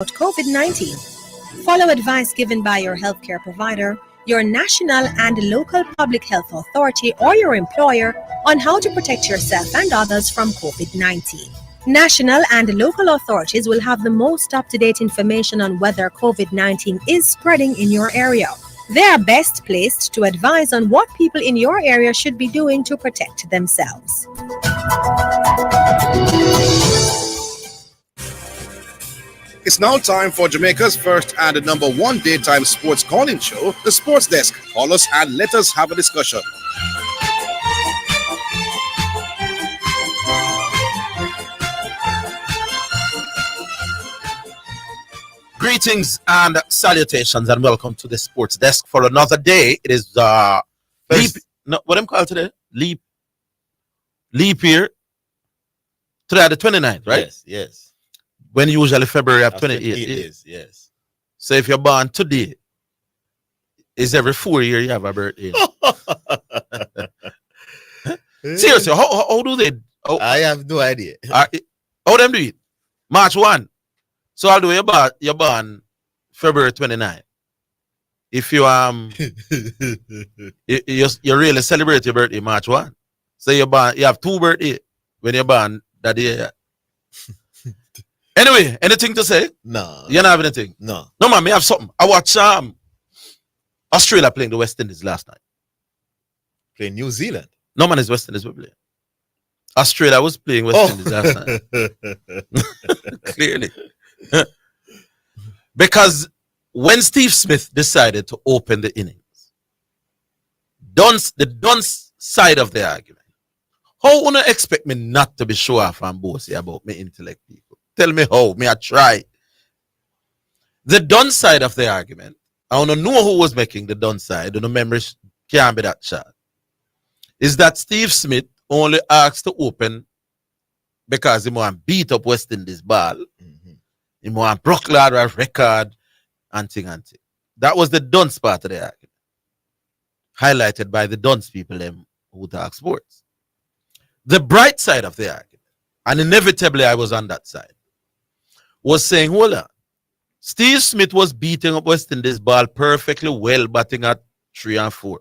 COVID-19. Follow advice given by your healthcare provider, your national and local public health authority, or your employer on how to protect yourself and others from COVID-19. National and local authorities will have the most up-to-date information on whether COVID-19 is spreading in your area. They are best placed to advise on what people in your area should be doing to protect themselves. It's now time for Jamaica's first and #1 daytime sports calling show, The Sports Desk. Call us and let us have a discussion. Greetings and salutations and welcome to the Sports Desk for another day. It is what I'm called today? Leap year. Today the 29th, right? Yes. When usually February of 28th. It is, yes. So if you're born today, is every 4 years you have a birthday. Seriously, how do they? I have no idea. How them do it? March 1. So I'll do you're born February 29th. If you you really celebrate your birthday March 1. So you have 2 birthdays when you're born that year. Anyway, anything to say? No. You don't have anything? No. No, man, I have something. I watched Australia playing the West Indies last night. Playing New Zealand? No, man, it's West Indies we play. Australia was playing West Indies last night. Clearly. Because when Steve Smith decided to open the innings, the Dunce side of the argument, how would you expect me not to be show off and bossy about my intellect, people? Tell me how. Me I try. The Dunn side of the argument, I don't know who was making the Dunn side. The memory can't be that short. Is that Steve Smith only asked to open because he want to beat up West Indies ball. Mm-hmm. He want to broke a record and thing. That was the Dunce part of the argument. Highlighted by the Dunce people who talk sports. The bright side of the argument, and inevitably I was on that side, was saying, hold on, Steve Smith was beating up West Indies ball perfectly well, batting at 3 and 4.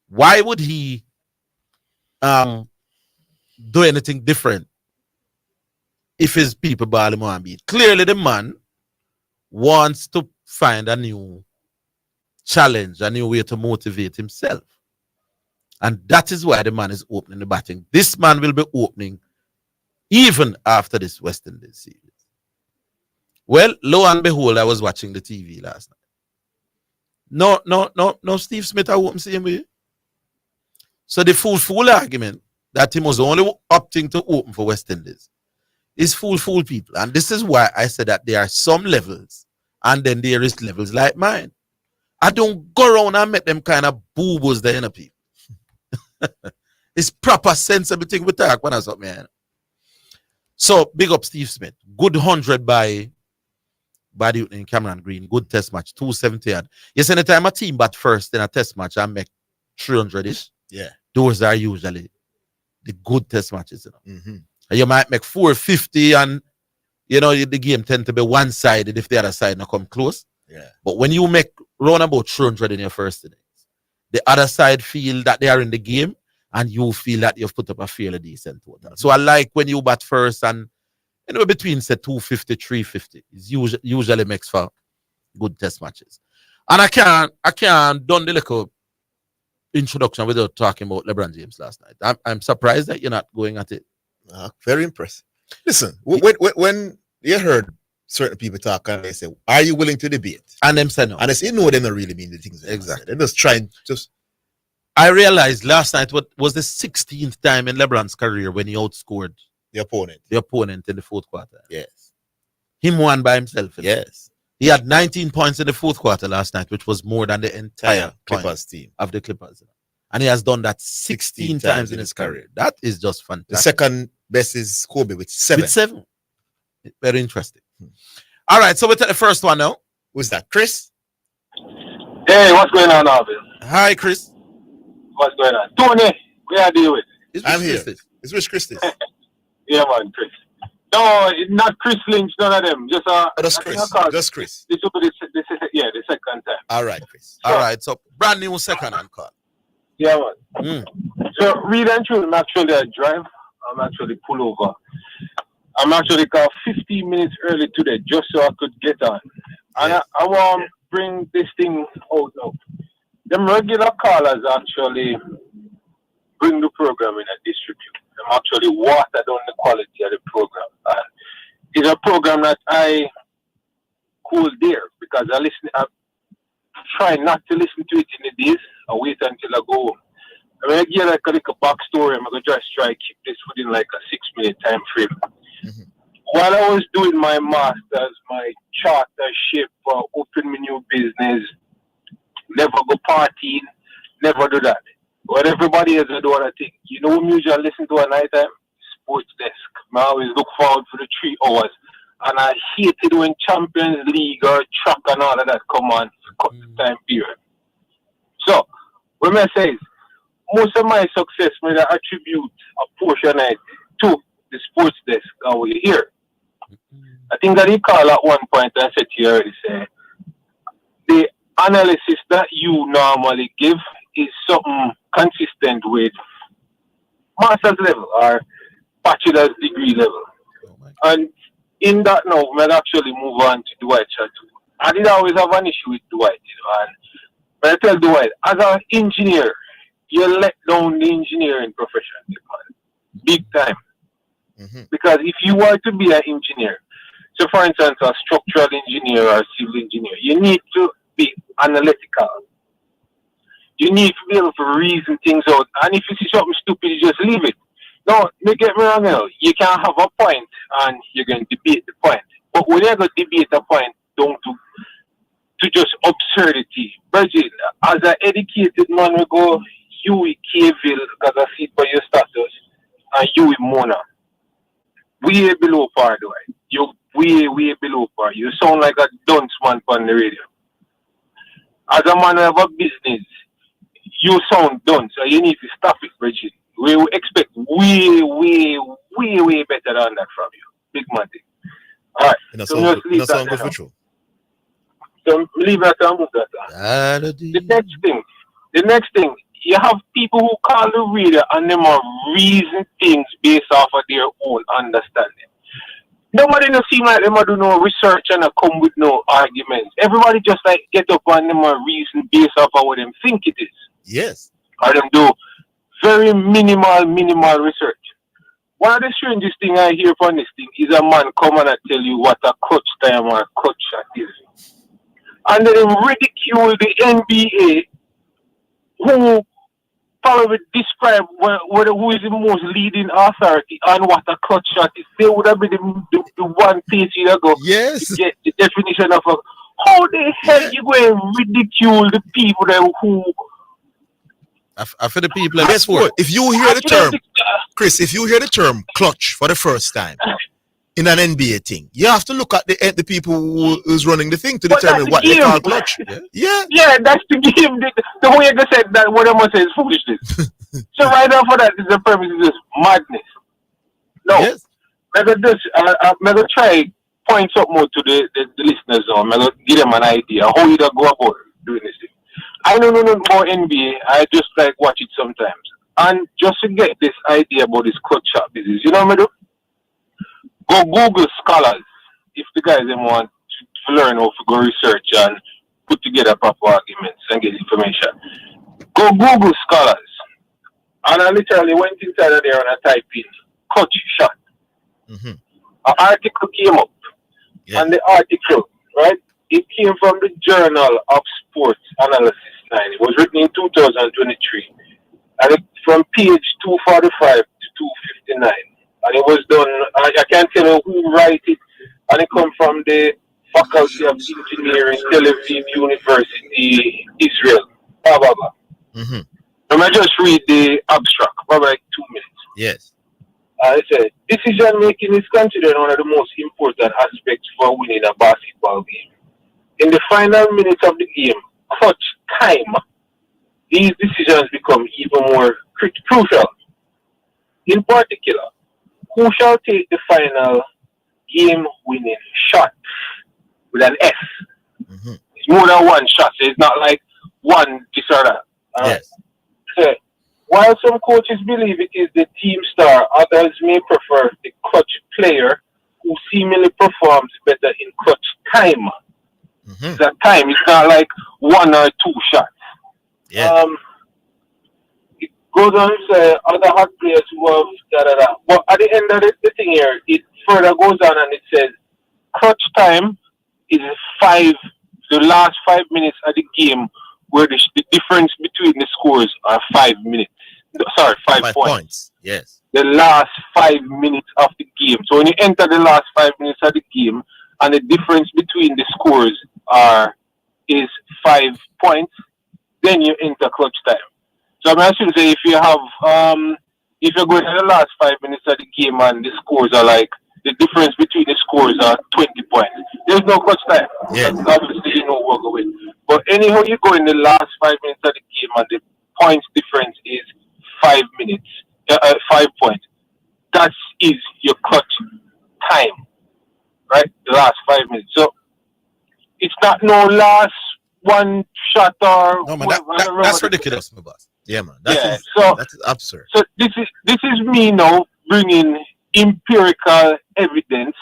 Why would he do anything different if his people ball him on beat? Clearly the man wants to find a new challenge, a new way to motivate himself. And that is why the man is opening the batting. This man will be opening even after this West Indies series. Well, lo and behold, I was watching the TV last night. No, Steve Smith, I won't see him with you. So the fool argument that he was only opting to open for West Indies is fool people. And this is why I said that there are some levels and then there is levels like mine. I don't go around and make them kind of boo-boos there, you know, people. It's proper sensible thing we talk when I saw man. So big up Steve Smith. Good 100 by the in Cameron Green. Good test match. 270 yard. Yes, anytime a team bat first in a test match and make 300-ish. Yeah. Those are usually the good test matches. You know? Mm-hmm. And you might make 450 and you know the game tend to be one-sided if the other side not come close. Yeah. But when you make round about 300 in your first innings, the other side feel that they are in the game and you feel that you've put up a fairly decent total. Mm-hmm. So I like when you bat first and between say 250, 350 is usually makes for good test matches. And I can't done the little introduction without talking about LeBron James last night. I'm surprised that you're not going at it. Very impressive. Listen, when you heard certain people talk and they say, are you willing to debate? And them say no. And they say no, they don't really mean the things. Exactly. They're just trying just. I realized last night what was the 16th time in LeBron's career when he outscored the opponent in the fourth quarter. Yes. Him won by himself. Yes. He had 19 points in the fourth quarter last night, which was more than the entire Clippers team of the Clippers. And he has done that 16 times in his career. That is just fantastic. The second best is Kobe with 7. With 7. Very interesting. All right, so we'll take the first one now. Who's that? Chris? Hey, what's going on, Orville? Hi, Chris. What's going on? Tony, where are you with? I'm here. It's Rich Christie. Yeah, man, Chris. No, not Chris Lynch, none of them. Just Just I think Chris. I called- Just Chris. This will be the second time. All right, Chris. All right, so brand new second hand call. Yeah, man. So read and truth, I'm actually a drive. I'm actually pull over. I'm actually called 15 minutes early today just so I could get on. And Yes. I want to bring this thing out now. Them regular callers actually bring the program in a distribute. Them actually water down the quality of the program. And it's a program that I cool there because I try not to listen to it in the days. I wait until I go home. I mean, I get like a little backstory. I'm going to just try to keep this within like a 6-minute time frame. Mm-hmm. While I was doing my master's, my chartership, open my new business, never go partying, never do that. What everybody else do other thing. You know what music I listen to at night time? Sports desk. I always look forward for the 3 hours. And I hate it when Champions League or track and all of that come on for the time period. So, what I say is, most of my success may I attribute a portion of it to the sports desk over here. I think that he called at one point and said to you already, say, the analysis that you normally give is something consistent with master's level or bachelor's degree level. And in that now, we'll actually move on to Dwight Chateau. I did always have an issue with Dwight, and when I tell Dwight, as an engineer, you let down the engineering profession, man. Big time. Mm-hmm. Because if you were to be an engineer, so for instance, a structural engineer or civil engineer, you need to be analytical. You need to be able to reason things out. And if you see something stupid, you just leave it. No, don't get me wrong now. You can have a point and you're going to debate the point. But when you're going to debate a point, don't to just absurdity. Virgin, as an educated man, we go Huey Cavill, because I see it by your status, and Huey Mona. Way below par, though. You're way below par. You sound like a dunce man on the radio. As a man of a business, you sound dunce, so you need to stop it, Bridget. We will expect way better than that from you. Big man thing. Alright. So just leave that there. So leave that and move that on. The next thing, you have people who call the reader and them are reason things based off of their own understanding. Nobody no seem like them do no research and come with no arguments. Everybody just like get up and them a reason based off of what them think it is. Yes. Or them do very minimal research. One of the strangest thing I hear from this thing is a man come and tell you what a clutch time or a clutch shot is. And then ridicule the NBA who probably describe who is the most leading authority on what a clutch shot is. They would have been the one page you go Yes. to get the definition of a how the hell you going to ridicule the people that who I feel the people in Guess sport. what? If you hear the term, Chris, if you hear the term clutch for the first time in an NBA thing, you have to look at the people who's running the thing to determine what they call clutch. Yeah, that's the game. The way you said that, what I'm going to say is foolishness. So right now for that, the premise is just madness. No. Yes. I'm going to try point something more to the listeners. I'm going to give them an idea how you go about doing this thing. I don't know more NBA. I just like watch it sometimes. And just to get this idea about this clutch shot business, you know what I do? Go Google scholars if the guys want to learn how to go research and put together proper arguments and get information. Go Google scholars. And I literally went inside of there and I typed in clutch shot. Mm-hmm. An article came up. Yeah. And the article, right? It came from the Journal of Sports Analysis 9. It was written in 2023. And it's from page 245 to 259. And it was done, I can't tell you who wrote it. And it come from the Faculty of Engineering, Tel Aviv University, Israel. Blah, blah, blah. Mm-hmm. And I just read the abstract, probably like 2 minutes. Yes. I said, decision making is considered one of the most important aspects for winning a basketball game. In the final minutes of the game, clutch time, these decisions become even more crucial. In particular, who shall take the final game-winning shot with an S. Mm-hmm. It's more than one shot. So it's not like one this or that. Yes. So, while some coaches believe it is the team star, others may prefer the clutch player who seemingly performs better in clutch time. Mm-hmm. That time, it's not like one or two shots. Yeah. It goes on to say other hot players who have da. But at the end of the thing here, it further goes on and it says clutch time is the last 5 minutes of the game where the difference between the scores are 5 minutes. Sorry, 5 points. Yes. The last 5 minutes of the game. So when you enter the last 5 minutes of the game and the difference between the scores is 5 points, then you enter clutch time. So I'm assuming say if you have if you're going to the last 5 minutes of the game and the scores are like the difference between the scores are 20 points, there's no clutch time. Yeah. Obviously you know walk away. But anyhow you go in the last 5 minutes of the game and the points difference is 5 minutes, 5 points. That is your clutch time, right? The last 5 minutes. So it's not no last one shot or No, man, that's ridiculous, my boss. Yeah, man. That is absurd. So this is me now bringing empirical evidence.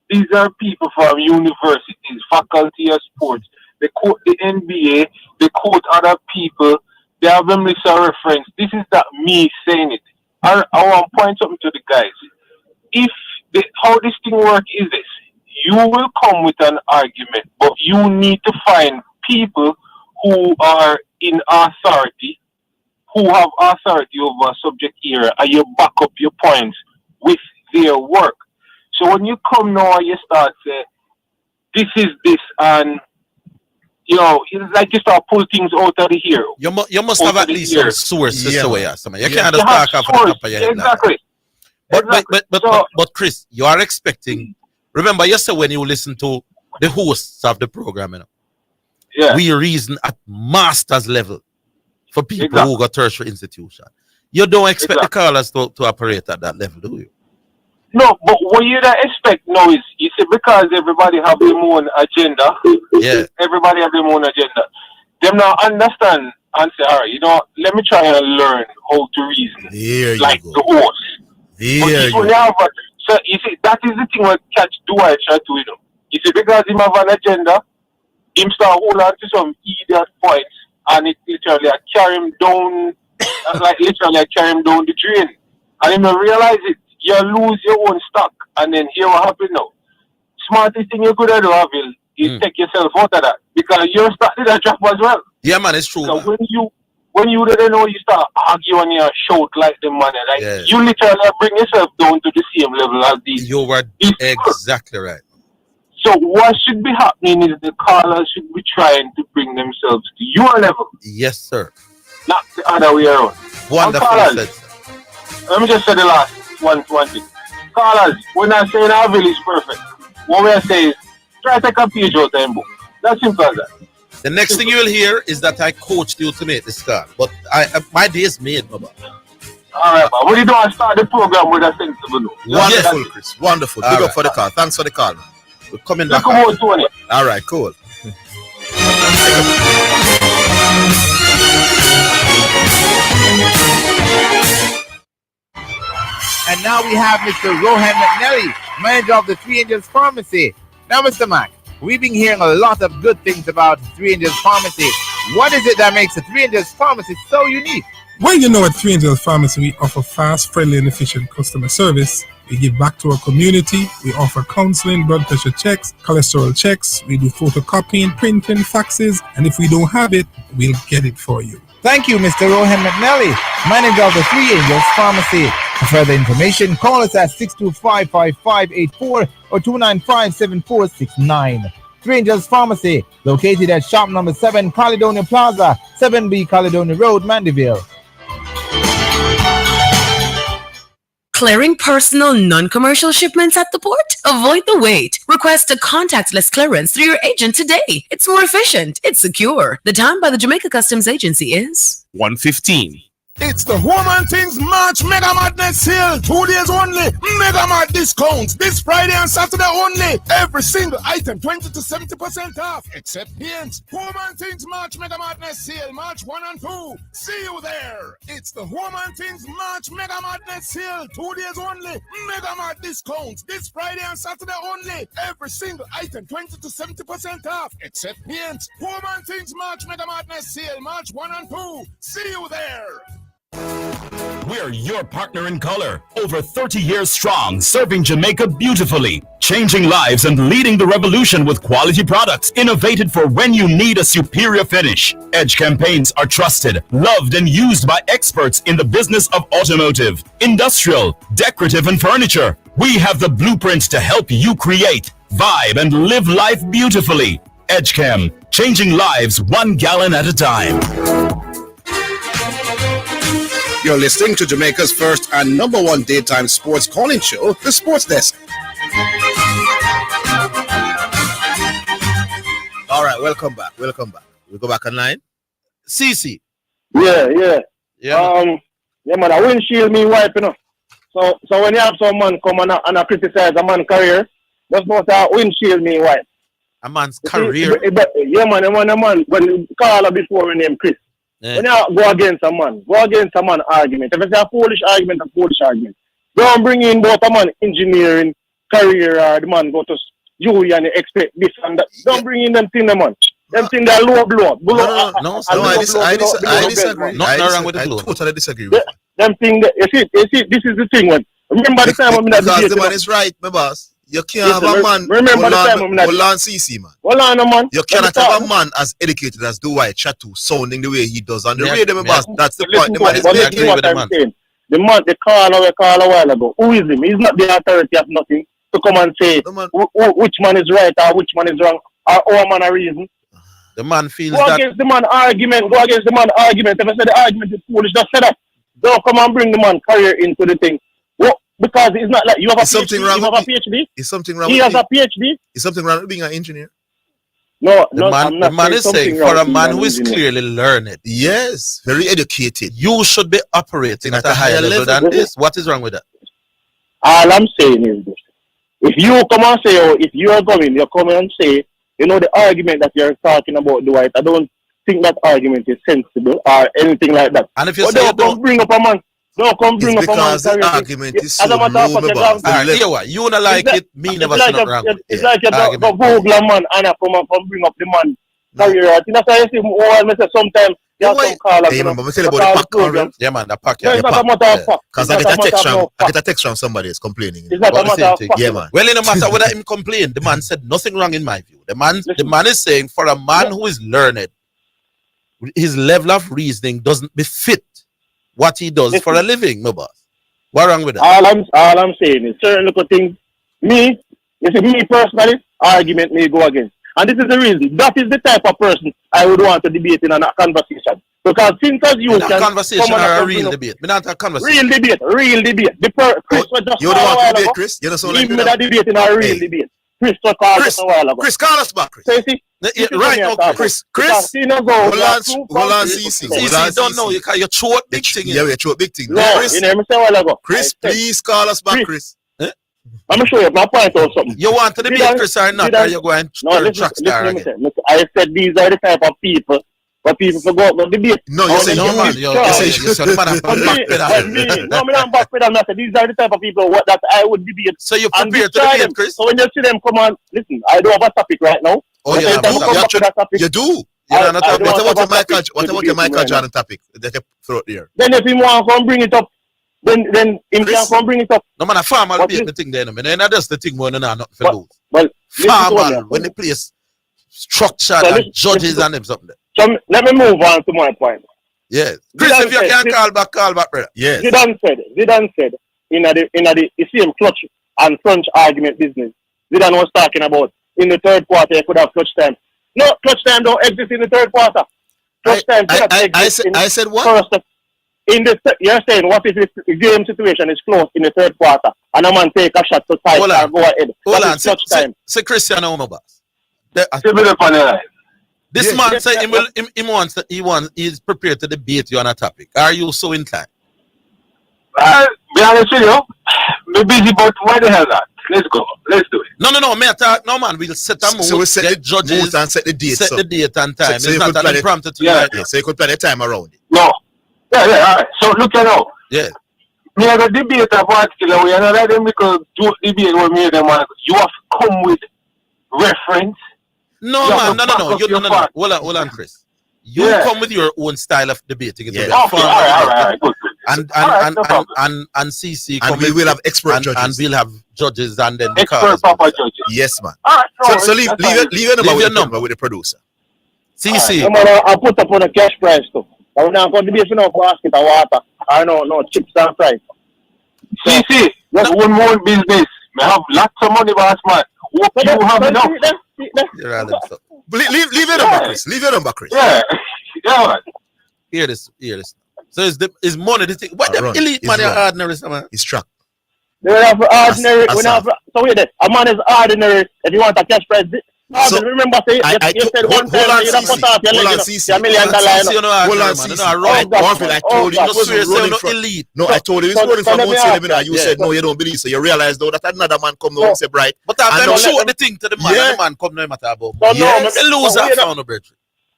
These are people from universities, faculty of sports. They quote the NBA. They quote other people. They have them list a reference. This is not me saying it. I want to point something to the guys. How this thing works is this. You will come with an argument, but you need to find people who are in authority, who have authority over a subject area, and you back up your points with their work. So when you come now and you start say, this is this, and it's like you start pull things out of the here. You must have at least some sources somewhere. You can't just talk off the top of your head. Exactly. But Chris, you are expecting. Remember, yesterday when you listen to the hosts of the program, we reason at master's level for people who got tertiary institution. You don't expect the callers to operate at that level, do you? No, but what you don't expect now is, you see, because everybody have their own agenda. Yeah. Everybody have their own agenda. Them now understand and say, all right, let me try and learn how to reason like the horse. So you see, that is the thing what catch Dwight try to do. You see, because him have an agenda, him start hold on to some idiot points, and it literally carry him down, carry him down the drain. And him not realize it. You lose your own stock, and then here what happen now. Smartest thing you could do, Orville, is take yourself out of that, because your stock did a drop as well. Yeah, man, it's true. So when you didn't know, you start arguing and shout like the man, you literally bring yourself down to the same level as these. You were exactly right. So what should be happening is the callers should be trying to bring themselves to your level. Yes, sir. Not the other way around. Wonderful. Let me just say the last one thing. Callers, we're not saying our village is perfect. What we are saying is try to take a page out of them book. That's simple as that. The next thing you will hear is that I coached you to make this call. But my day is made, Baba. All right, man. What you do? I start the program with a sensible note. Wonderful, Chris. Wonderful. Big up for the call. Thanks for the call, man. We're coming back. All right, cool. And now we have Mr. Rohan McNally, manager of the Three Angels Pharmacy. Now, Mr. Mac, we've been hearing a lot of good things about Three Angels Pharmacy. What is it that makes the Three Angels Pharmacy so unique? Well, at Three Angels Pharmacy, we offer fast, friendly, and efficient customer service. We give back to our community. We offer counseling, blood pressure checks, cholesterol checks. We do photocopying, printing, faxes, and if we don't have it, we'll get it for you. Thank you, Mr. Rohan McNally, manager of the Three Angels Pharmacy. For further information, call us at 625-5584 or 295-7469. Three Angels Pharmacy, located at shop number 7, Caledonia Plaza, 7B Caledonia Road, Mandeville. Clearing personal non-commercial shipments at the port? Avoid the wait. Request a contactless clearance through your agent today. It's more efficient. It's secure. The time by the Jamaica Customs Agency is 1:15. It's the Home and Things March Mega Madness Sale. 2 days only. Mega Mad discounts. This Friday and Saturday only. Every single item 20 to 70% off. Except paints. Home and Things March Mega Madness Sale. March 1 and 2. See you there. It's the Home and Things March Mega Madness Sale. 2 days only. Mega Mad discounts. This Friday and Saturday only. Every single item 20 to 70% off. Except paints. Home and Things March Mega Madness Sale. March 1 and 2. See you there. We're your partner in color. Over 30 years strong, serving Jamaica beautifully, changing lives and leading the revolution with quality products innovated for when you need a superior finish. Edge campaigns are trusted, loved, and used by experts in the business of automotive, industrial, decorative, and furniture. We have the blueprints to help you create, vibe, and live life beautifully. EdgeCam, changing lives 1 gallon at a time. You're listening to Jamaica's first and #1 daytime sports calling show, The Sports Desk. All right, welcome back. We go back online. CC. Yeah. Yeah. Man, a windshield me wipe, you know. So when you have someone come and criticize a man's career, that's not a windshield me wipe. A man's career. Yeah, man, when you call her before we name Chris. Yeah. When you go against a man argument. If it's a foolish argument, Don't bring in both a man engineering career or the man go to you and expect this and that. Don't bring in them things, man. Them things that low blow. No, I disagree. Nothing wrong with the I blow. totally disagree with them things, you see, this is the thing. When remember the time when because the man is right, my boss. You can't have a man hold on CC, man. Hold on, man. You cannot have a man as educated as Dwight Chatu sounding the way he does on the radio, my boss. That's the point the man is making. What I'm saying. The man, the call a while ago. Who is him? He's not the authority of nothing to come and say which man is right or which man is wrong or our man a reason. The man feels go that. Against the man argument. If I say the argument is foolish, just say that. Don't come and bring the man career into the thing. Because it's not like you have a PhD. Is something wrong he has a PhD. Is something wrong with being an engineer? No, the man is saying for a man who is clearly learned. Yes, very educated. You should be operating at a higher level than this. What is wrong with that? All I'm saying is this. If you come and say, if you are coming, you come and say, the argument that you're talking about, Dwight, I don't think that argument is sensible or anything like that. And if you say don't bring up a man. Don't come bring up a man. Because the argument is so low, you don't like it, me never see nothing wrong with it. It's like you go Google a man and come bring up the man career. I think that's why you see sometimes you have some call up. Yeah, man, the pack. It's not a matter of fact. Because I get a text from somebody is complaining. It's not a matter of fact. Yeah, man. Well, it no matter whether him complain, the man said nothing wrong in my view. The man is saying for a man who is learned, his level of reasoning doesn't befit what he does for a living, my boss. What wrong with that? All I'm saying is certain little things. Me personally, argument may go against. And this is the reason. That is the type of person I would want to debate in a conversation. Because since as you can... A conversation or a real debate? Me not a conversation. Real debate. Chris was just you don't want to debate, Chris? You don't sound like that. Debate in a real debate. Chris called us a while ago. Chris, call us back, Chris. So you see, right now, Chris, hold on, CC. CC, don't know, you throw big thing. Yeah, we throw big thing. No, Chris, you never say a while ago. Chris, please call us back, Chris. I'm sure you have my point or something. You want to debate Chris or not, or you go and turn track star again? I said these are the type of people but people forgot about debate. No, you say no, man. You say the man No, me not back pedal. I said these are the type of people that I would debate. So you prepared to debate, Chris? So when you see them come on, listen, I don't have a topic right now. Oh, you do. What about your Michael Jordan topic? They can throw it there. Then if you want to come bring it up, then him can come bring it up. No, man, a formal debate the thing there. And that's the thing when you're not for lose. Well, formal, when the place structured and judges and them something there. So let me move on to my point. Yes. Chris, if you can call back, brother. Yes. Zidane said in the same clutch and crunch argument business, Zidane was talking about in the third quarter you could have clutch time. No, clutch time don't exist in the third quarter. Clutch time cannot exist. I said what? You're saying what if the game situation is close in the third quarter and a man take a shot to tie or go ahead. Hold on. Say Cristiano, my boss. This man said he's prepared to debate you on a topic. Are you so inclined? Be honest with you, be busy, but why the hell not? Let's go. Let's do it. No, man. We'll set a mood. So we set get the judges mood and set the date. Set the date and time. So it's not an impromptu thing. Yeah. So you could plan the time around it. No. Yeah, all right. So look at now. Yeah. Me have a debate a particular way, and I let them because do debate with me. Them you have to come with reference. No. Hold on, Chris. You come with your own style of debating. Okay, all right. Good. And CC and we will have expert judges. And we'll have judges and then expert proper judges. Yes, man. All right. So leave your number with the producer. CC. I'll put up on a cash price too. I'm not going to be no basket of water. I know, no chips and fries. CC, that's one more business. I have lots of money, boss man. Hope you have enough. Leave your number, Chris. Leave your number, Chris. Yeah, man. Hear this. So it's money. The thing. What the elite man are ordinary, man? He's trapped. We're not ordinary. So wait there. A man is ordinary. If you want a cash price. So, remember, say, you said one time you don't put off your $1 million. Hold on, CC. I told you this was running from elite. No, I told you this was running from one seminar. You said no, you don't believe so. You realize though that another man come now and say bright. But I'm sure the thing to the man, the man come no matter about. The loser found a bridge.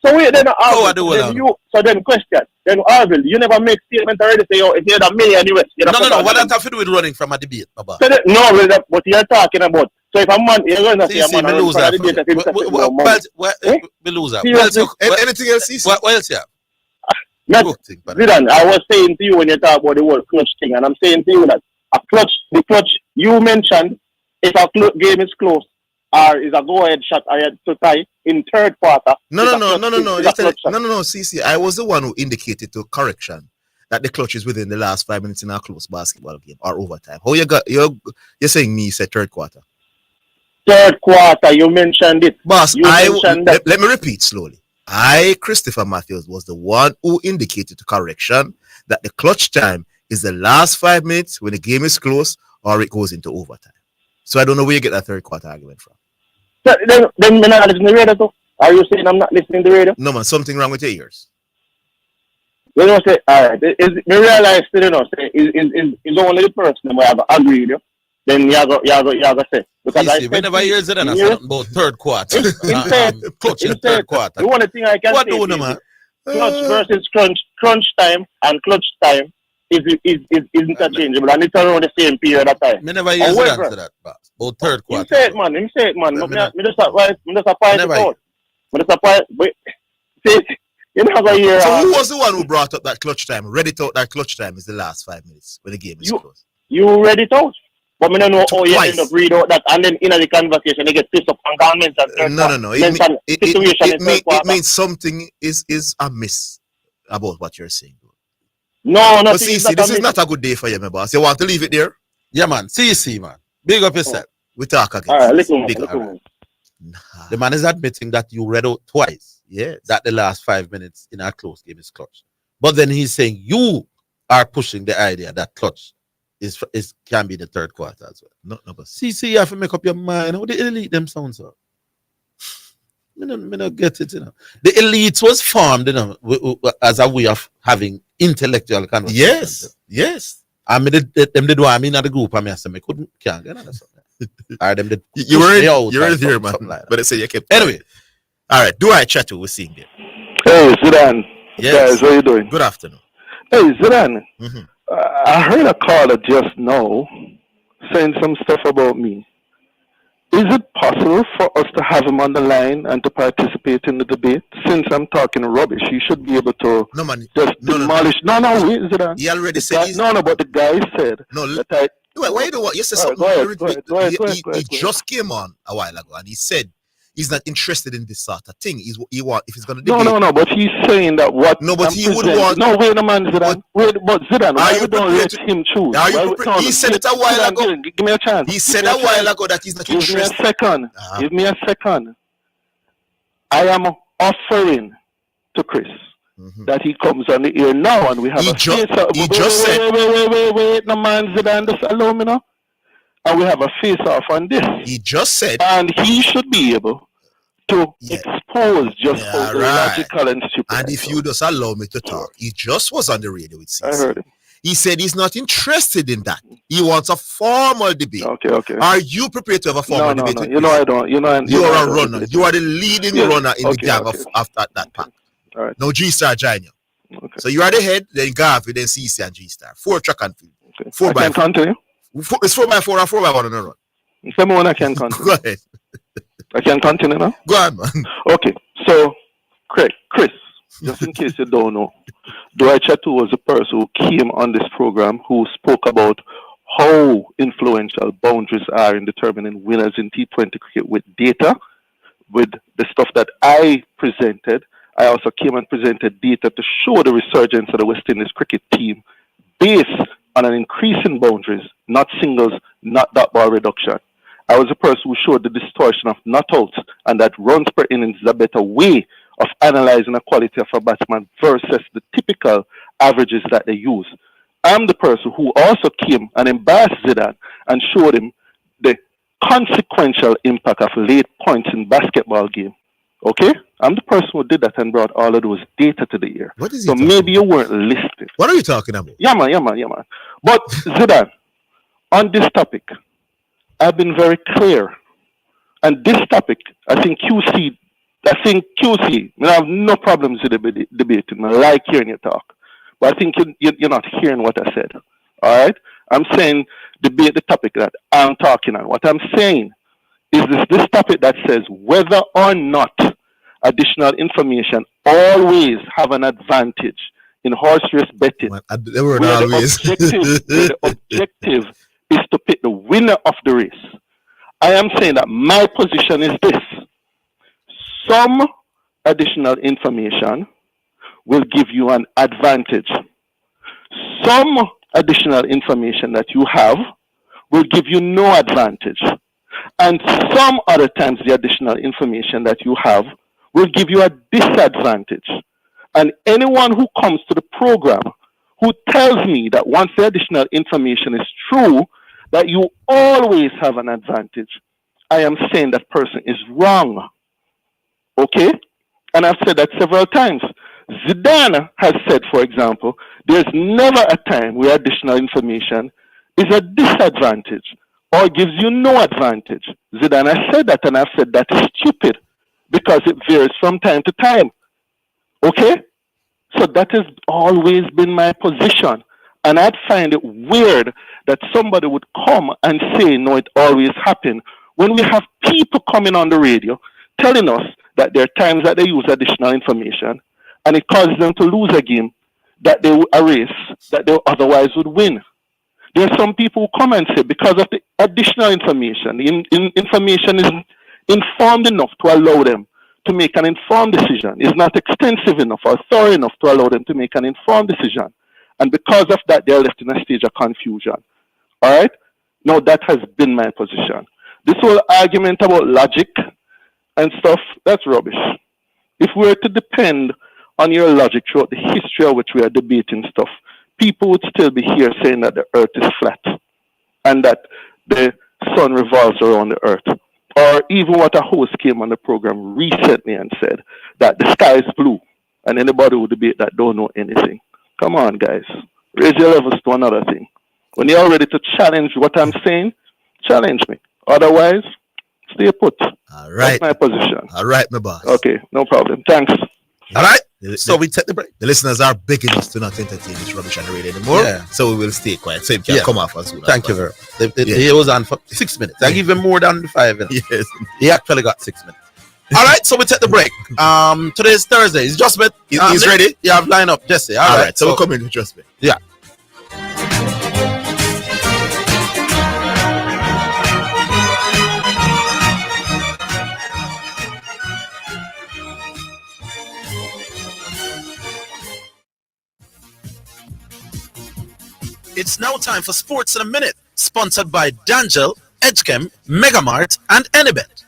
So wait, then so then question. Then Orville, you never make statement already say, if you had $1 million US. No. What that have to do with running from a debate, Baba? No, but you're talking about. So if a man, you're going to say a man runs from a debate, we lose that. Anything else, CC? What else, yeah? Zidane, I was saying to you when you talk about the word clutch thing, and I'm saying to you that the clutch you mentioned, if a game is close, or is a go-ahead shot to tie in third quarter. No. CC, I was the one who indicated to correction that the clutch is within the last 5 minutes in our close basketball game or overtime. How you're saying me said third quarter? Third quarter, you mentioned it. Boss, let me repeat slowly. Christopher Matthews, was the one who indicated to correction that the clutch time is the last 5 minutes when the game is close or it goes into overtime. So I don't know where you get that third quarter argument from. So then I'm not listening to the radio too? Are you saying I'm not listening to the radio? No, man, something wrong with your ears. You know, say, all right, me realize, you know, say, is only the person who have agreed with you, then you go say. Because whenever you hear Zidane something about third quarter, clutch in third quarter. The only thing I can say is clutch versus crunch time and clutch time is interchangeable, and it's around the same period of time. Me never hear Zidane say that, boss. About third quarter. He say it, man. Me just point it out. You never hear. So who was the one who brought up that clutch time? Read it out. That clutch time is the last 5 minutes when the game is closed. You read it out. But I don't know how you end up read out that, and then in the conversation they get pissed up and can't mention. No. It means something is amiss about what you're saying. No. But CC, this is not a good day for you, my boss. You want to leave it there? Yeah, man. CC, man. Big up yourself. We talk again. All right, listen. The man is admitting that you read out twice. Yeah. That the last 5 minutes in our close game is clutch. But then he's saying you are pushing the idea that clutch can be the third quarter as well. No, but CC, you have to make up your mind. How the elite them sounds up? Me not get it, you know. The elite was formed, you know, as a way of having intellectual conversations. Yes. I mean, them did what I mean at the group. I mean, I said, can't get another something. Or them did. You were there, man. Like but I say you kept. Anyway. All right. Do I chat to? We're seeing there. Hey, Zidane. Yes. Guys, how you doing? Good afternoon. Hey, Zidane. Mm-hmm. I heard a caller just now saying some stuff about me. Is it possible for us to have him on the line and to participate in the debate? Since I'm talking rubbish, he should be able to demolish. No, wait, Zidane. He already said. But the guy said. Why you do what? You said something. He just came on a while ago and he said he's not interested in this sort of thing. He want if he's going to debate. No. But he's saying that what? No, but he would want. No, wait a minute, Zidane. But Zidane, why you don't let him choose? He said it a while ago. Give me a chance. He said a while ago that he's not interested. Give me a second. I am offering to Chris that he comes on the air now, and we have He just said. Wait, no man, Zidane, just allow me now. And we have a face-off on this. He just said. And he should be able to expose just how illogical and stupid. And if you just allow me to talk, he just was on the radio with CC. I heard him. He said he's not interested in that. He wants a formal debate. Okay. Are you prepared to have a formal debate? No. You know I don't. You are a runner. You are the leading runner in the gang after that pack. All right. Now G-Star join you. Okay. So you are the head, then Garfield, then CC and G-Star. 4 track and field. Okay. 4 by 4. Continue. It's 4 by 4 and 4 by 1 on the run. Tell me when I can continue. Go ahead. I can continue now? Go on, man. Okay. So, Chris, just in case you don't know, Dwight Chatu was the person who came on this program who spoke about how influential boundaries are in determining winners in T20 cricket with data, with the stuff that I presented. I also came and presented data to show the resurgence of the West Indies cricket team based on an increase in boundaries, not singles, not dot ball reduction. I was the person who showed the distortion of not outs and that runs per innings is a better way of analyzing the quality of a batsman versus the typical averages that they use. I'm the person who also came and embarrassed Zidane and showed him the consequential impact of late points in basketball game. Okay? I'm the person who did that and brought all of those data to the air. What is so maybe you weren't listening. What are you talking about? Yeah, man. But Zidane, on this topic, I've been very clear. And this topic, I think QC, I have no problems with debating. I like hearing you talk. But I think you're not hearing what I said. All right? I'm saying debate the topic that I'm talking on. What I'm saying is this topic that says whether or not additional information always have an advantage in horse race betting. The objective is to pick the winner of the race. I am saying that my position is this. Some additional information will give you an advantage. Some additional information that you have will give you no advantage. And some other times the additional information that you have will give you a disadvantage. And anyone who comes to the program who tells me that once the additional information is true, that you always have an advantage, I am saying that person is wrong. Okay? And I've said that several times. Zidane has said, for example, there's never a time where additional information is a disadvantage or gives you no advantage. Zidane has said that, and I've said that is stupid because it varies from time to time. Okay? So that has always been my position. And I'd find it weird that somebody would come and say, no, it always happened. When we have people coming on the radio telling us that there are times that they use additional information and it causes them to lose a game, that they a race that they otherwise would win. There are some people who come and say because of the additional information, the information is informed enough to allow them to make an informed decision, is not extensive enough or thorough enough to allow them to make an informed decision. And because of that, they're left in a stage of confusion. All right? Now, that has been my position. This whole argument about logic and stuff, that's rubbish. If we were to depend on your logic throughout the history of which we are debating stuff, people would still be here saying that the earth is flat and that the sun revolves around the earth. Or even what a host came on the program recently and said that the sky is blue, and anybody would debate that don't know anything. Come on, guys. Raise your levels to another thing. When you're ready to challenge what I'm saying, challenge me. Otherwise, stay put. All right. That's my position. All right, my boss. Okay, no problem. Thanks. All right. So we take the break. The listeners are begging us to not entertain this rubbish on the radio anymore. Yeah. So we will stay quiet. So you can come off as soon as Thank you very much. He was on for 6 minutes. I give him more than 5 minutes. Yes. He actually got 6 minutes. All right, so we take the break. Today is Thursday. It's just met. He's ready? You have line up, Jesse. All right. So we'll come in with just met. Yeah. It's now time for Sports in a Minute, sponsored by Dangel, Edgechem, Megamart, and Anybet.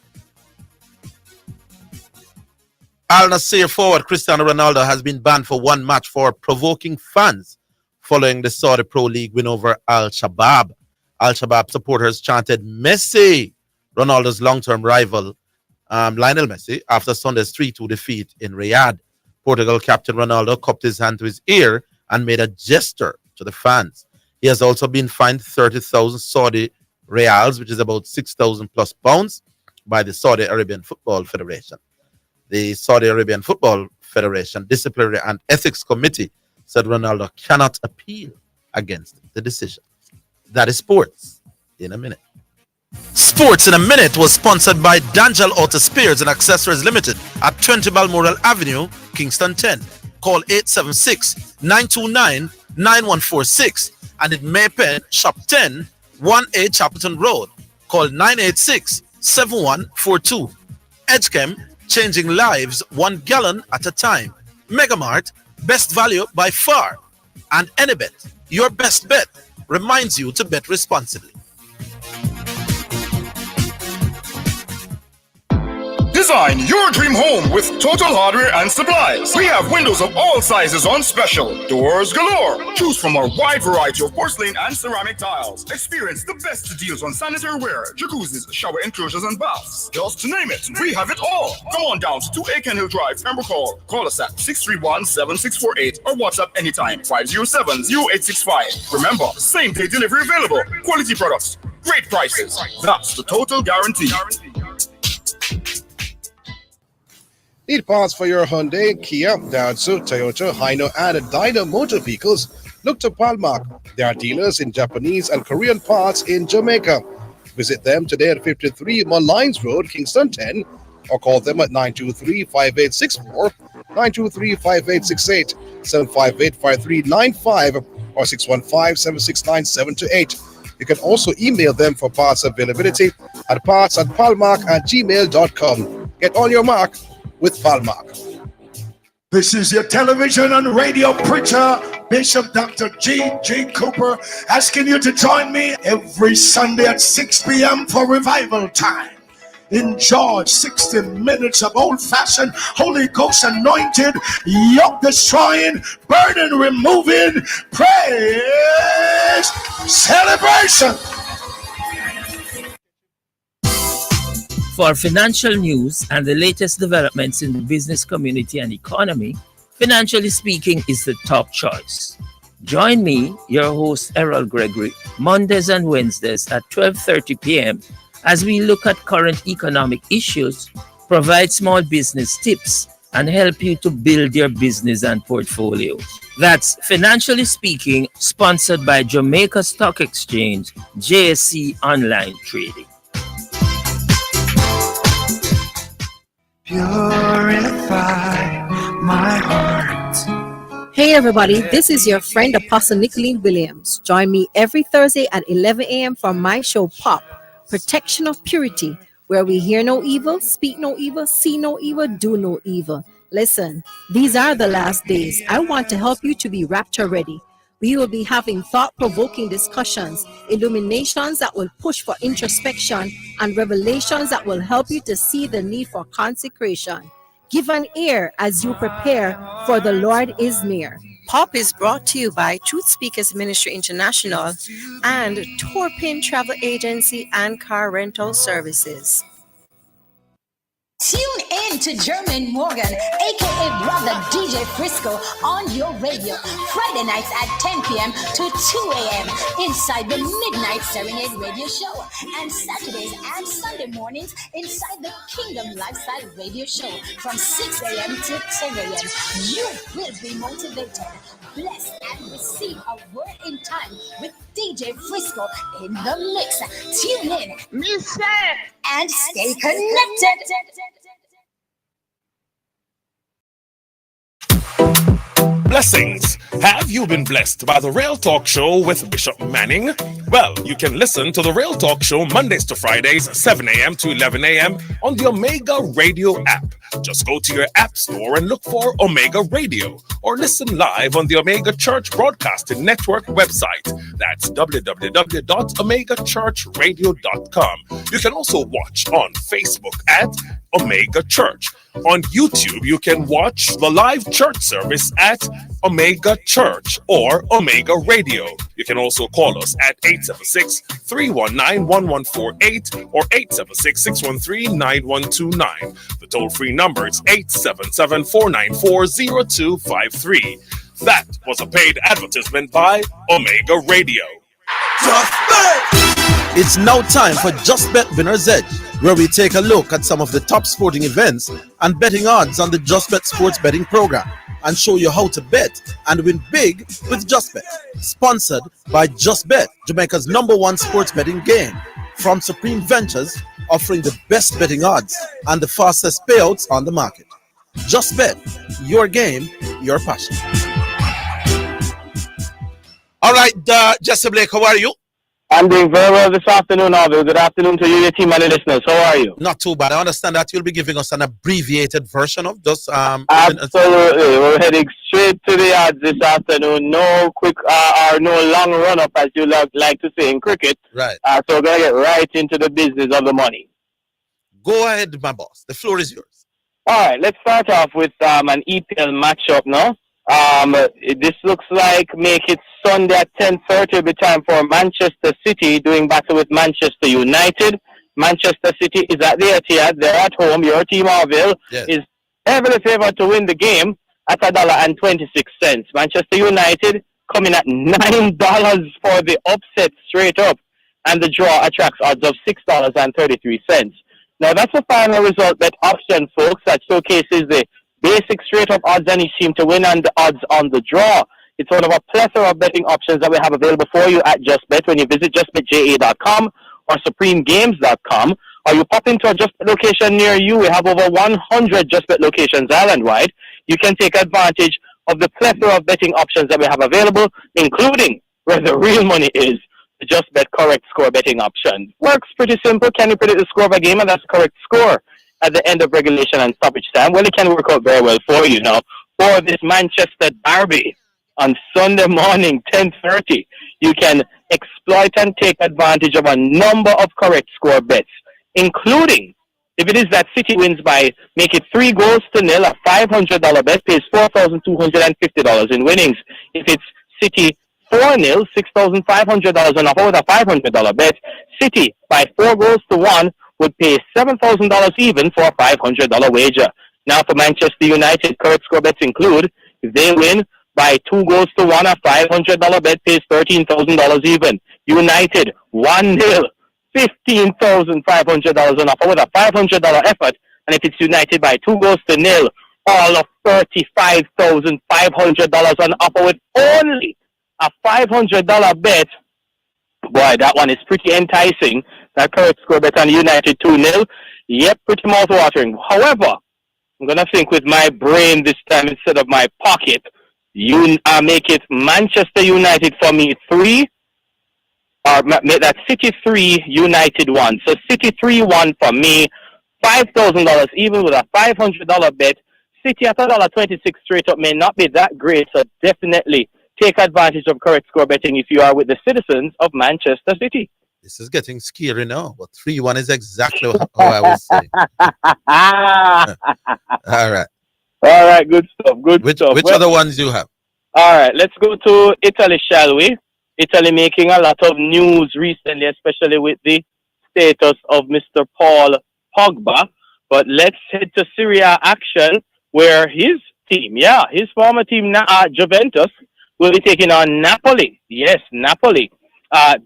Al Nassr forward Cristiano Ronaldo has been banned for one match for provoking fans following the Saudi Pro League win over Al Shabaab. Al Shabaab supporters chanted Messi, Ronaldo's long-term rival, Lionel Messi after Sunday's 3-2 defeat in Riyadh. Portugal captain Ronaldo cupped his hand to his ear and made a gesture to the fans. He has also been fined 30,000 Saudi Reals, which is about 6,000 plus pounds, by the Saudi Arabian Football Federation. The Saudi Arabian Football Federation Disciplinary and Ethics Committee said Ronaldo cannot appeal against the decision. That is sports in a minute. Sports in a Minute was sponsored by D'Angelo Auto Spares and Accessories Limited at 20 Balmoral Avenue, Kingston 10. Call 876-929-9146 and in Maypen, Shop 10, 1A Chapelton Road. Call 986-7142. Edgechem, changing lives 1 gallon at a time. Megamart, best value by far. And Anybet, your best bet, reminds you to bet responsibly. Design your dream home with Total Hardware and Supplies. We have windows of all sizes on special. Doors galore. Choose from our wide variety of porcelain and ceramic tiles. Experience the best deals on sanitary ware, jacuzzis, shower enclosures, and baths. Just to name it, we have it all. Come on down to 2 Aiken Hill Drive, Pembroke Hall. Call us at 631-7648 or WhatsApp anytime 507-0865. Remember, same day delivery available. Quality products, great prices. That's the Total guarantee. Need parts for your Hyundai, Kia, Daihatsu, Toyota, Hino, and Dyna motor vehicles? Look to Palmark. They are dealers in Japanese and Korean parts in Jamaica. Visit them today at 53 Mullines Road, Kingston 10, or call them at 923-5864, 923-5868, 758-5395, or 615-769-728. You can also email them for parts availability at parts@palmark@gmail.com. Get on your mark with Palmark. This is your television and radio preacher, Bishop Dr. G.G. Cooper, asking you to join me every Sunday at 6 p.m. for revival time. Enjoy 60 minutes of old-fashioned, Holy Ghost anointed, yoke-destroying, burden-removing praise celebration. For financial news and the latest developments in the business community and economy, Financially Speaking is the top choice. Join me, your host Errol Gregory, Mondays and Wednesdays at 12:30 p.m. as we look at current economic issues, provide small business tips, and help you to build your business and portfolio. That's Financially Speaking, sponsored by Jamaica Stock Exchange, JSE Online Trading. Purify my heart. Hey everybody, this is your friend Apostle Nicolene Williams. Join me every Thursday at 11 a.m. for my show Pop, Protection of Purity, where we hear no evil, speak no evil, see no evil, do no evil. Listen, these are the last days. I want to help you to be rapture ready. We will be having thought-provoking discussions, illuminations that will push for introspection, and revelations that will help you to see the need for consecration. Give an ear as you prepare, for the Lord is near. Pop is brought to you by Truth Speakers Ministry International and Torpin Travel Agency and Car Rental Services. Tune in to German Morgan, aka Brother DJ Frisco, on your radio, Friday nights at 10 p.m. to 2 a.m. inside the Midnight Serenade Radio Show, and Saturdays and Sunday mornings inside the Kingdom Lifestyle Radio Show from 6 a.m. to 10 a.m. You will be motivated, blessed, and receive a word in time with DJ Frisco in the mix. Tune in, and stay connected. Blessings. Have you been blessed by the Real Talk Show with Bishop Manning? Well, you can listen to the Real Talk Show Mondays to Fridays, 7 a.m. to 11 a.m. on the Omega Radio app. Just go to your app store and look for Omega Radio, or listen live on the Omega Church Broadcasting Network website. That's www.omegachurchradio.com. You can also watch on Facebook at Omega Church. On YouTube, you can watch the live church service at Omega Church or Omega Radio. You can also call us at 876-319-1148 or 876-613-9129. The toll-free number is 877-494-0253. That was a paid advertisement by Omega Radio. It's now time for Just Bet Winner's Edge, where we take a look at some of the top sporting events and betting odds on the Just Bet sports betting program and show you how to bet and win big with Just Bet. Sponsored by Just Bet, Jamaica's #1 sports betting game. From Supreme Ventures, offering the best betting odds and the fastest payouts on the market. Just Bet, your game, your passion. All right, Jesse Blake, how are you? I'm doing very well this afternoon, Orville. Good afternoon to you, your team, and the listeners. How are you? Not too bad. I understand that you'll be giving us an abbreviated version of just Absolutely. We're heading straight to the odds this afternoon. No quick or no long run-up, as you like to say in cricket. Right. So we're going to get right into the business of the money. Go ahead, my boss. The floor is yours. All right, let's start off with an EPL matchup now. This looks like make it Sunday at 10:30 will be time for Manchester City doing battle with Manchester United. Manchester City is at the Etihad. They're at home. Your team, Orville, is heavily favored to win the game at $1.26. Manchester United coming at $9 for the upset straight up, and the draw attracts odds of $6.33. Now that's the final result bet option, folks, that showcases the basic straight up odds and each team to win and the odds on the draw. It's one of a plethora of betting options that we have available for you at JustBet when you visit justbetja.com or supremegames.com, or you pop into a JustBet location near you. We have over 100 JustBet locations island-wide. You can take advantage of the plethora of betting options that we have available, including where the real money is, the JustBet correct score betting option. Works pretty simple. Can you predict the score of a game? And that's the correct score at the end of regulation and stoppage time. Well, it can work out very well for you now. For this Manchester derby on Sunday morning, 10:30, you can exploit and take advantage of a number of correct score bets, including, if it is that City wins by, make it 3-0, a $500 bet pays $4,250 in winnings. If it's City 4-0, $6,500 on offer with a $500 bet. City by 4-1 would pay $7,000 even for a $500 wager. Now for Manchester United, correct score bets include, if they win by 2-1, a $500 bet pays $13,000 even. United 1-0, $15,500 on offer with a $500 effort. And if it's United by 2-0, all of $35,500 on offer with only a $500 bet. Boy, that one is pretty enticing. That correct score bet on United 2-0. Yep, pretty mouth-watering. However, I'm going to think with my brain this time instead of my pocket. You make it Manchester United for me 3, or make that City 3, United 1. So City 3-1 for me, $5,000 even with a $500 bet. City at $1.26 straight up may not be that great, so definitely take advantage of correct score betting if you are with the citizens of Manchester City. This is getting scary now, but 3-1 is exactly how I was saying. All right. All right, good stuff. Which other ones do you have? All right, let's go to Italy, shall we? Italy making a lot of news recently, especially with the status of Mr. Paul Pogba. But let's head to Serie A action, where his team, his former team, Juventus, will be taking on Napoli. Yes, Napoli.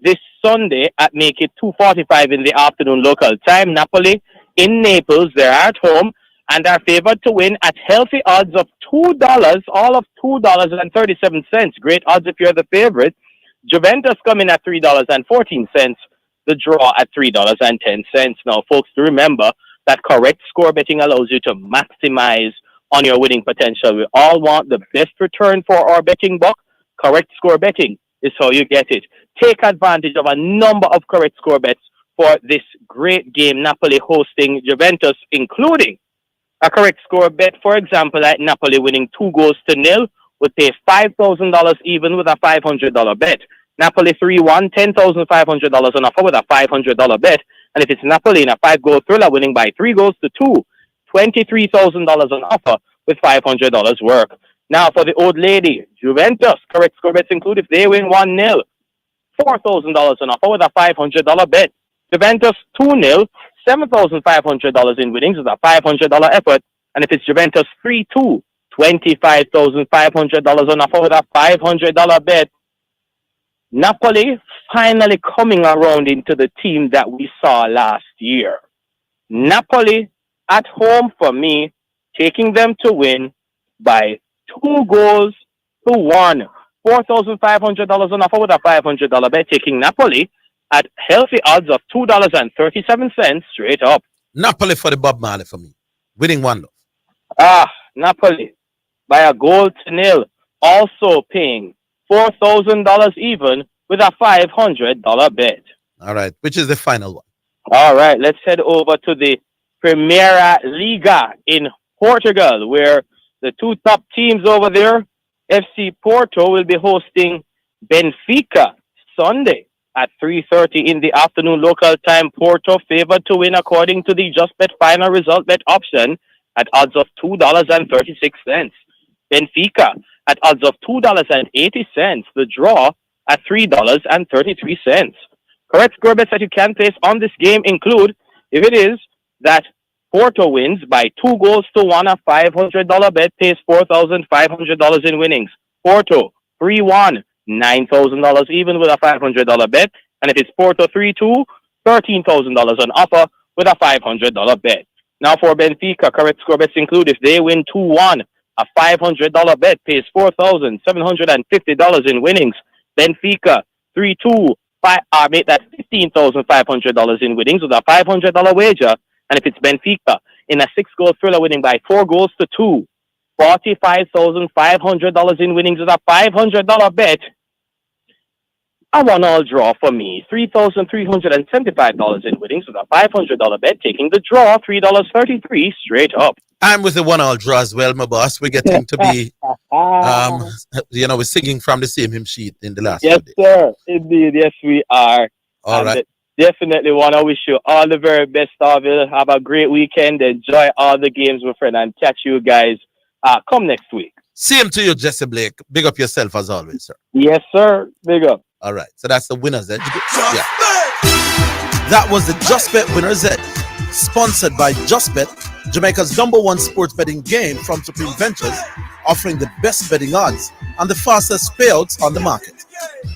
This Sunday at make it 2:45 in the afternoon local time. Napoli in Naples, they're at home and are favored to win at healthy odds of $2, all of $2.37. Great odds if you're the favorite. Juventus coming at $3.14. The draw at $3.10. Now, folks, to remember that correct score betting allows you to maximize on your winning potential. We all want the best return for our betting buck. Correct score betting is how you get it. Take advantage of a number of correct score bets for this great game, Napoli hosting Juventus, including a correct score bet, for example, like Napoli winning 2-0 would pay $5,000 even with a $500 bet. Napoli 3-1, $10,500 on offer with a $500 bet. And if it's Napoli in a 5-goal thriller winning by 3-2, $23,000 on offer with $500 work. Now for the old lady, Juventus, correct score bets include if they win 1-0, $4,000 on offer with a $500 bet. Juventus 2-0, $7,500 in winnings with a $500 effort. And if it's Juventus 3-2, $25,500 on offer with a $500 bet. Napoli finally coming around into the team that we saw last year. Napoli at home for me, taking them to win by 2 goals to 1. $4,500 on offer with a $500 bet, taking Napoli at healthy odds of $2.37 straight up. Napoli for the Bob Marley for me. Winning 1. Napoli by a goal to 0. Also paying $4,000 even with a $500 bet. All right. Which is the final one? All right. Let's head over to the Primeira Liga in Portugal, where the 2 top teams over there, FC Porto, will be hosting Benfica Sunday at 3:30 in the afternoon local time. Porto favored to win according to the Just Bet final result bet option at odds of $2.36. Benfica at odds of $2.80. The draw at $3.33. Correct score bets that you can place on this game include, if it is that Porto wins by 2 goals to 1, a $500 bet pays $4,500 in winnings. Porto 3-1, $9,000 even with a $500 bet. And if it's Porto 3-2, $13,000 on offer with a $500 bet. Now for Benfica, correct score bets include if they win 2-1, a $500 bet pays $4,750 in winnings. Benfica 3-2, make that $15,500 in winnings with a $500 wager. And if it's Benfica in a 6-goal thriller winning by 4 goals to 2, $45,500 in winnings with a $500 bet. A 1-all draw for me, $3,375 in winnings with a $500 bet, taking the draw $3.33 straight up. I'm with the 1-all draw as well, my boss. We're getting to be, we're singing from the same hymn sheet in the last. Yes, sir. Indeed, yes, we are. All right. Definitely want to wish you all the very best, Orville. Have a great weekend. Enjoy all the games, my friend, and catch you guys come next week. Same to you, Jesse Blake. Big up yourself as always, sir. Yes, sir. Big up. All right. So that's the winners. Yeah. That was the Just Bet Winners, sponsored by Just Bet, Jamaica's #1 sports betting game from Supreme Ventures, offering the best betting odds and the fastest payouts on the market.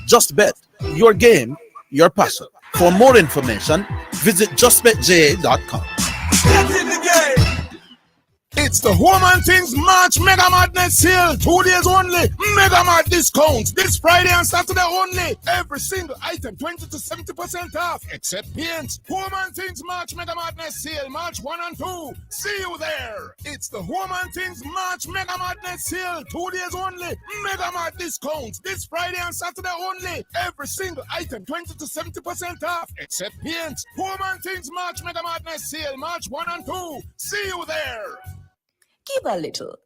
Just Bet, your game, your passion. For more information, visit justbetja.com. It's the Home and Things March Mega Madness Sale. 2 days only. Mega Mad discounts. This Friday and Saturday only. Every single item 20 to 70% off. Except paints. Home and Things March Mega Madness Sale. March 1 and 2. See you there. It's the Home and Things March Mega Madness Sale. 2 days only. Mega Mad discounts. This Friday and Saturday only. Every single item 20 to 70% off. Except paints. Home and Things March Mega Madness Sale. March 1 and 2. See you there. Give a little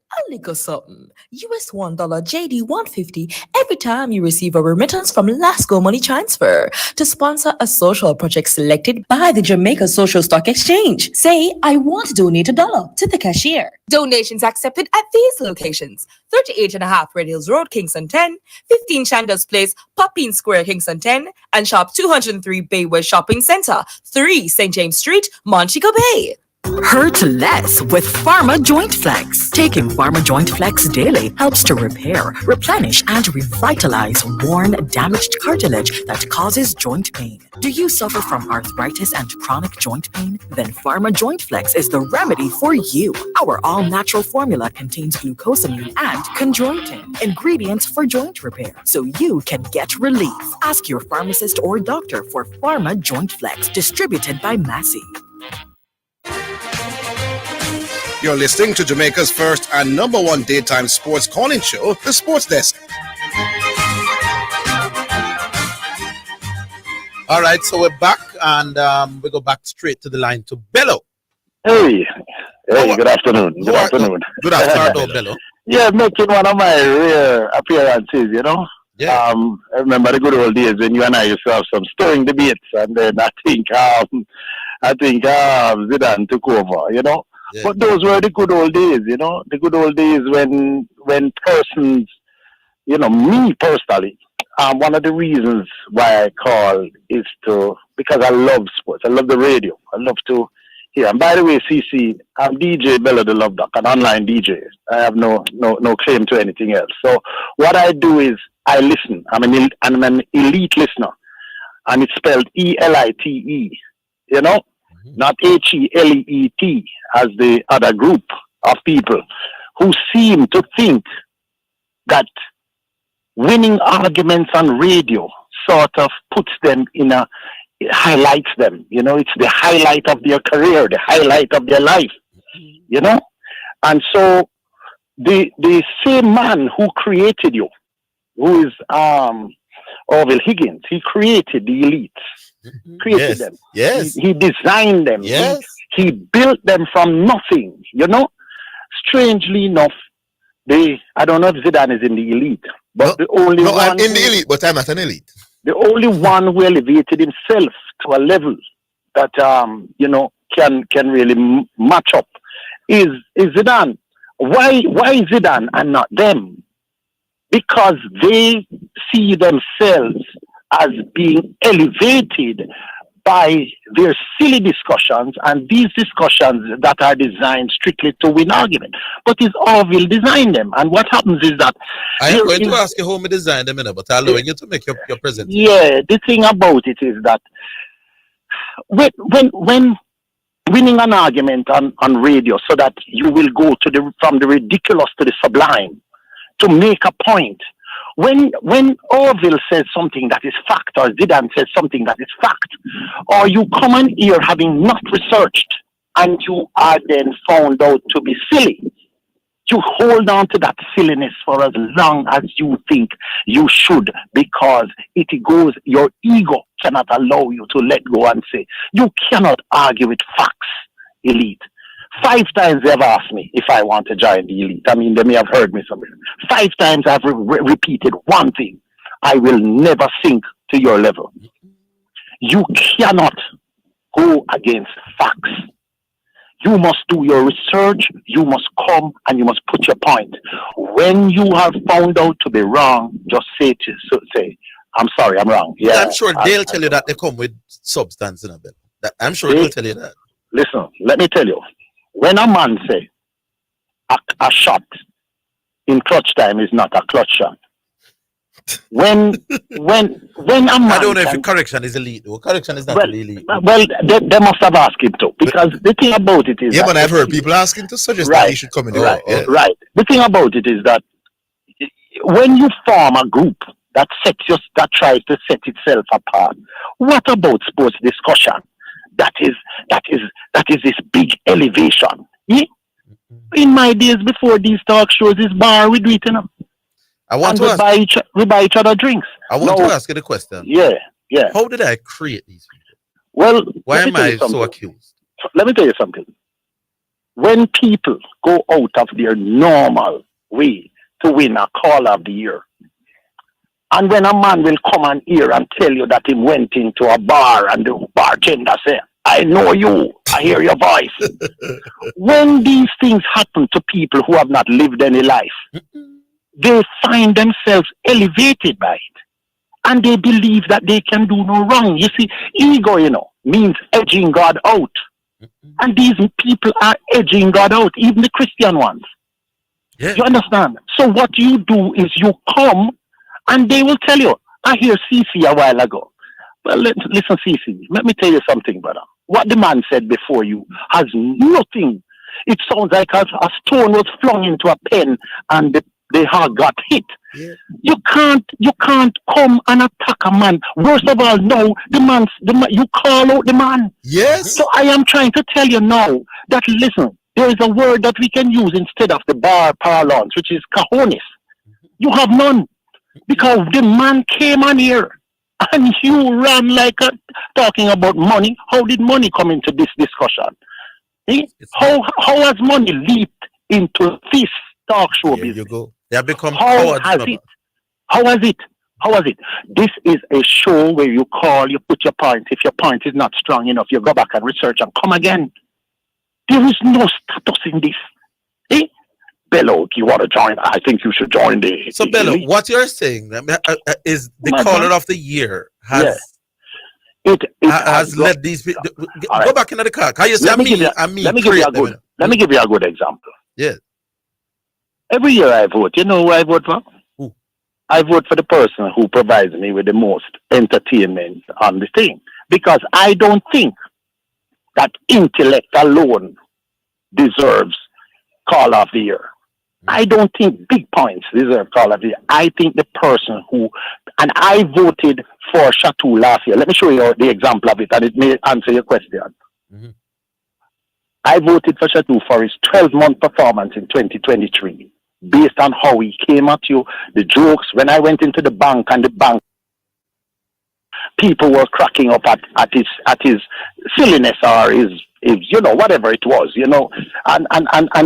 something. US $1 JD 150 every time you receive a remittance from Lasco Money Transfer to sponsor a social project selected by the Jamaica Social Stock Exchange. Say, I want to donate $1 to the cashier. Donations accepted at these locations: 38.5 Red Hills Road, Kingston 10, 15 Chandos Place, Poppin Square, Kingston 10, and Shop 203 Bayway Shopping Center, 3 St. James Street, Montego Bay. Hurt less with Pharma Joint Flex. Taking Pharma Joint Flex daily helps to repair, replenish, and revitalize worn, damaged cartilage that causes joint pain. Do you suffer from arthritis and chronic joint pain? Then Pharma Joint Flex is the remedy for you. Our all-natural formula contains glucosamine and chondroitin, ingredients for joint repair, so you can get relief. Ask your pharmacist or doctor for Pharma Joint Flex, distributed by Massey. You're listening to Jamaica's first and #1 daytime sports calling show, The Sports Desk. All right, so we're back, and we go back straight to the line to Bello. Hey, good afternoon. Good afternoon. Good afternoon, Bello. Yeah, making one of my rare appearances, Yeah. I remember the good old days when you and I used to have some stirring debates, and then I think Zidane took over, But those were the good old days, you know, the good old days when persons, you know, me personally, one of the reasons why I call is because I love sports. I love the radio. I love to hear. And by the way, CC, I'm DJ Bella the Love Duck, an online DJ. I have no claim to anything else. So what I do is I listen. I'm an elite listener. And it's spelled ELITE, you know, not HELEET as the other group of people who seem to think that winning arguments on radio sort of puts them it highlights them, you know, it's the highlight of their career, the highlight of their life, you know. And so the same man who created you, who is Orville Higgins, he created the elites, created them. Yes. He designed them. Yes. He built them from nothing, you know. Strangely enough, I don't know if Zidane is in the elite, but the only one. I'm in the elite, but I'm not an elite. The only one who elevated himself to a level that you know can really match up is Zidane. Why Zidane and not them? Because they see themselves as being elevated by their silly discussions, and these discussions that are designed strictly to win argument. But it's Orville designed them, and what happens is that I am going to ask you how we design them, but I'll allow you to make your presentation. Yeah, the thing about it is that when winning an argument on radio, so that you will go from the ridiculous to the sublime to make a point. When Orville says something that is fact, or Zidane says something that is fact, or you come in here having not researched and you are then found out to be silly, you hold on to that silliness for as long as you think you should, because your ego cannot allow you to let go and say, you cannot argue with facts, elite. 5 times they have asked me if I want to join the elite. I mean, they may have heard me somewhere. 5 times I've repeated one thing. I will never sink to your level. You cannot go against facts. You must do your research. You must come and you must put your point. When you have found out to be wrong, just say, I'm sorry, I'm wrong. Yeah, I'm sure they'll tell you that they come with substance in a bit. I'm sure they'll tell you that. Listen, let me tell you. When a man say a shot in clutch time is not a clutch shot. When a man, I don't know if the correction is elite. Well, correction is not really elite. Well, they must have asked him to, because the thing about it is, but I've heard people asking to suggest that he should come in. Right. The thing about it is that when you form a group that tries to set itself apart, what about sports discussion? That is this big elevation. Yeah? In my days before these talk shows, this bar, we do it, you know. We buy each other drinks. I want to ask you the question. Yeah. How did I create these people? Well, why am I so accused? Let me tell you something. When people go out of their normal way to win a call of the year, and when a man will come and hear and tell you that he went into a bar and the bartender say, I know you, I hear your voice. When these things happen to people who have not lived any life, they find themselves elevated by it. And they believe that they can do no wrong. You see, ego, means edging God out. And these people are edging God out, even the Christian ones. Yeah. You understand? So what you do is you come and they will tell you, I hear CC a while ago. Well, listen, CC, let me tell you something, brother. What the man said before you has nothing. It sounds like a stone was flung into a pen and the heart got hit. Yeah. You can't come and attack a man. Worst of all, no, you call out the man. Yes. So I am trying to tell you now that, listen, there is a word that we can use instead of the bar parlance, which is cojones. You have none. Because the man came on here and you ran like talking about money. How did money come into this discussion? How has money leaped into this talk show business? You go. They have become How has it? This is a show where you call, you put your point. If your point is not strong enough, you go back and research and come again. There is no status in this. Eh? Bello, you want to join? I think you should join the. So, Bello, what you're saying is the caller of the year has has led these people. Go back into the car. Can you say let me give you a good example. Yeah. Every year I vote. You know who I vote for? Who? I vote for the person who provides me with the most entertainment on the thing. Because I don't think that intellect alone deserves call of the year. I don't think big points deserve call of the year. I think the person who, and I voted for Chateau last year. Let me show you the example of it, and it may answer your question. Mm-hmm. I voted for Chateau for his 12-month performance in 2023, based on how he came at you, the jokes. When I went into the bank, and the bank people were cracking up at his silliness or his you know, whatever it was, you know, and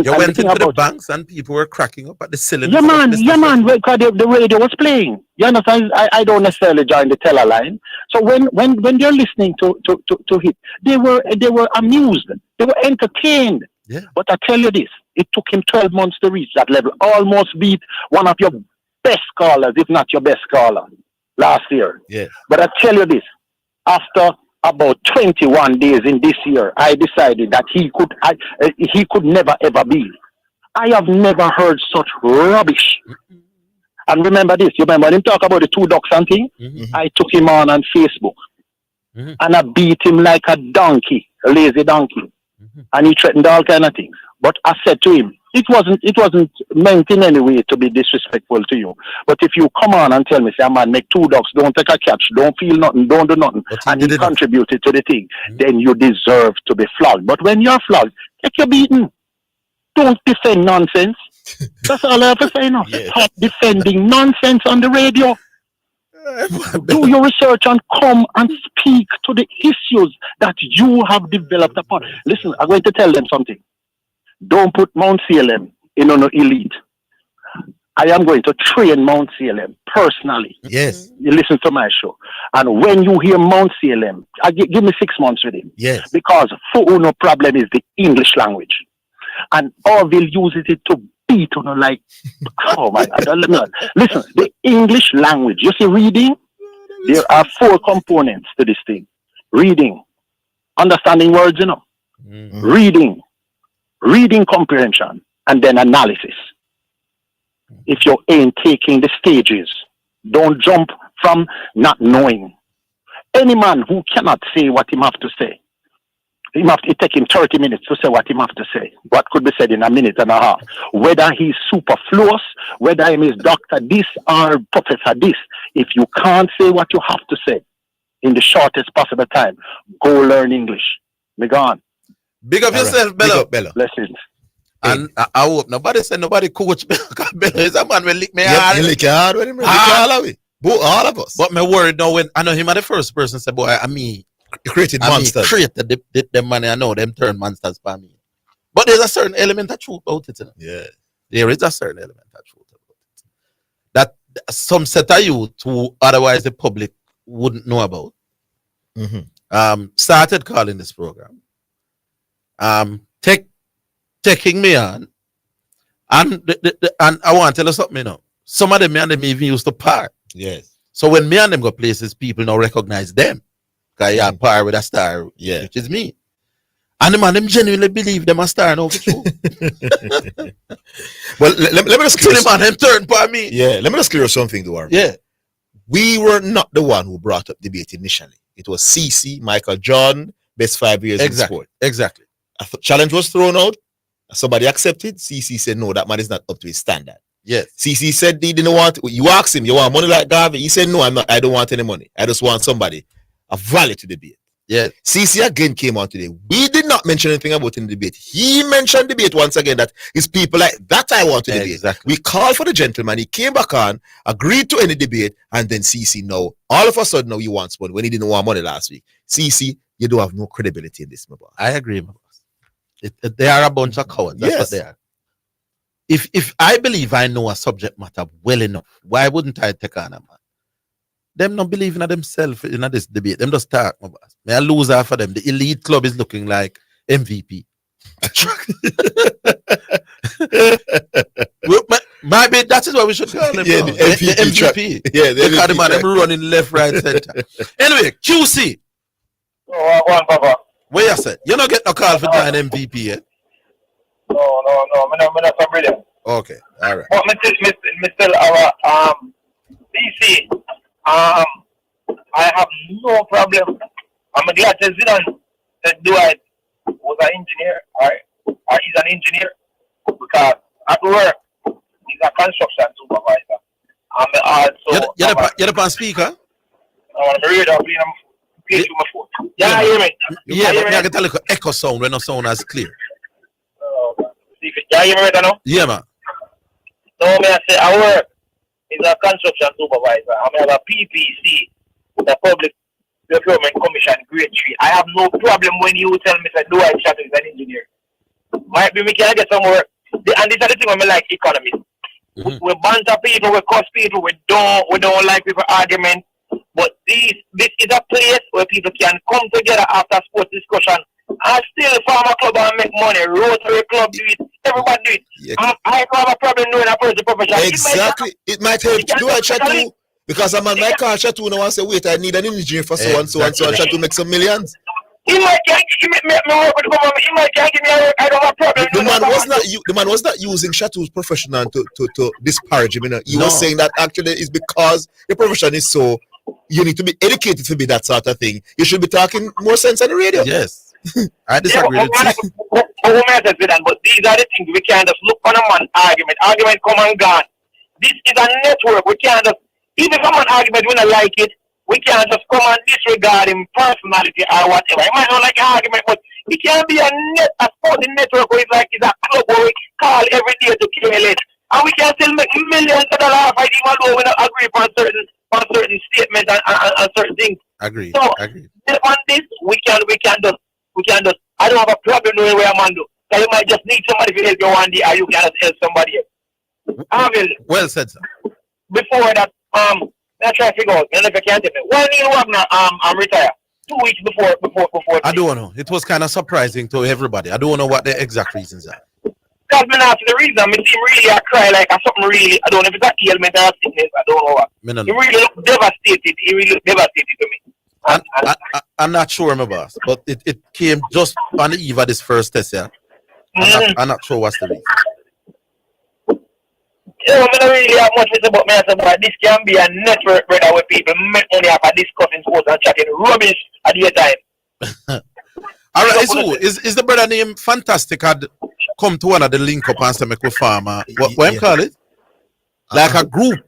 you went into the banks and people were cracking up at the silliness. Yeah, man, because the radio was playing. You understand? I don't necessarily join the teller line. So when they're listening to it, they were amused, they were entertained. Yeah. But I tell you this, it took him 12 months to reach that level. Almost beat one of your best callers, if not your best caller, last year. Yeah. But I tell you this, after about 21 days in this year, I decided that he could never ever be. I have never heard such rubbish. Mm-hmm. And remember this, you remember him talk about the two ducks and thing? Mm-hmm. I took him on Facebook. Mm-hmm. And I beat him like a donkey, a lazy donkey. Mm-hmm. And he threatened all kind of things. But I said to him, it wasn't meant in any way to be disrespectful to you. But if you come on and tell me, say, man, make two ducks, don't take a catch, don't feel nothing, don't do nothing, and you contributed to the thing, then you deserve to be flogged. But when you're flogged, take your beating. Don't defend nonsense. That's all I have to say now. Yeah. Stop defending nonsense on the radio. Do your research and come and speak to the issues that you have developed upon. Listen, I'm going to tell them something. Don't put Mount CLM in an elite. I am going to train Mount CLM personally. Yes. You listen to my show. And when you hear Mount CLM, give me 6 months with him. Yes. Because for Uno problem is the English language. And Orville uses it to beat on like, oh my God. Listen, the English language. You see reading? There are 4 components to this thing. Reading. Understanding words, you know. Mm-hmm. Reading comprehension, and then analysis. If you ain't taking the stages, don't jump from not knowing. Any man who cannot say what he have to say, it take him 30 minutes to say what he have to say. What could be said in a minute and a half. Whether he's superfluous, whether he is Dr. this or Professor this, if you can't say what you have to say in the shortest possible time, go learn English. Be gone. Big up yourself, Bello. Blessings. And I hope nobody said nobody coach Bello. Bello is a man will lick me hard. He lick hard with him. All of us. But me worried now when I know him are the first person say, boy, you created monsters. Created the money. I know them turn monsters for me. But there's a certain element of truth about it. You know? Yeah. There is a certain element of truth about it. That some set of youth who otherwise the public wouldn't know about. Mm-hmm. Started calling this program. Taking me on, and and I want to tell you something, you know. Some of them, me and them even used to par. Yes. So when me and them go places, people now recognize them. Because you par with a star, which is me. And the man, them genuinely believe them a star now for true. Well, let me just clear man, them turn by me. Yeah, let me just clear something to our. Yeah. We were not the one who brought up debate initially. It was CC, Michael John, best 5 years in sport. Exactly. A challenge was thrown out. Somebody accepted. CC said, no, that man is not up to his standard. Yes. CC said he didn't want, you asked him, you want money like Garvey? He said, no, I don't want any money. I just want somebody, a value to debate. Yeah. CC again came on today. We did not mention anything about in the debate. He mentioned debate once again that it's people like that I want to debate. Exactly. We called for the gentleman. He came back on, agreed to any debate, and then CC now, all of a sudden now he wants money when he didn't want money last week. CC, you don't have no credibility in this, my boss. I agree, my boss. They are a bunch of cowards. That's what they are. If I believe I know a subject matter well enough, why wouldn't I take on a man? Them not believing in themselves in this debate. Them just talk, my boss. May I lose half of them. The elite club is looking like MVP. Maybe that is what we should call him. Yeah, now. the MVP. Yeah, they call him and running left, right, center. Anyway, QC. Oh, one, Papa. Where you said? You don't get no call for join MVP yet? No. I'm not so brilliant. Okay, all right. But me still our PC. I have no problem. I'm glad to Zidane said Dwight was an engineer, or he's an engineer, because at work he's a construction supervisor. I'm also you're the pan speaker. I'm ready. I'm playing to my phone. Yeah, hear me. Yeah, but I can tell you echo sound when the sound is clear. Yeah, you hear me right now? Yeah, man. No, I say I work. He's a construction supervisor. I have a PPC, the Public Procurement Commission, grade 3. I have no problem when you tell me that do I chat is an engineer. Might be me can get some work. And this is the thing when I like economy. We banter people, we cuss people, we don't like people argument. But this is a place where people can come together after sports discussion and still farm a club and make money. Rotary club do it, everybody do it. Yeah. I don't have a problem knowing a person professional. Exactly. It might help. Do I chat to? Because I'm on my car chat to now and say, wait, I need an engineer for so and so and so. I chat to make some millions. He might can't give me work with the government. He might can't give me a work. I don't have a problem. The man was not using Shatu's professional to disparage him. You know? He was saying that actually it's because the profession is so, you need to be educated to be that sort of thing. You should be talking more sense on the radio. Yes. I disagree with you. But these are the things we can't just look on a man argument. Argument come and gone. This is a network. We can't just, even if someone argument we don't like it, we can't just come and disregard him personality or whatever. He might not like an argument, but it can be a sporting network where it's a club where we call every day to kill it. And we can still make millions of dollars by even though we don't agree on certain statements and certain things. Agree. So on this we can just I don't have a problem knowing where I'm under. So you might just need somebody to help you one day or you can just help somebody else. Well said, sir. Before that, I try to figure out, and if I can't tell me, when Neil Wagner retired, 2 weeks before. I don't know. It was kind of surprising to everybody. I don't know what the exact reasons are. Because me not the reason, me seem really I cry like something really, I don't know if it's an ailment or a sickness, I don't know what. He really looked devastated. He really looked devastated to me. I'm not sure, my boss, but it came just on the eve of this first test, yeah. I'm not sure what's the reason. I don't really have much to say about me. This can be a network, brother, where people make money after discussing sports and chatting rubbish at the time. All right, so is the brother name Fantastic had come to one of the link up and say make a farmer? What you call it? Like a group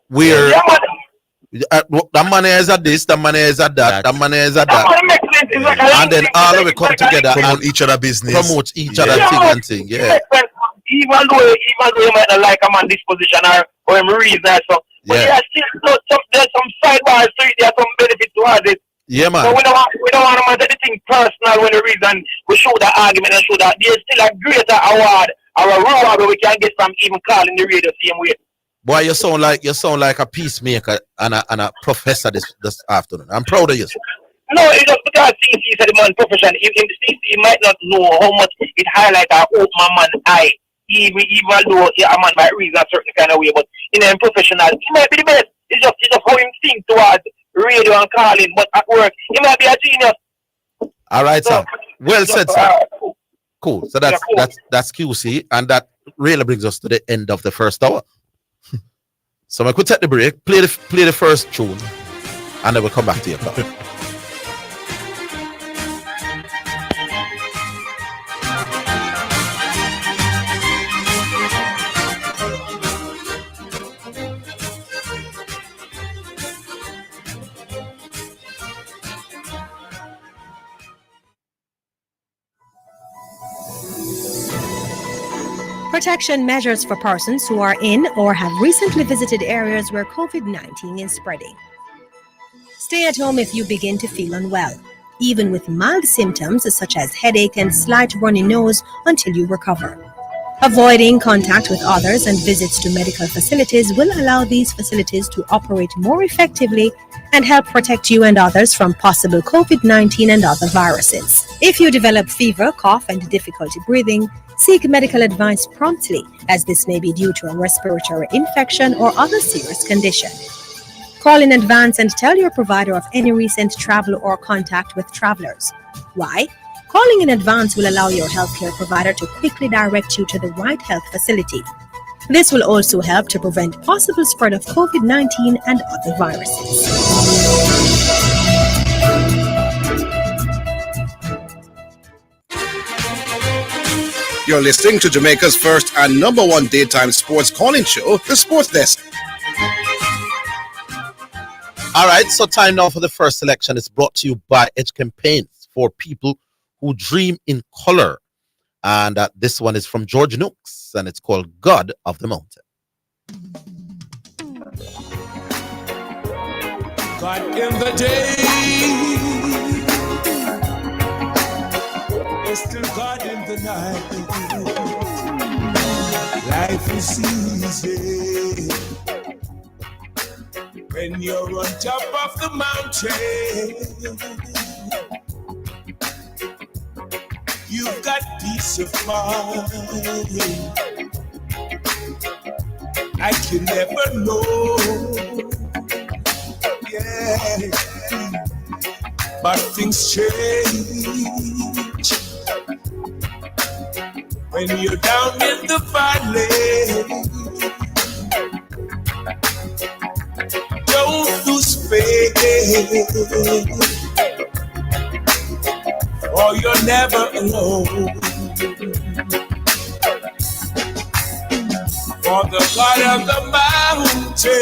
where the money is at this, the money is at that, the money is at that, and then all of it come together promote each other business, promote each other thing and thing. Yeah. Even though you might not like him on this position or him reason or so, but there's some sidebars to it, there's some benefit towards it. Yeah, man. So we don't want to make anything personal when the reason we show that argument and show that there's still a greater award or a reward where we can get from even calling the radio the same way. Boy, you sound like a peacemaker and a professor this afternoon. I'm proud of you. No, it's just because he said the man professional. He might not know how much it highlights our open man eye. Even though a man might reason a certain kind of way, but in a professional, he might be the best. It's just how him think towards radio and calling, but at work, he might be a genius. All right, sir. Well said, sir. Cool. So that's QC, and that really brings us to the end of the first hour. So I could take the break, play the first tune, and then we'll come back to your club. Protection measures for persons who are in or have recently visited areas where COVID-19 is spreading. Stay at home if you begin to feel unwell, even with mild symptoms such as headache and slight runny nose until you recover. Avoiding contact with others and visits to medical facilities will allow these facilities to operate more effectively and help protect you and others from possible COVID-19 and other viruses. If you develop fever, cough, and difficulty breathing, seek medical advice promptly, as this may be due to a respiratory infection or other serious condition. Call in advance and tell your provider of any recent travel or contact with travelers. Why? Calling in advance will allow your healthcare provider to quickly direct you to the right health facility. This will also help to prevent possible spread of COVID-19 and other viruses. You're listening to Jamaica's first and number one daytime sports calling show, The Sports Desk. All right, so time now for the first selection. It's brought to you by Edge Campaigns for people who dream in color. And this one is from George Nooks, and it's called God of the Mountain. God in the day, there's still God in the night. Life is easy when you're on top of the mountain. You've got peace of mind, like you never know. Yeah, but things change when you're down in the valley. Don't lose faith, or you're never alone. For the God of the mountain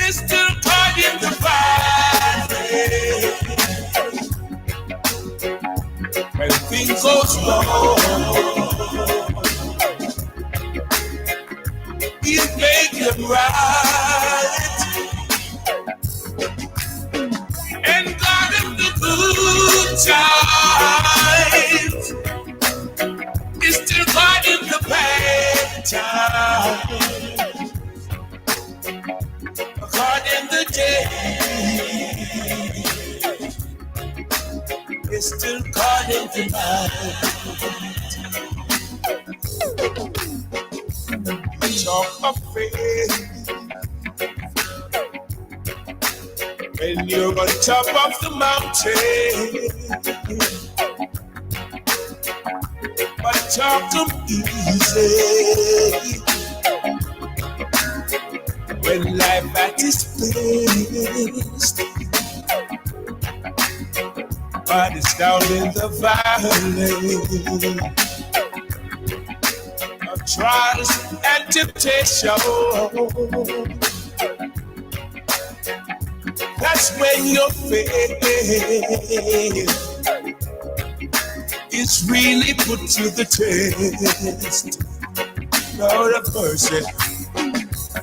is still God in the valley. When things go wrong, He'll make them right. And God in the good times is still God in the bad times. God in the day is still God in the night. Talk of faith when you're on top of the mountain, but talk them easy when life at its best. But it's down in the valley of trials and temptation. That's when your faith is really put to the test. Lord of mercy,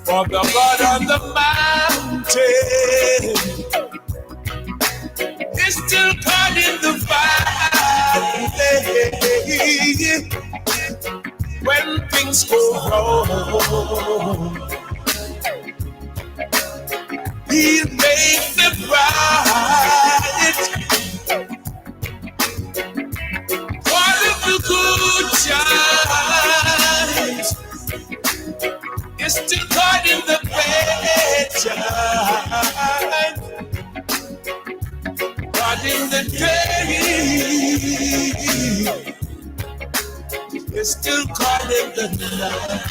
for the God on the mountain is still God in the valley. When things go wrong, He'll make them right. All of the good times is still God in the bad times. God in the day is still God in the night.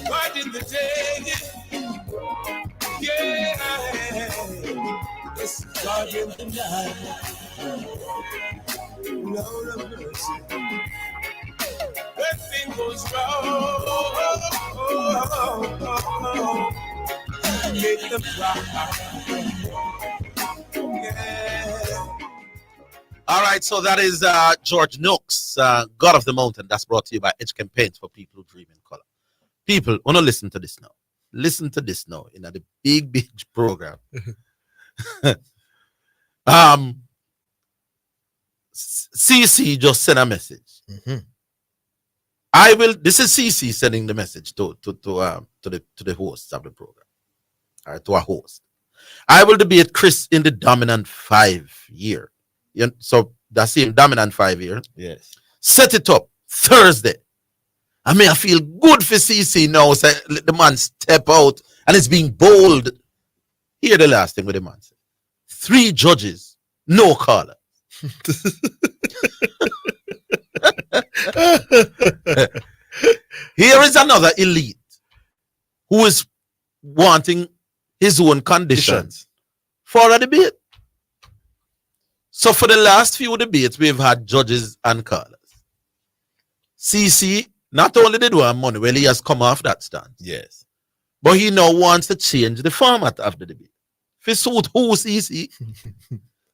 God in the day, yeah, it's God in the night. Lord of mercy, when things goes wrong, make them cry. Yeah. All right, so that is George Nooks, God of the Mountain. That's brought to you by Edge Campaigns for people who dream in color. People, want to listen to this now. Listen to this now in the big program. CC just sent a message. I will. This is CC sending the message to the hosts of the program, to our host. I will debate Chris in the dominant 5 year. So that's him, dominant 5 year. Yes. Set it up Thursday. I mean, I feel good for CC now. Say, let the man step out, and it's being bold. Here, the last thing with the man said: 3 judges, no caller. Here is another elite who is wanting his own conditions for a debate. So for the last few debates, we've had judges and callers. CC not only did want money, well, he has come off that stand. Yes. But he now wants to change the format of the debate. For suit who, CC?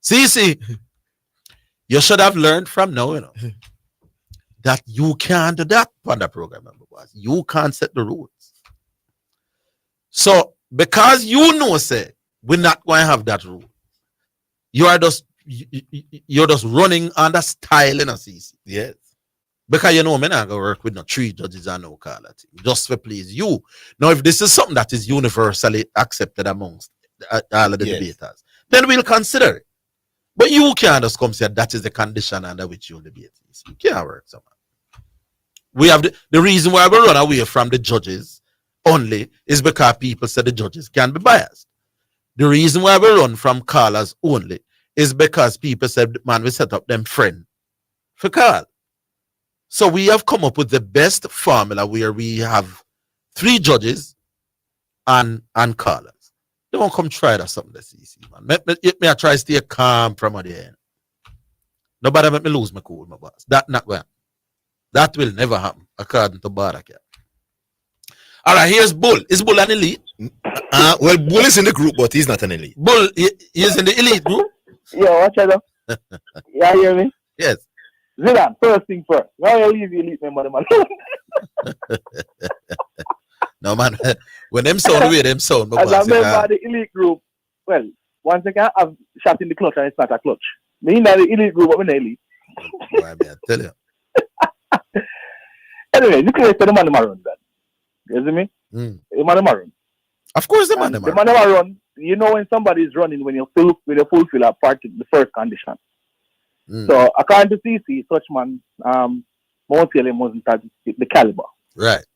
CC, you should have learned from now, that you can't do that on the program. You can't set the rules. So, because you know, say, we're not going to have that rule, you're just running on the style in a CC. Yes. Because you know, I'm not going to work with no 3 judges and no caller team, just for please you. Now, if this is something that is universally accepted amongst all of the debaters, then we'll consider it. But you can't just come say that is the condition under which you'll debate. You can't work so much. We have the reason why we run away from the judges only is because people say the judges can be biased. The reason why we run from callers only is because people said, man, we set up them friend for call. So we have come up with the best formula where we have 3 judges and callers. Don't come try that something that's easy, man. Me I try to stay calm from the end. Nobody make me lose my cool, my boss. That not well. That will never happen, according to Baraka. All right, here's Bull. Is Bull an elite? Well, Bull is in the group, but he's not an elite. Bull, he is in the elite group? Yo, watch out. Yeah, you hear me? Yes. Zidane, first thing first. Why you leave the elite member, man? No, man. When them sound away, them sound. As a member of the elite group, well, once I can have shot in the clutch and it's not a clutch. Me in the elite group, but I'm not elite. I tell you. Anyway, you can say the man run that. You see me? The man run. Of course, the man run. You know when somebody is running, when you fulfill a part of the first condition. So according to CC, such man, Mount Taylor wasn't at the caliber. Right.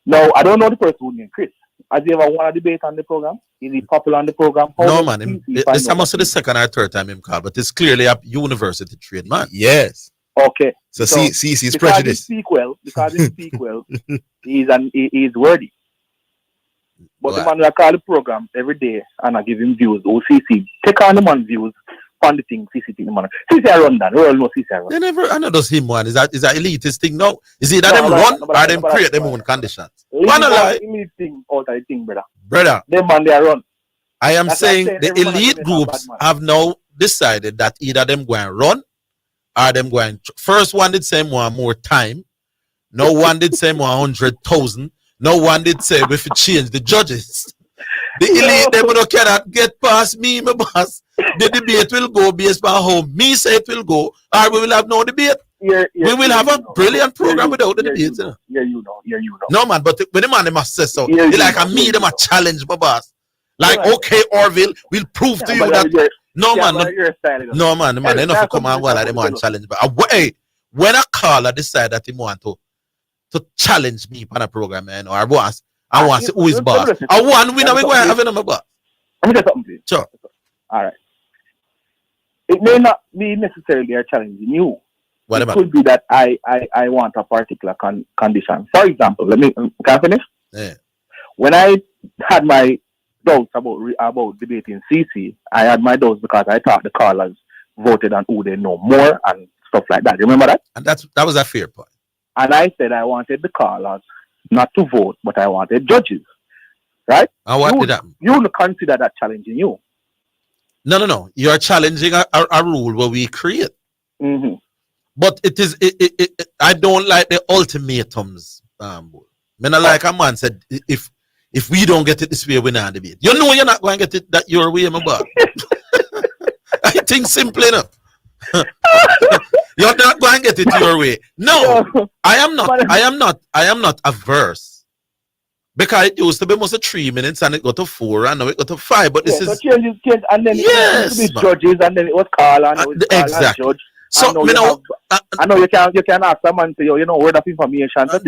Now, I don't know the person who named Chris. Has he ever won a debate on the program? Is he popular on the program? No, man. This must be the second or third time him call, but it's clearly a university trained man. Yes. Okay. So CC is prejudiced. Because he speak well, he's worthy. But the man will call the program every day and I give him views. CC, take on the man's views on the thing, CC thing, man. CC I run that. We all know CC I run. They never, I know those him one. Is that elitist thing now? Is it that them run or them create them own conditions? Elite thing out of the thing, brother. Them man they run. I am saying the elite groups have now decided that either them going to run or them going first one did say more time. No one did say 100,000. No one did say we should change the judges. The elite them cannot get past me, my boss. The debate will go based on how me say it will go, or we will have no debate. We will have a brilliant program without the debate. You know. No man, but when the man they must say so, it's like a me them a challenge, my boss. Like, okay, Orville, we'll prove to you that. No man, the man, enough to come and while they want challenge. But when a caller decide that he want to challenge me on a program, man, or I want to see who is boss. I want winner, we go and have him, my boss. Let me tell something, please. Sure. All right. It may not be necessarily a challenging you. What it about? Could be that I want a particular condition. For example, can I finish? Yeah. When I had my doubts about debating CC, I had my doubts because I thought the callers voted on who they know more and stuff like that. Remember that? And that was a fair point. And I said I wanted the callers not to vote, but I wanted judges. Right? And what did that? You would consider that challenging you. No. You are challenging a rule where we create. Mm-hmm. But it is. I don't like the ultimatums. When I like a man said, if we don't get it this way, we're not debate. You know you're not going to get it that your way, my boy. I think simple enough. You're not going to get it your way. No, I am not averse. Because it used to be almost 3 minutes and it got to 4 and now it got to 5. But this is so changes, and then yes, it used to be judges and then it was called and it was called exactly. and judge. So I know you can ask someone to word of information. So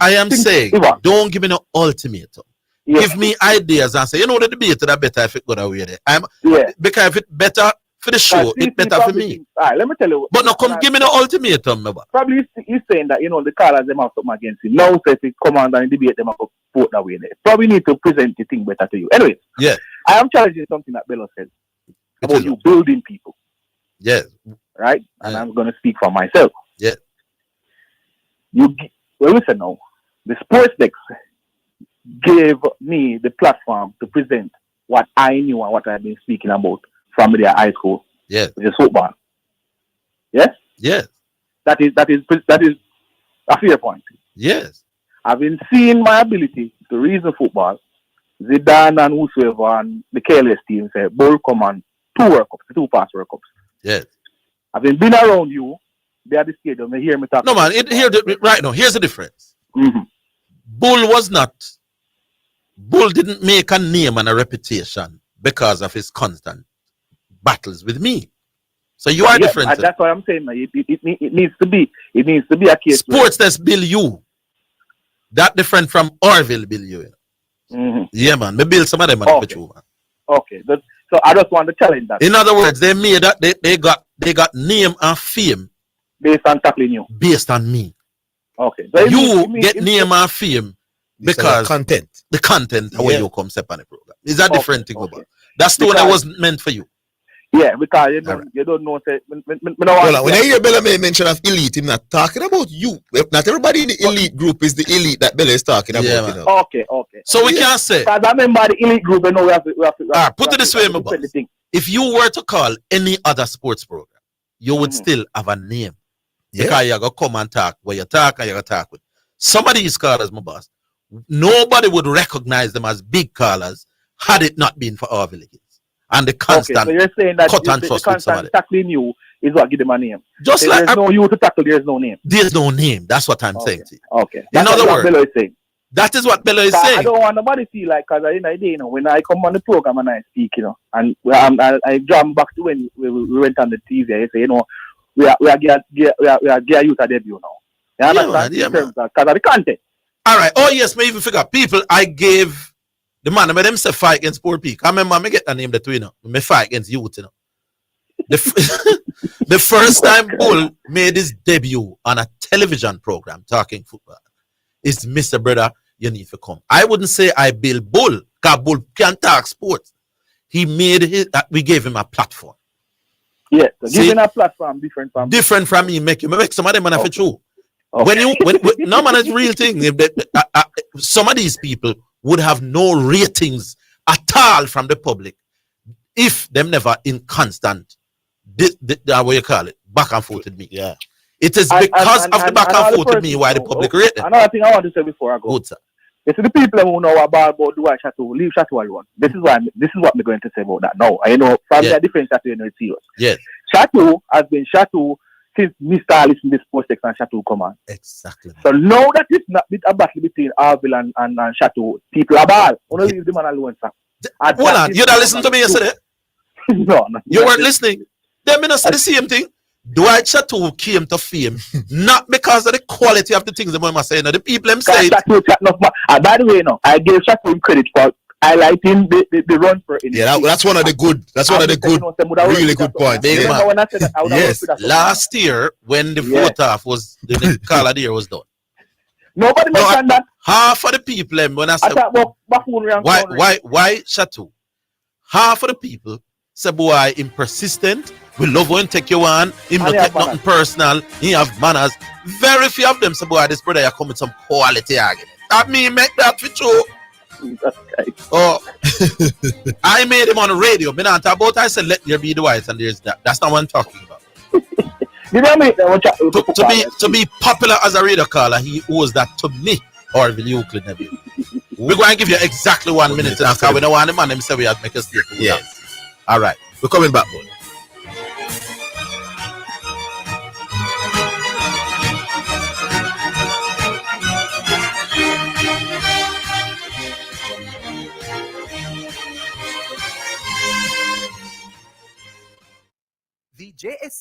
I am saying, don't give me no ultimatum. Yeah. Give me ideas and say, the debate that better if it go away there. Because if it better for the show, it's better for me. All right, let me tell you. But no, come give me no ultimatum. Probably he's saying that the callers them have something against him. Now if it come on and debate them, have vote that way there. Probably need to present the thing better to you. Anyways, I am challenging something that Bello said about you building people. Yes. Right? And I'm going to speak for myself. Yeah. Listen now. The sports desk gave me the platform to present what I knew and what I've been speaking about from their high school. Yes. Which is football. Yes? Yes. That is a fair point. Yes. I've been seeing my ability to reason football. Zidane and whosoever and the careless team say, Bull come on 2 World Cups, 2 past World Cups. Yes. I've been around you. They at the stadium. They hear me talk. No, man. Right now, here's the difference. Mm-hmm. Bull didn't make a name and a reputation because of his constant battles with me. So you are different. That's what I'm saying. It needs to be. It needs to be a case. Sports that's bill you. That different from Orville bill you. Mm-hmm. Yeah, man. Me build some of them okay. you, man. Okay. So I just want to challenge that. In other words, they made that they got name and fame based on tackling you. Based on me. Okay. So you get name and fame because the content where you come step on the program. Is that different thing about? That's the one that wasn't meant for you. Yeah, because you don't know. When I hear Bella mention of elite, I'm not talking about you. Not everybody in the elite group is the elite that Bella is talking about. Yeah, Okay. So we can't say. Because I remember the elite group, we have to put it this way, my boss. If you were to call any other sports program, you would still have a name. Yeah. Because you're going to come and talk where you talk and you're going to talk with. Some of these callers, my boss, nobody would recognize them as big callers had it not been for Orville Higgins. And the constant so you're saying that cut and the trust constant tackling you is what give them a name. Just if like there's no you to tackle, there's no name. There's no name. That's what I'm saying to you. Okay. In other words, Bello is saying. That is what Bello is saying. I don't want nobody to feel like, because at the end of the day, when I come on the program and I speak, and I jump back to when we went on the TV, I say, we are gear youth a debut now. You understand? Because of the content. All right. Oh yes, me even forgot. People, I gave the man, I made them say fight against poor people. I remember me get the name the two, me fight against youth, The first time Bull made his debut on a television program talking football is Mr. Brother, you need to come. I wouldn't say I build Bull, because Bull can't talk sports. He made we gave him a platform. Yes, so giving a platform different from me, make some of them man for true. Okay. When no man, it's real thing. Some of these people would have no ratings at all from the public if them never in constant what you call it, back and forth with me. Yeah. It is because of the back and forth with me why the public rate them. Another thing I want to say before I go. Good, sir. It's the people who know about Dwight Chateau, leave Chateau alone. This is what I'm going to say about that now. I know from the different Chateau, it's serious. Yes. Chateau has been Chateau since Mr. Alice in this post and Chateau come on. Exactly. So now that it's not a battle between Orville and Chateau, people are bad. I want to leave the man alone, sir. Hold on, you don't listen to me yesterday? No. You weren't listening. They may not say the same thing. Dwight Chateau came to fame not because of the quality of the things the must say. The people them say. By the way, I gave Chateau credit for highlighting the run for it. Yeah, that's one of the good. That's one of the good, really good points. Yes. Last year when the vote off was the call of the year was done. Nobody mentioned that. Half of the people when I said why Chateau? Half of the people say boy him persistent. We love when take you on. Him not take nothing personal. He have manners. Very few of them say boy this brother you come with some quality argument. That me make that for true. Oh, I made him on the radio. Me not talk about. I said let there be the whites and there's that. That's not what I'm talking about. To be popular as a radio caller, he owes that to me or the Euclid Nebula. We're going to give you exactly 1 minute because we don't want the man himself. We have to make a statement. Yes. All right, we're coming back, boy.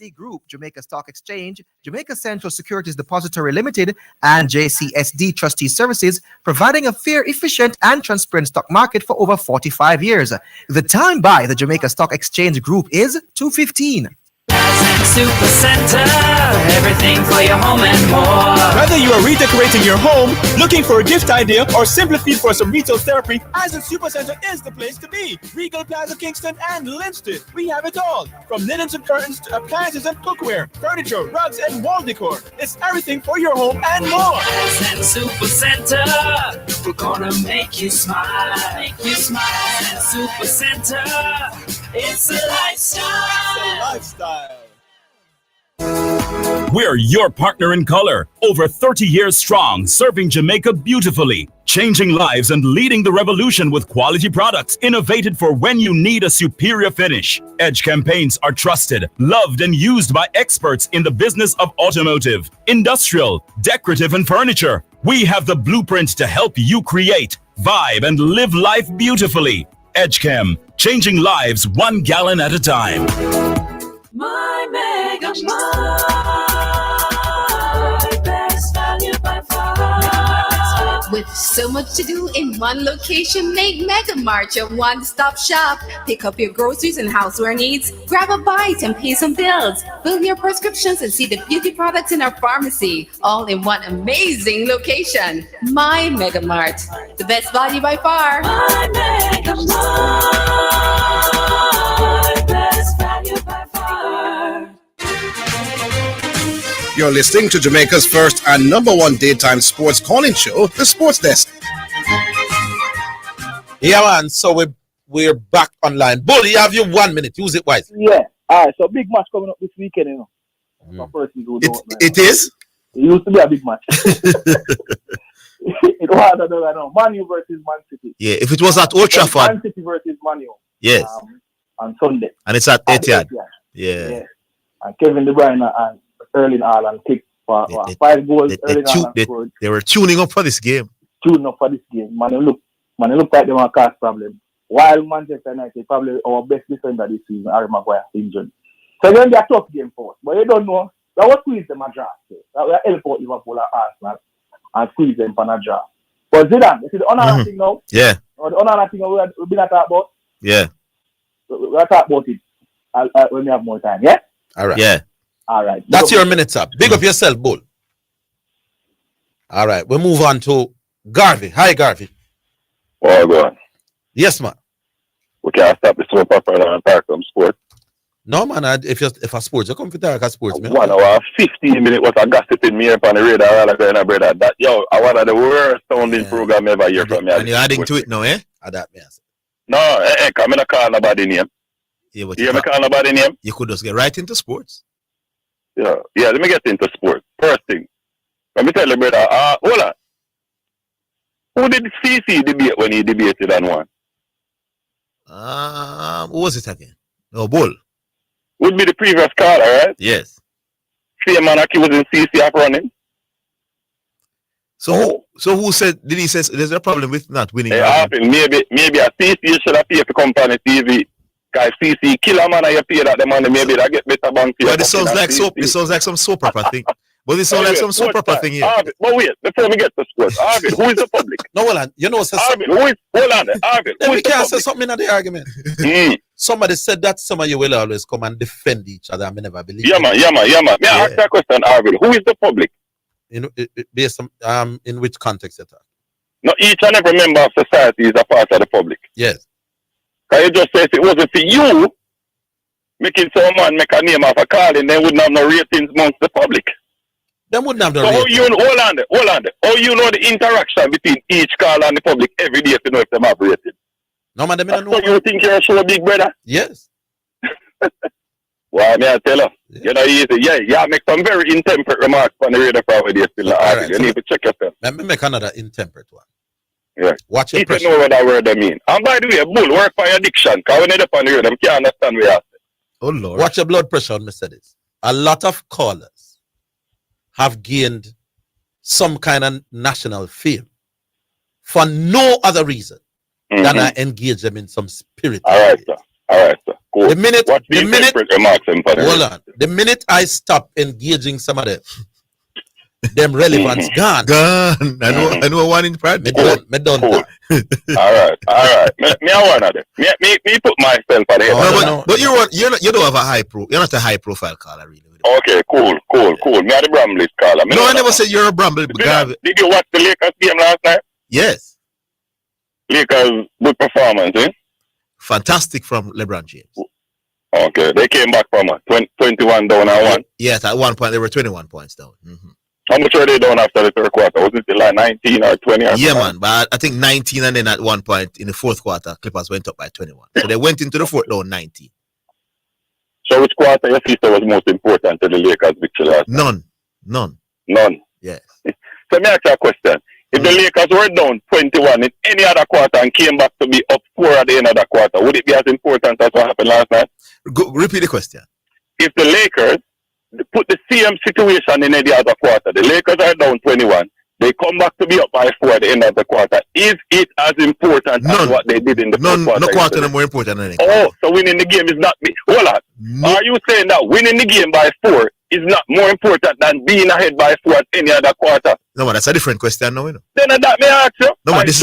JST Group, Jamaica Stock Exchange, Jamaica Central Securities Depository Limited, and JCSD Trustee Services, providing a fair, efficient, and transparent stock market for over 45 years. The time by the Jamaica Stock Exchange Group is 2:15. Super Center, everything for your home and more. Whether you are redecorating your home, looking for a gift idea, or simply fit for some retail therapy, Asden Super Center is the place to be. Regal Plaza, Kingston, and Linston. We have it all, from linens and curtains to appliances and cookware, furniture, rugs, and wall decor. It's everything for your home and more. Asden Super Center, we're gonna make you smile. Make you smile. Asden Super Center, it's a lifestyle. It's a lifestyle. We're your partner in color, over 30 years strong, serving Jamaica beautifully, changing lives and leading the revolution with quality products innovated for when you need a superior finish. Edge campaigns are trusted, loved, and used by experts in the business of automotive, industrial, decorative, and furniture. We have the blueprint to help you create, vibe, and live life beautifully. EdgeChem, changing lives 1 gallon at a time. My Mega Mart, best value by far. With so much to do in one location, make Mega Mart your one-stop shop. Pick up your groceries and houseware needs, grab a bite and pay some bills, fill your prescriptions and see the beauty products in our pharmacy, all in one amazing location. My Mega Mart, the best value by far. My Mega Mart, best value by far. You're listening to Jamaica's first and #1 daytime sports calling show, The Sports Desk. Yeah, man. So we're back online. Bull, you have your 1 minute. Use it wisely. Yeah. All right. So big match coming up this weekend, you know. My first week, It is? It used to be a big match. It was, I don't know, Man U versus Man City. Yeah, if it was at Old Trafford. Man City versus Man U. Yes. On Sunday. And it's at Etihad. Yeah. And Kevin De Bruyne and Erling Haaland kicked for 5 goals. They were tuning up for this game. Man, it looked like they were a cast problem. While Manchester United probably our best defender this season, Harry Maguire, injured. So it's going to be a tough game for us. But you don't know. That was squeeze them a draw. We are help out Liverpool and Arsenal and squeeze them for a draw. But Zidane, you see the honor thing now? Yeah. Or the honor thing we've been talking about? Yeah. We'll talk about it when we have more time, yeah? All right. Yeah. All right. That's your minutes up. Big up yourself, Bull. All right. We'll move on to Garvey. Hi, Garvey. Oh, God. Yes, man. We can't stop the soap opera and talk some sport. No, man. If a sports, you come to talk a sports. 1 hour, 15 minutes was a gossiping me up on the radar. All I brother. That, yo, I one of the worst sounding program ever hear from me. And you're adding to it now, eh? That me. No, come in a call nobody name. Yeah, but you hear me call nobody name? You could just get right into sports. Yeah, let me get into sports. First thing, let me tell you, brother, hold on. Who did CC debate when he debated on one? Who was it again? No, Bull. Would be the previous caller, right? Yes. Same man accusing CC of running. So who said, did he say there's a problem with not winning? Maybe a CC should have paid to come on the TV. Guys, CC kill a man and you pay that the money, maybe that get better bank. Well, this sounds like soap. This sounds like some soap opera thing. But this sounds like some soap opera thing here. Arvid, but wait, before we get to sports, Arvid, who is the public? No, hold on. You know, Arvid, hold on, Arvid. Then we can't say something in the argument. Somebody said that some of you will always come and defend each other. I never believe. Yeah, man. May I ask that question, Arvid? Who is the public? Based on, in which context you talk? No, each and every member of society is a part of the public. Yes. Can you just say if it wasn't for you making someone make a name of a calling, then wouldn't have no ratings amongst the public. Them wouldn't have no ratings. Hold on. How you know the interaction between each caller and the public every day to know if them have ratings? No, man, know. So you think you're a show big brother? Yes. Well, may I tell you? You know, you make some very intemperate remarks on the radio probably still right, you need to check yourself. Let me make another intemperate one. Yeah. Watch your pressure. You know what that word I mean. And by the way, Bull, work for your diction, because when you're up on the radio, them can't understand what you have. Oh, Lord. Watch your blood pressure on Mr. This. A lot of callers have gained some kind of national fame for no other reason than I engage them in some spirit. All right, sir. cool. The minute, What's the interpret remarks and hold on. The minute I stop engaging some of them relevance gone. I know one in pride. Me done. Cool. all right. Me I wanna do. Me put myself at the head. But you don't have a high pro. You're not a high profile caller, really. Okay, cool. Me are the Bramley's caller. No, I never said you're a Bramley. Did you watch the Lakers game last night? Yes. Lakers good performance, eh? Fantastic from LeBron James. Okay, they came back from 21 down and 1. Yes, at one point they were 21 points down. Mm-hmm. How much were they down after the third quarter? Was it like 19 or 20? Or yeah, man. But I think 19, and then at one point in the fourth quarter, Clippers went up by 21. So they went into the fourth down 19. So which quarter you feel was most important to the Lakers victory last night? None. Yes. So me ask you a question. If the Lakers were down 21 in any other quarter and came back to be up 4 at the end of the quarter, would it be as important as what happened last night? Repeat the question. If the Lakers put the same situation in any other quarter, the Lakers are down 21, they come back to be up by 4 at the end of the quarter, is it as important as what they did in the first quarter? No quarter is more important than anything. Oh, so winning the game is not... Hold on. No. Are you saying that winning the game by 4 is not more important than being ahead by 4 at any other quarter? No, man, that's a different question now, you know. Then that may I ask you. No, man, this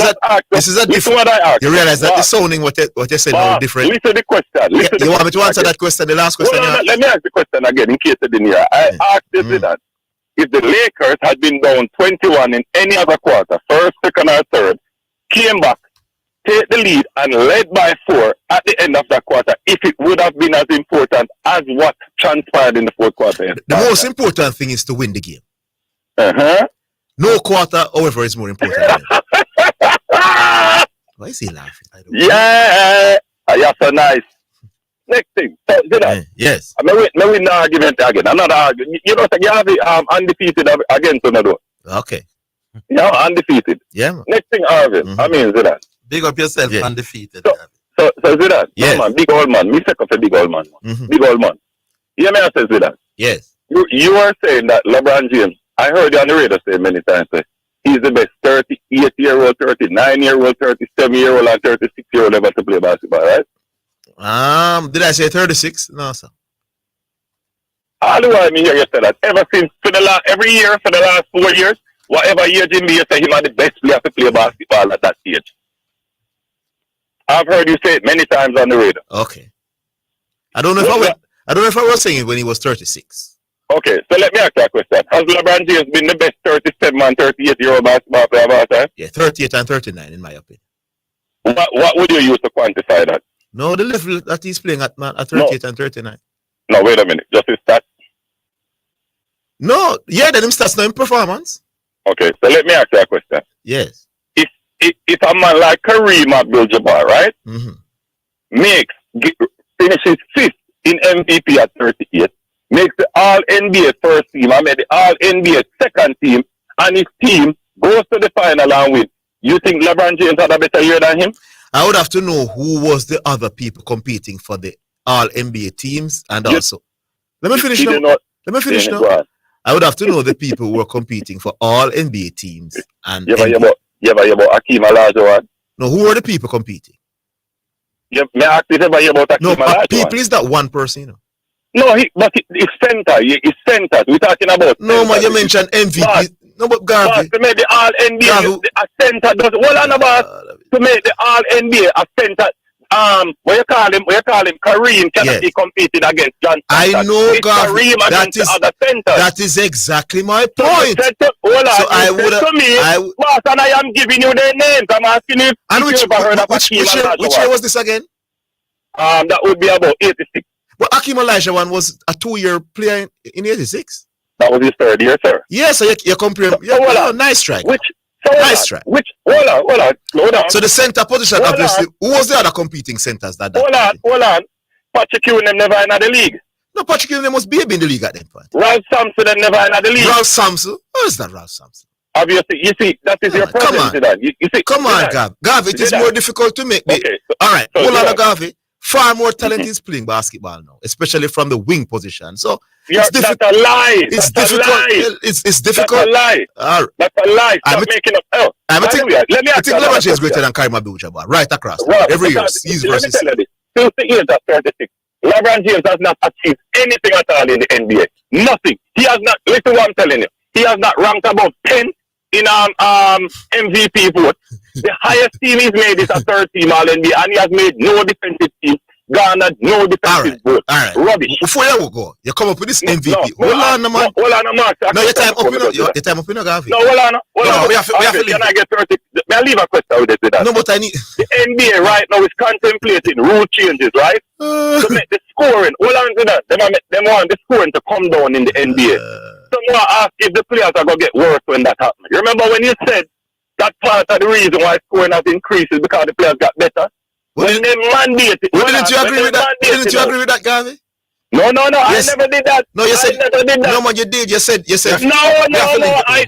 is a different... What I asked. You realize that the sounding what you said now is different. Listen to the question. You want me to answer that question, the last question? Let me ask the question again in case you didn't hear. I asked you that if the Lakers had been down 21 in any other quarter, first, second, or third, came back, take the lead, and led by 4 at the end of that quarter, if it would have been as important as what transpired in the fourth quarter. The most important thing is to win the game. No quarter, however, is more important. Why is he laughing? Yeah, you're so nice. Next thing, so, yes. I win the argument again. I'm not arguing. You know, you have it undefeated against another. Okay. You know, undefeated. Yeah. Man. Next thing, Orville. I mean, Zidane. Big up yourself, undefeated. So Zidane, yes. No, man, big old man. Me sick of a big old man. Big old man. You hear me? I say Zidane. Yes. You are saying that LeBron James. I heard you on the radio say many times. He's the best 38-year-old, 39-year-old, 37-year-old, and 36-year-old ever to play basketball, right? Did I say 36? No, sir. All the while, me hear you say that. Ever since every year for the last 4 years, whatever year Jimmy, you say him are the best player to play basketball at that age. I've heard you say it many times on the radio. Okay. I don't know if I was saying it when he was 36. Okay, so let me ask you a question. Has LeBron James been the best 37 and 38-year-old basketball player of all time? Yeah, 38 and 39 in my opinion. What would you use to quantify that? No, the level that he's playing at 38 and 39. No, wait a minute. Just his stats? No, yeah, then him stats not in performance. Okay, so let me ask you a question. Yes. If a man like Kareem Abdul-Jabbar, right, finishes 5th in MVP at 38, makes the All-NBA first team, I made the All-NBA second team, and his team goes to the final and win. You think LeBron James had a better year than him? I would have to know who was the other people competing for the All-NBA teams, and also... Let me finish now. I would have to know the people who were competing for All-NBA teams. And about Hakeem Olajuwon? No, who were the people competing? May I ask you about Hakeem Olajuwon? People is that one person, you know. No, it's center. It's center. We're talking about. No, man, you mentioned MVP. No, but Garvey. To make the All NBA a center does. Well, on about to make the All NBA a center. What you call him? Kareem cannot be competing against John. I know, Garvey. That is exactly my point. Hold on. So I would. Boss, and I am giving you their names. I'm asking you. And which year was this again? That would be about 86. But Hakeem Olajuwon was a 2-year player in 86. That was his 3rd year, sir. Yeah, so you're comparing. Nice strike. Nice strike. Hold on. So the center position, obviously, who was the other competing centers that? Hold on. Patrick Ewing never in the league. No, Patrick Ewing was baby in the league at that point. Ralph Sampson never in the league. Ralph Sampson? Who is that Ralph Sampson? Obviously, you see, that is your problem. Come on, Gav. Gav, it is more difficult to make. Okay. All right, hold on, Gav. Far more talent is playing basketball now, especially from the wing position. So it's difficult. That's a lie. It's difficult. It's difficult. That's a lie. That's a lie. Stop making up. I think LeBron James is greater than Kareem Abdul-Jabbar, right across. Every year, he's versus. Since the age of 36, LeBron James has not achieved anything at all in the NBA. Nothing. He has not. Listen what I'm telling you. He has not ranked above 10 in MVP vote. The highest team he's made is a third team All NBA, and he has made no defensive team. Garnered no defensive vote. All right. Rubbish. Before you go, you come up with this MVP. No, hold on, man. Hold on, man. No, your time up, your time up, Gavi. No, hold on. We have to leave. Can I get 30? May I leave a question with that? No, but I need. The NBA right now is contemplating rule changes, right? To make the scoring. Hold on to that. They want the scoring to come down in the NBA. Someone asked if the players are going to get worse when that happens. You remember when you said that part of the reason why scoring has increased is because the players got better? When they mandate it. Didn't you agree with that? Didn't you agree with that, Gavi? No, yes. I never did that. No, you said. I never did that. No, man, you did. You said. No. I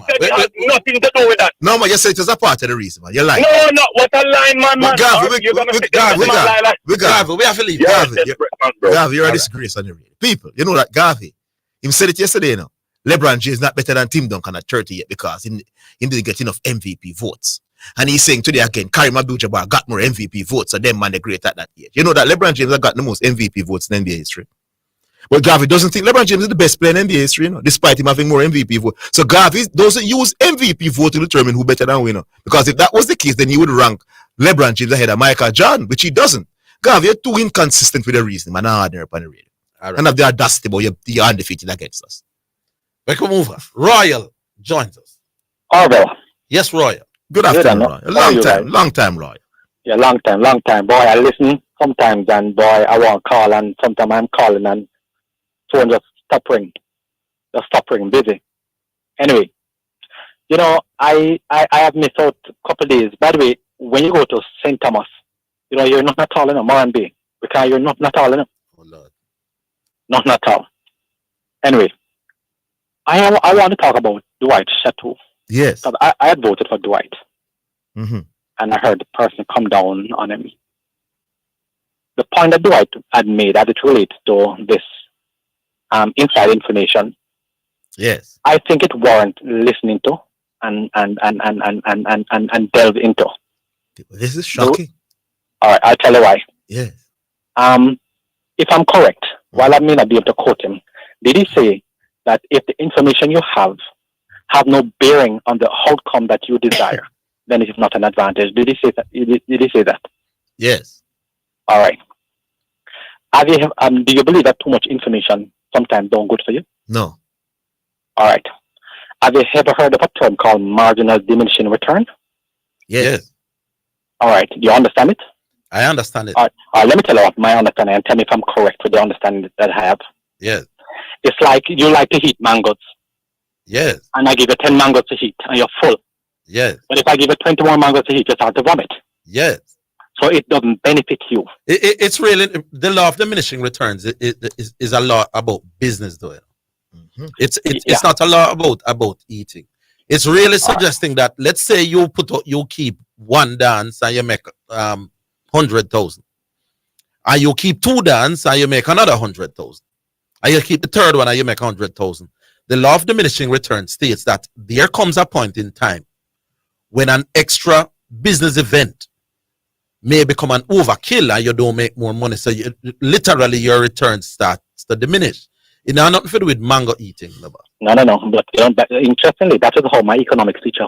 said it has nothing to do with that. No, man, you said it was a part of the reason, man. You're lying. No. What a line, man. Gavi, we have to leave. Gavi, you're a disgrace on the radio. People, you know that Gavi. He said it yesterday, you know. LeBron James is not better than Tim Duncan at 30 yet because he didn't get enough MVP votes. And he's saying today again, Kareem Abdul-Jabbar got more MVP votes, so them man they're great at that age. You know that LeBron James has got the most MVP votes in NBA history. But Gavi doesn't think LeBron James is the best player in NBA history, you know, despite him having more MVP votes. So Gavi doesn't use MVP vote to determine who better than winner. Because if that was the case, then he would rank LeBron James ahead of Michael Jordan, which he doesn't. Gavi, you're too inconsistent with the reason, man. Not ordinary upon the radio. Right. And have the audacity, but you're undefeated against us. Welcome over. Royal joins us. Orville. Yes, Royal. Good afternoon, Royal. Long time, Royal. Yeah, long time. Boy, I listen sometimes, and boy, I want to call, and sometimes I'm calling, and phone just stop ringing. Busy. Anyway, you know, I have missed out a couple of days. By the way, when you go to St. Thomas, you know, you're not at all in a Moran because you're not at all in it. Oh, Lord. Not at all. Anyway, I want to talk about Dwight Chateau. Yes. I had voted for Dwight. Mm-hmm. And I heard the person come down on him. The point that Dwight had made as it relates to this inside information. Yes. I think it warrants listening to and delve into. This is shocking. All right, I'll tell you why. Yes. If I'm correct, while I may not be able to quote him, did he say that if the information you have no bearing on the outcome that you desire, then it is not an advantage? Did he say that? Did he say that? Yes. All right. Do you believe that too much information sometimes don't good for you? No. All right. Have you ever heard of a term called marginal diminishing return? Yes. All right. Do you understand it? I understand it. All right. Let me tell you what my understanding, and tell me if I'm correct with the understanding that I have. Yes. It's like you like to eat mangoes. Yes. And I give you 10 mangoes to eat, and you're full. Yes. But if I give you 21 mangoes to eat, you start to vomit. Yes. So it doesn't benefit you. It's really the law of diminishing returns. Is a law about business, though. Mm-hmm. It's not a law about eating. It's really suggesting that, let's say you keep one dance and you make 100,000, and you keep two dance and you make another 100,000, and you keep the third one and you make 100,000. The law of diminishing returns states that there comes a point in time when an extra business event may become an overkill and you don't make more money. So literally your returns starts to diminish. It has nothing to do with mango eating. No. But interestingly, that is how my economics teacher.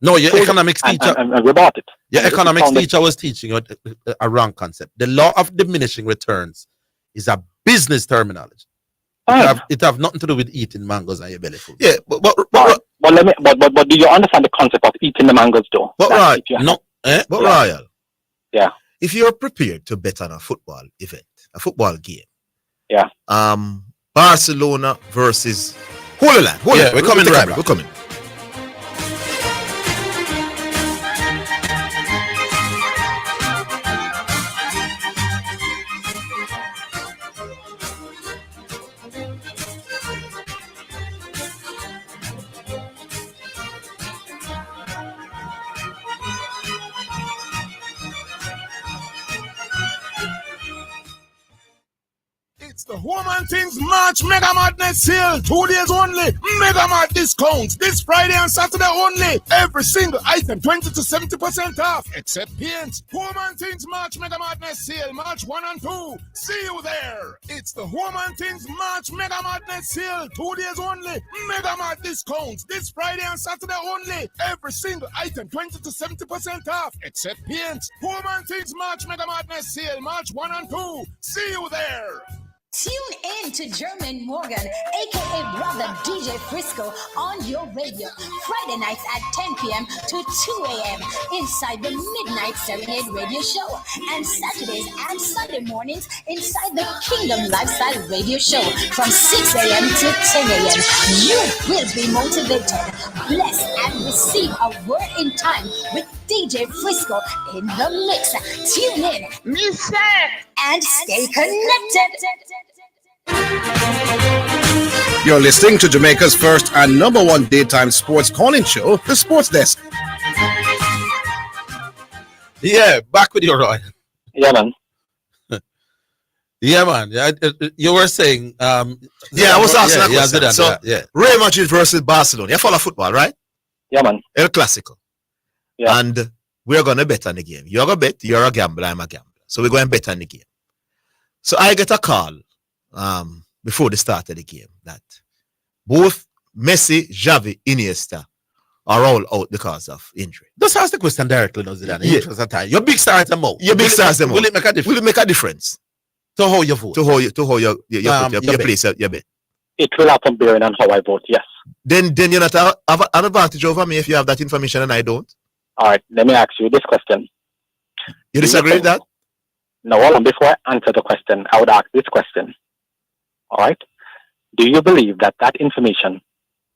No, your economics teacher. And we bought it. Your economics teacher was teaching you a wrong concept. The law of diminishing returns is a business terminology. It have nothing to do with eating mangoes and your belly full. Yeah, but do you understand the concept of eating the mangoes though? But right, Royal. Yeah. If you're prepared to bet on a football event, a football game. Yeah. Barcelona versus Holy Land. We're coming right back. We're coming. It's the the Home and Things March Mega Madness sale. 2 days only. Mega Mad discounts. This Friday and Saturday only. Every single item 20 to 70% off. Except paints. Home and Things March Mega Madness sale. March 1 and 2. See you there. It's the Home and Things March Mega Madness sale. 2 days only. Mega Mad discounts. This Friday and Saturday only. Every single item 20 to 70% off. Except paints. Home and Things March Mega Madness sale. March 1 and 2. See you there. Tune in to German Morgan, aka Brother DJ Frisco, on your radio. Friday nights at 10 p.m. to 2 a.m. inside the Midnight Serenade Radio Show. And Saturdays and Sunday mornings inside the Kingdom Lifestyle Radio Show from 6 a.m. to 10 a.m. You will be motivated, blessed, and receive a word in time with DJ Frisco in the mix. Tune in, and stay connected. You're listening to Jamaica's first and #1 daytime sports calling show, The Sports Desk. Yeah, back with you, Roy. Yeah, man. Yeah, man. You were saying, I was asking a question. Zidane, So, Real Madrid versus Barcelona. You follow football, right? Yeah, man. El Clasico. Yeah. And we're going to bet on the game. You're going to bet, you're a gambler, I'm a gambler. So we're going to bet on the game. So I get a call before the start of the game that both Messi, Xavi, Iniesta are all out because of injury. Just ask the question directly, no, Zidane. Yeah. Your big stars them out. Your big stars them out. Will it make a difference? Will it make a difference? To how you vote? To how you place your bet. It will have some bearing on how I vote, yes. Then you not have an advantage over me if you have that information and I don't. All right, let me ask you this question. You disagree with that? No, hold on. Before I answer the question, I would ask this question. All right. Do you believe that information,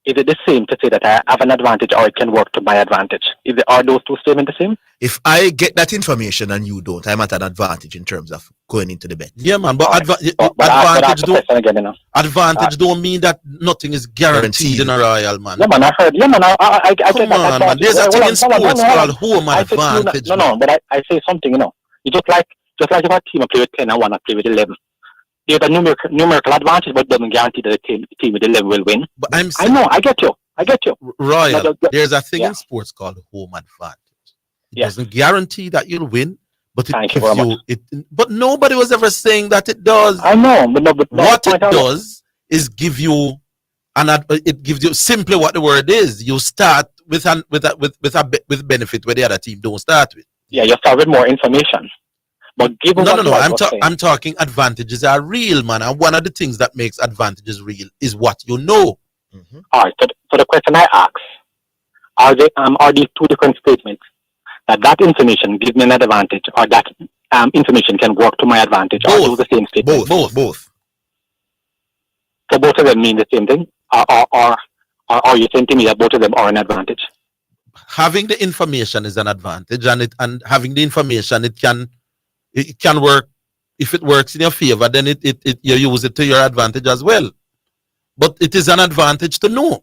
is it the same to say that I have an advantage or it can work to my advantage? Are those two statements the same? If I get that information and you don't, I'm at an advantage in terms of going into the bet. Yeah, man. But advantage don't mean that nothing is guaranteed in a Royal, man. Yeah, man. I heard. Yeah, man. I Come on, man. There's a thing in sports called home advantage. No, but I say something, You just like if a team play with 10 and one play with 11. There's a numerical advantage, but it doesn't guarantee that the team with 11 will win. But I know, I get you. Royal, there's a thing in sports called home advantage. It doesn't guarantee that you'll win, but it gives you it. But nobody was ever saying that it does. I know, but what it does is give you it gives you simply what the word is. You start with benefit where the other team don't start with. Yeah, you start with more information. But I'm talking advantages are real, man. And one of the things that makes advantages real is what you know. Mm-hmm. All right. So the question I ask, are these two different statements? That information gives me an advantage, or that information can work to my advantage, or do the same statement? Both. So both of them mean the same thing, or are you saying to me that both of them are an advantage? Having the information is an advantage, and having the information, it can work. If it works in your favor, then you use it to your advantage as well. But it is an advantage to know.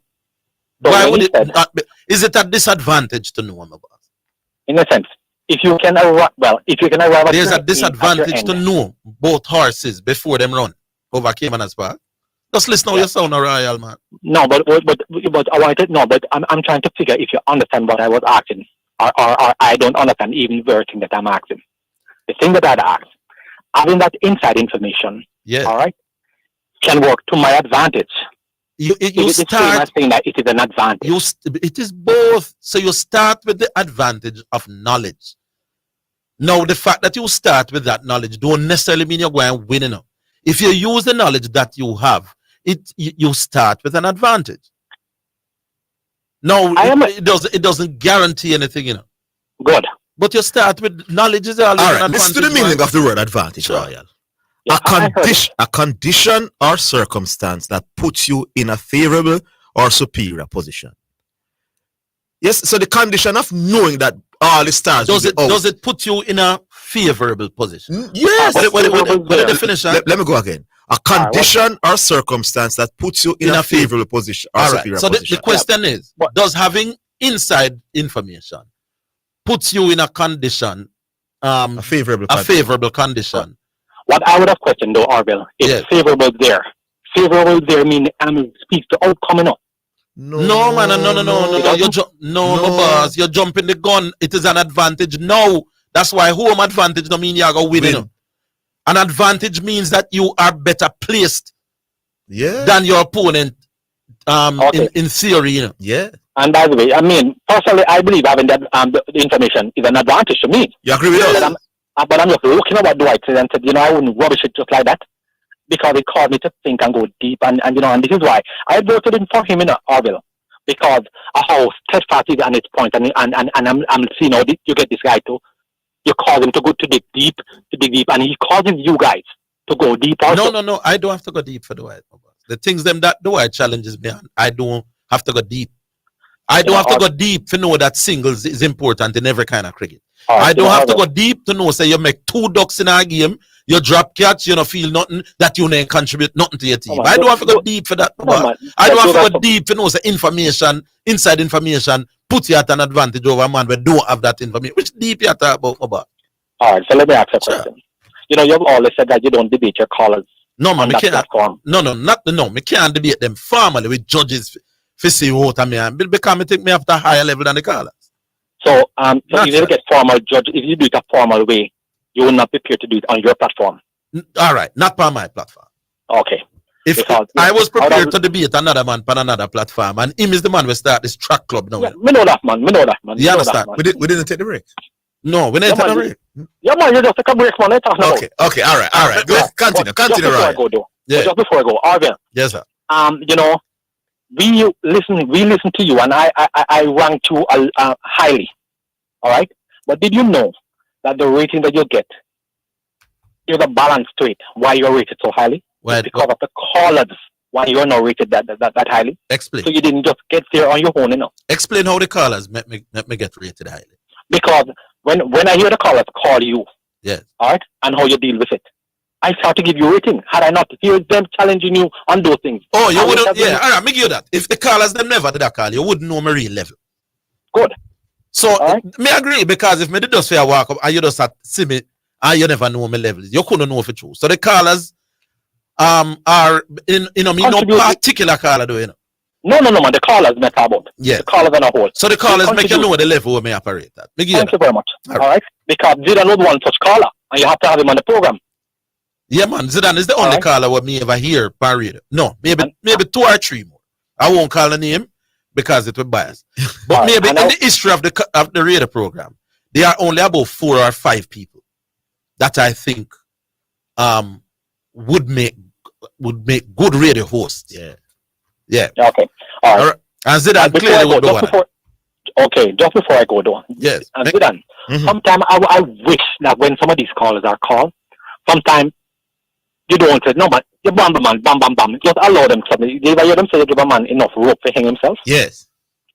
So why would it not be? Is it a disadvantage to know, my boss? In a sense, if you can arrive, there's a disadvantage to know both horses before them run over Caymanas Park. Just listen how you sound, Royal, man. No, but I wanted but I'm trying to figure if you understand what I was asking, or I don't understand even the thing that I'm asking. The thing that I'd ask, having that inside information, all right, can work to my advantage. You start saying that it is an advantage. It is both. So you start with the advantage of knowledge. Now, the fact that you start with that knowledge don't necessarily mean you're going to win enough. If you use the knowledge that you have, you start with an advantage. No, it doesn't guarantee anything, Good. But you start with knowledge is always all right. Listen to the meaning of the word advantage, Royal. A condition or circumstance that puts you in a favorable or superior position. Yes, so the condition of knowing that all the stars does it put you in a favorable position? Yes. What the definition? Let me go again. A condition or circumstance that puts you in a favorable position or superior position. So the question is, does having inside information puts you in a condition, a favorable condition, What I would have questioned though, Orville, is favorable there. Favorable there mean speaks to outcome enough. No, man, no. My boss, you're jumping the gun. It is an advantage now. That's why home advantage don't mean you're going to win. You know? An advantage means that you are better placed than your opponent in theory. You know? Yeah. And by the way, I mean, personally, I believe having that the information is an advantage to me. You agree with us? But I'm just looking at what Dwight said and said, I wouldn't rubbish it just like that. Because it caused me to think and go deep, and this is why I voted in for him in Orville, because of how steadfast he is on his point, and I'm seeing how you get this guy to, you cause him to dig deep, and he causes you guys to go deep also. No, I don't have to go deep for Dwight. The things that Dwight challenges me on, I don't have to go deep. I don't have to go deep to know that singles is important in every kind of cricket. I don't have to go deep to know, say, you make 2 ducks in a game, you drop catch, you don't feel nothing, that you don't contribute nothing to your team. I don't have to go deep for that. I don't have to go deep to know, say, inside information, put you at an advantage over a man who don't have that information. Which deep you talk about? All right, so let me ask you a question. You've always said that you don't debate your callers. No, man, me can't. No, me can't debate them formally with judges for see what I mean, because I think me have to higher level than the callers. So if you get formal judge, if you do it a formal way, you will not prepare to do it on your platform. All right, not on my platform. Okay. If I was prepared to debate another man on another platform, and him is the man we start this track club now. Yeah, me know that man. You understand? We didn't take the break. No, we didn't take the break. Yeah, man, you just take a break, man. Okay, all right. Go continue, right? Just before I go, Orville. Yes, sir. We listen to you, and I rank you highly. All right, but did you know that the rating that you get, there's a balance to it? Why you're rated so highly? Because of the callers. Why you're not rated that highly? Explain. So you didn't just get there on your own, Explain how the callers make me get rated highly. Because when I hear the callers call you, yes, all right, and how you deal with it, I start to give you a rating. Had I not heard them challenging you on those things. Oh, you wouldn't. Yeah, all right, me give you that. If the callers them never did that call, you wouldn't know my real level. Good. So me agree, because if me did just say walk up and you just see me and you never know my levels, you couldn't know for true. So the callers are in me no particular caller do No, man. The callers not about. Yeah. The callers on a whole. So the callers make you know the level where me operate at. Thank you very much. All right. Because Zidane was one such caller, and you have to have him on the program. Yeah, man. Zidane is the only caller what me ever hear per radio. No, maybe 2 or 3 more. I won't call the name because it will bias. But maybe in the history of the radio program, there are only about 4 or 5 people that I think would make good radio hosts. Yeah. Okay. All right. And Zidane clearly would go on. Okay, just before I go though. Yes. And Zidane, sometimes I wish that when some of these callers are called, sometimes you don't say, no, but you bam. Just allow them something. You ever hear them say you give a man enough rope to hang himself? Yes.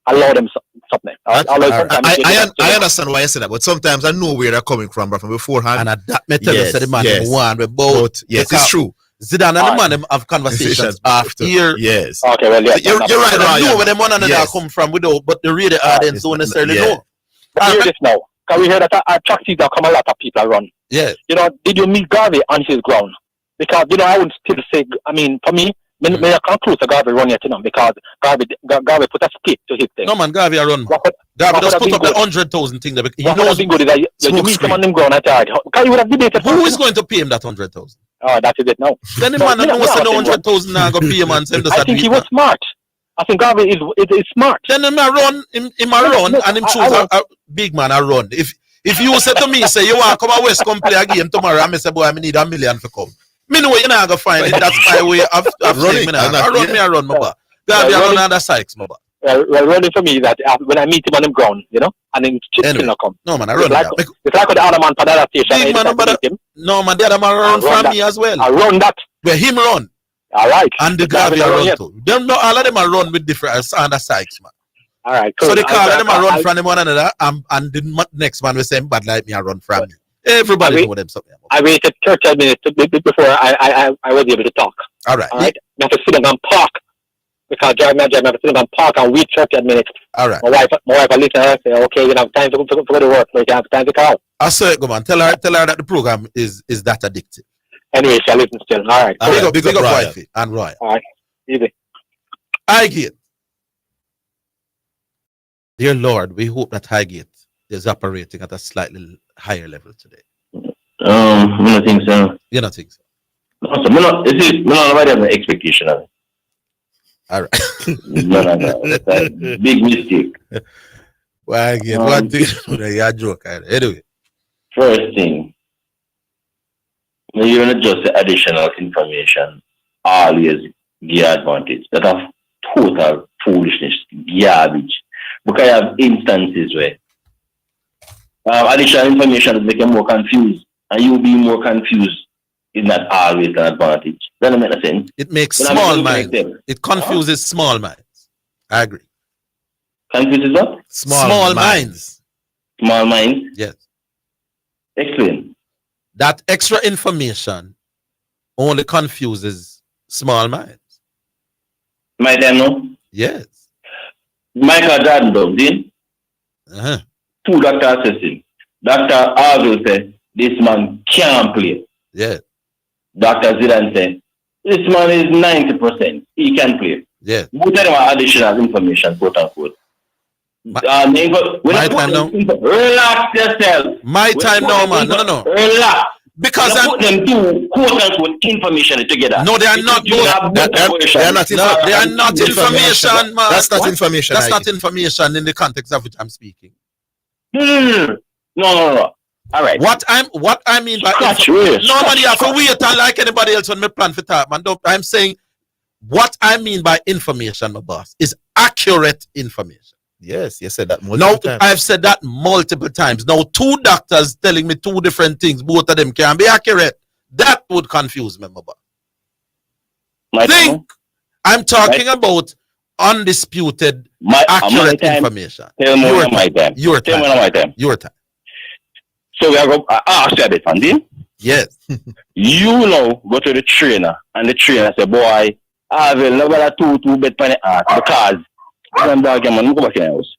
Allow them something. I understand why I said that, but sometimes I know where they're coming from beforehand. And that may tell us the man one with both. Yes, it's true. Zidane and the man them have conversations after. Yes. Okay, well, yeah. You're right, I know where them one another come from, but the radio audience don't necessarily know. But hear this now. Because we heard that at track season come a lot of people run. Yeah. Did you meet Garvey on his ground? Because, I would still say, I mean, for me, I can't close to Garvey run yet, because Garvey put a stick to his thing. No, man, Garvey a run. Garvey just put up the 100,000 thing. He knows been good is that you meet him on him ground, you would have debated. Who is going to pay him that 100,000? Oh, that is it now. Then the man knows the 100,000 now go pay him and send us I think he was smart. I think Garvey is smart. Then him a run, and him choose a big man a run. If you say to me, say you want to come West come play a game tomorrow, I say, boy, I need $1 million to come. Me know you're not going to find it. That's my way of saying me now. I run my bar. Garvey run on the Sykes, my bar. Well, running for me is that when I meet him on the ground, and then still not come. No, man, I run. It's like the other man for the other station. No, man, the other man run from me as well. I run that. Where him run. All right. And the Garvey run too. All of them are run with different on the Sykes, man. All right. Cool. So the car them are run from them one another, and the next man will say, bad like me, I run from me. Everybody know them something. I waited 30 minutes before I was able to talk. All right. I have to sit down and park. Because I have to sit down and park and wait 30 minutes. All right. My wife listen and say, okay, you have time to go to work, but you have time to call. I saw it, go man. Tell her that the program is that addictive. Anyway, shall listen still. All right. Big up Wifey and Roy. All right. Easy. Highgate. Dear Lord, we hope that Highgate is operating at a slightly higher level today. I don't think so. You don't think so? No, so nobody has an expectation of it. All right. No. That's a big mistake. Well, again, one thing, you're a joke. Anyway. First thing, when you're not just the additional information, always give advantage. That's a total foolishness, garbage. Because I have instances where additional information is making more confused, and you be more confused is not always an advantage. Doesn't make no sense. It makes small minds. It confuses small minds. I agree. Confuses what? Small minds. Small minds? Yes. Explain. That extra information only confuses small minds. My time no? Yes. Michael Jordan does, didn't? Two doctors assessing. Dr. Orville said, this man can't play. Yes. Dr. Zidane said, this man is 90%. He can play. Yes. Both of them are additional information, quote unquote. My time now. Relax yourself. My time now, man. No. Relax. Because I'm putting them two quote unquote information together. No, they are not. They are not information, man. That's not information. That's not information in the context of which I'm speaking. No. All right. What I mean by nobody have to wait unlike anybody else when me plan for talk, man. I'm saying what I mean by information, my boss, is accurate information. Yes, you said that multiple times. I've said that multiple times. Now, two doctors telling me two different things, both of them can be accurate. That would confuse me, my boss. I'm talking about undisputed, accurate information. Your time. So we are going to ask you a bit, Andy. Yes. You know, go to the trainer, and the trainer say, boy, I will never two bet on the ass because I'm dog man, go back in the house.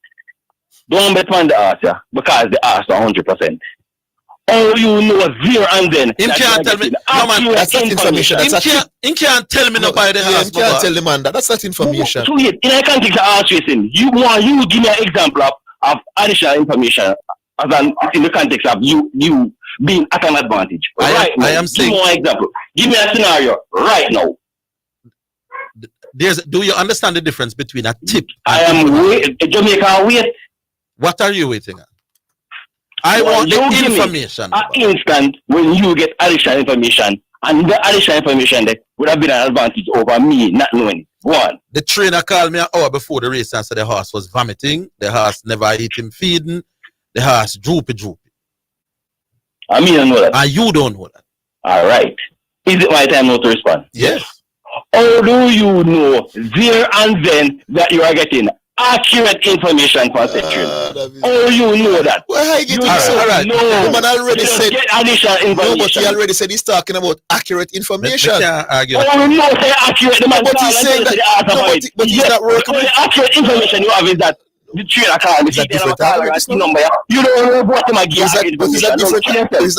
Don't bet on the ass, yeah, because the ass are 100%. Oh, you know zero and then. Him can't tell me. No, man, that's not information. Him can't tell me no by the ass. Him can't tell the man that. That's not information. So in a context of ass racing, you give me an example of additional information in the context of you being at an advantage. I am saying. Give me one example. Give me a scenario right now. Do you understand the difference between a tip? I am waiting. Jamaica wait. What are you waiting at? I want the information. An instant when you get additional information, and the additional information that would have been an advantage over me not knowing it. Go on. The trainer called me an hour before the race and said the horse was vomiting. The horse never eat him feeding. The horse droopy. I mean, I know that. And you don't know that. All right. Is it my time now to respond? Yes. How do you know there and then that you are getting accurate information for the trainer? Oh, you know that. Well, I get it. All right. The man already said additional information. No, but he already said he's talking about accurate information. Oh, no, say accurate. The man but he's saying that. But he's not working. The accurate information you have is that the trainer call me. Number. You don't know what my gear is. Is that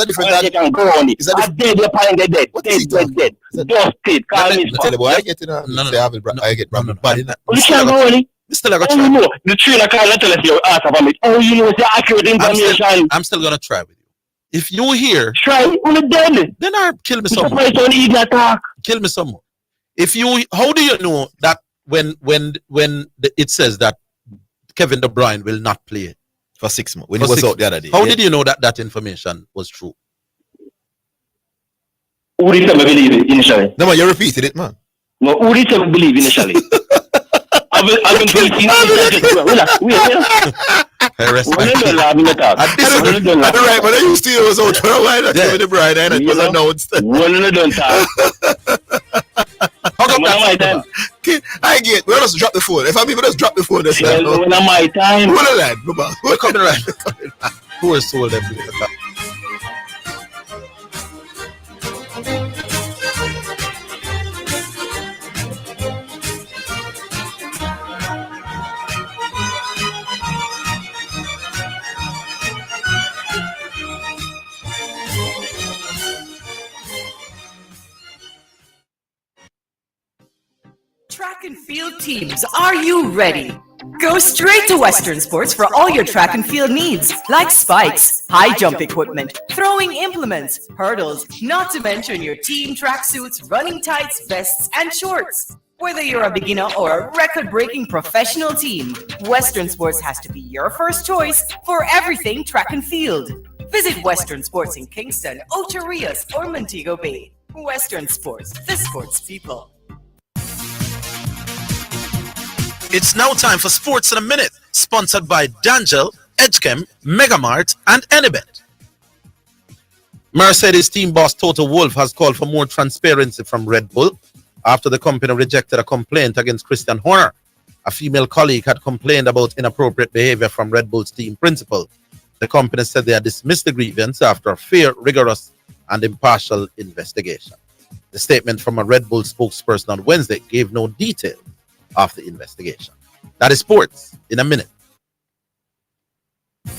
different? You can go on it. Is that dead? You're playing dead. What is dead? Just it. Call me. Tell the boy I get it. I get Brandon. You can't go on it. Still gonna try. No, the trainer can't tell us your ass about it. Oh, you know it's accurate information. I'm still gonna try with you. If you hear, try on the dead. Then kill me some more. Kill me some more. If you, how do you know that when it says that Kevin De Bruyne will not play for 6 months when he was out the other day? How did you know that information was true? Who did you believe it initially? No man, you repeated it, man. No, who did you believe initially? I've been thinking. I respect you. Right, but I used to hear was out for a while. Kevin De Bruyne, and it was announced. Okay, I get. We'll just drop the phone. If I'm even just drop the phone, that's when my time. We're coming right. Who has sold them? Teams, are you ready? Go straight to Western Sports for all your track and field needs, like spikes, high jump equipment, throwing implements, hurdles, not to mention your team tracksuits, running tights, vests, and shorts. Whether you're a beginner or a record-breaking professional team, Western Sports has to be your first choice for everything track and field. Visit Western Sports in Kingston, Ocho Rios, or Montego Bay. Western Sports, the sports people. It's now time for Sports in a Minute, sponsored by Dangel, Edgechem, Megamart, and Enibet. Mercedes team boss Toto Wolff has called for more transparency from Red Bull after the company rejected a complaint against Christian Horner. A female colleague had complained about inappropriate behavior from Red Bull's team principal. The company said they had dismissed the grievance after a fair, rigorous, and impartial investigation. The statement from a Red Bull spokesperson on Wednesday gave no detail of the investigation. That is Sports in a Minute.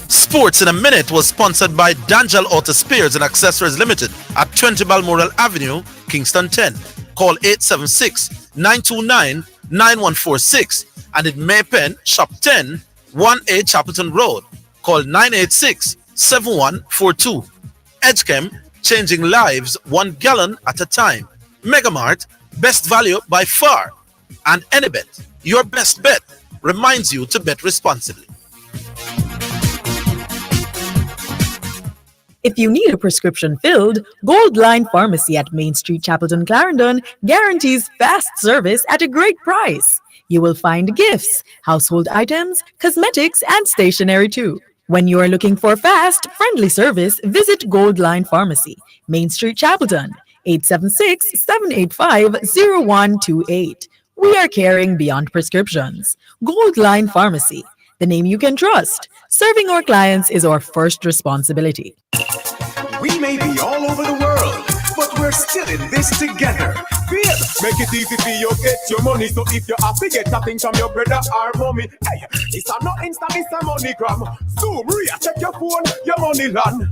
Sports in a Minute was sponsored by Dangel Auto Spares and Accessories Limited at 20 Balmoral Avenue, Kingston 10. Call 876-929-9146 and in Maypen, Shop 10, 1A Chapelton Road. Call 986-7142. Edgechem, changing lives 1 gallon at a time. Megamart, best value by far. And Enibet, your best bet, reminds you to bet responsibly. If you need a prescription filled, Gold Line Pharmacy at Main Street, Chapelton, Clarendon guarantees fast service at a great price. You will find gifts, household items, cosmetics, and stationery too. When you are looking for fast, friendly service, visit Gold Line Pharmacy, Main Street, Chapelton, 876-785-0128. We are caring beyond prescriptions. Gold Line Pharmacy, the name you can trust. Serving our clients is our first responsibility. We may be all over the world, but we're still in this together. Feel, make it easy for you get your money. So if you have to get nothing from your brother or mommy, hey, it's a not instant, it's a MoneyGram. Zoom, Ria, check your phone, your money land.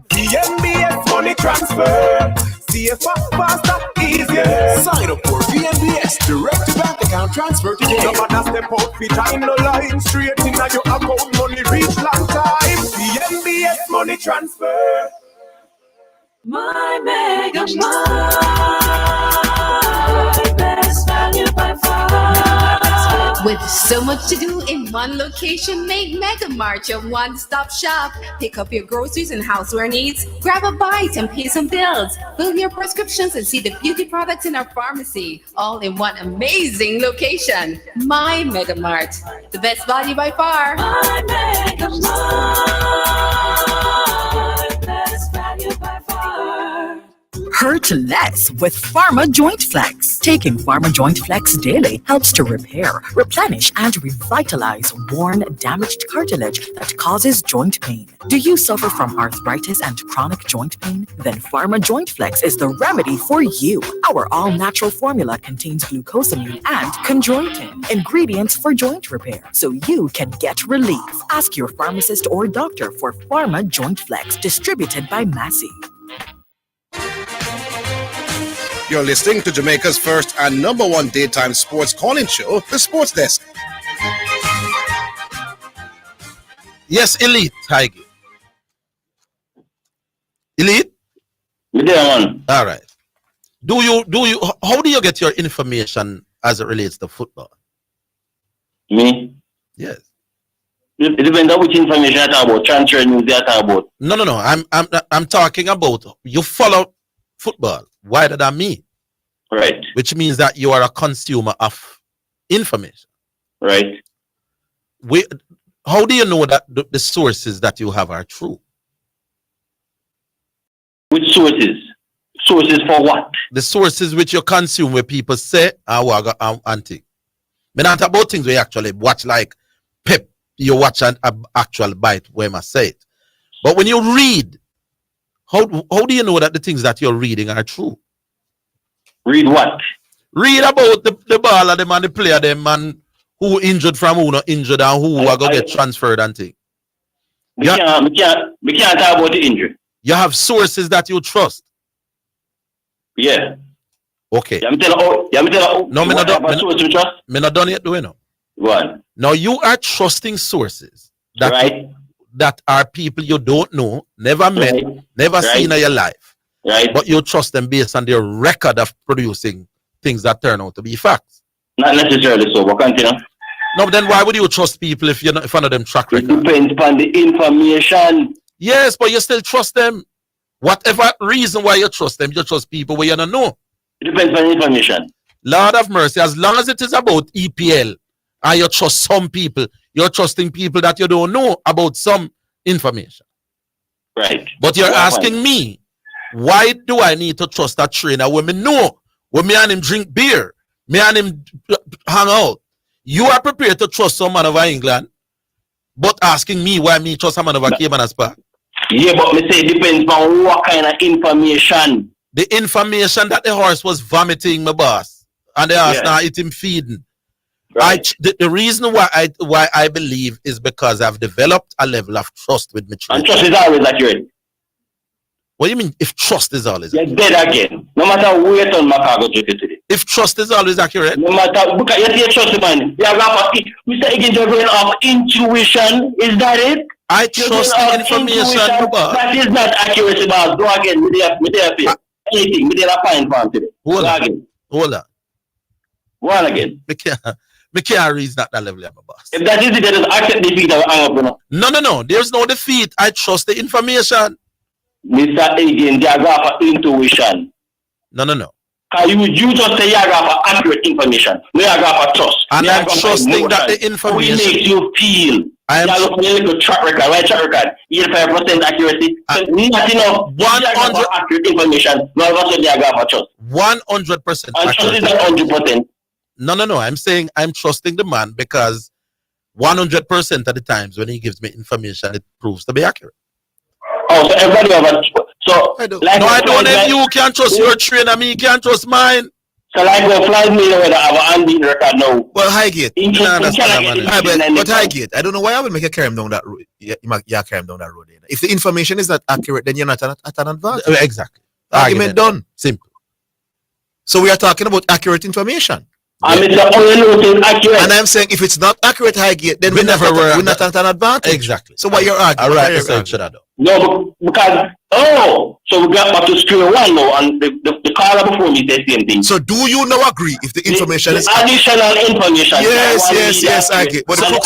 VNBS money transfer. CFA faster, easier. Sign up for VNBS direct to bank account transfer today. No matter step out, behind the line, straight in your account, money reach long time. VNBS money transfer. My Mega Mart, best value by far. With so much to do in one location, make Mega Mart your one-stop shop. Pick up your groceries and houseware needs, grab a bite and pay some bills, fill your prescriptions and see the beauty products in our pharmacy, all in one amazing location. My Mega Mart, the best value by far. My Mega Mart, best value by far. Hurt less with Pharma Joint Flex. Taking Pharma Joint Flex daily helps to repair, replenish, and revitalize worn, damaged cartilage that causes joint pain. Do you suffer from arthritis and chronic joint pain? Then Pharma Joint Flex is the remedy for you. Our all-natural formula contains glucosamine and chondroitin, ingredients for joint repair, so you can get relief. Ask your pharmacist or doctor for Pharma Joint Flex, distributed by Massey. You're listening to Jamaica's first and #1 daytime sports calling show, The Sports Desk. Yes, Elite, Heige. Elite? Yeah, man. All right. How do you get your information as it relates to football? Me? Yes. It depends on which information you talk about, transfer news you talk about. No. I'm talking about you follow football wider than me. Right. Which means that you are a consumer of information. Right. How do you know that the sources that you have are true? Which sources? Sources for what? The sources which you consume where people say and thing. Me not about things where you actually watch like Pep, you watch an actual bite where I must say it. But when you read, how do you know that the things that you're reading are true? Read what? Read about the baller them and the player them and who injured from who not injured and who are going to get transferred and thing. We can't talk about the injury. You have sources that you trust. Yeah. Okay. Yeah, me tell you. No, me not source trust. me not done yet doing no. Go on. Now you are trusting sources that Right. that are people you don't know, never met, never seen in your life. Right. But you trust them based on their record of producing things that turn out to be facts. Not necessarily so, but continue. No, but then why would you trust people if you're not in front of them track record? It depends upon the information. Yes, but you still trust them. Whatever reason why you trust them, you trust people where you don't know. It depends on the information. Lord of mercy, as long as it is about EPL and you trust some people, you're trusting people that you don't know about some information. Right. But you're asking me, why do I need to trust a trainer when me know, when me and him drink beer, me and him hang out? You are prepared to trust some man over England, but asking me why me trust a man over Cayman and Spa? Yeah, but me say it depends on what kind of information. The information that the horse was vomiting, my boss, and the horse now eat him feeding. Right. The reason why I believe is because I've developed a level of trust with me. And trust is always accurate. What do you mean if trust is always accurate? You're dead again. No matter where on my cargo today. If trust is always accurate? No matter, because you see trust, man. You have Mr. Higgins, you're going off intuition. Is that it? I trust the information. That is not accurate, boss. Go again. Me there, anything. Me there, fine for today. Hold on. Again. Hold on. Go on again. Me can't reason at that level, my boss. If that is it, then accept defeat and hang up, you know. No. There's no defeat. I trust the information. Mr. Higgins, you have for intuition. No. Because you just say you have for accurate information. You have for trust. And I'm trusting that the information. What makes you feel? I am looking at your track record, right? Track record, 85% accuracy. So not enough. 100 accurate information. No, that's what you have for trust. 100%. And trust is not 100%. No. I'm saying I'm trusting the man because 100% of the times when he gives me information, it proves to be accurate. Oh, so everybody have a so. I don't. No, I don't. If you can't trust your trainer, me can't trust mine. So like go fly me whether I have an unbeaten record now. Well, Highgate. But Highgate, I don't know why I would make you carry him down that road. You carry him down that road. If the information is not accurate, then you're not at an advantage. Exactly. Argument done. Simple. So we are talking about accurate information. And I'm saying if it's not accurate, Highgate, then we're not at an advantage. Exactly. So what you're arguing? All right, no, because so we got back to square one now, and the caller before me said the same thing. So do you now agree if the information is additional information? Yes, I get. But the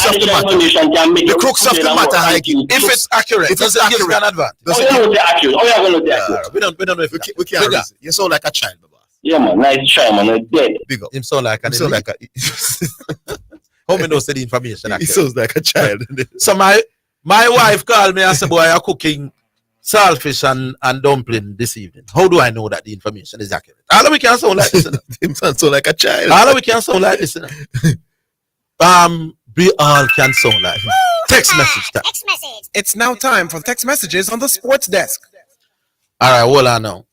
crux of the matter, I get. If it's accurate, if it's accurate, an advantage. We don't know if we can't reason. You sound like a child, boss. Yeah, man, nice try, man. Dead. Big up. Him sound like a. How many knows the information? He sounds like a child. So my wife called me and said, "Boy, you're cooking saltfish and dumpling this evening. How do I know that the information is accurate?" All of we can sound like this. Him sound like a child. All of we can sound like this. We all can sound like this. Text message. Text message. It's now time for text messages on the sports desk. All right, hold on now.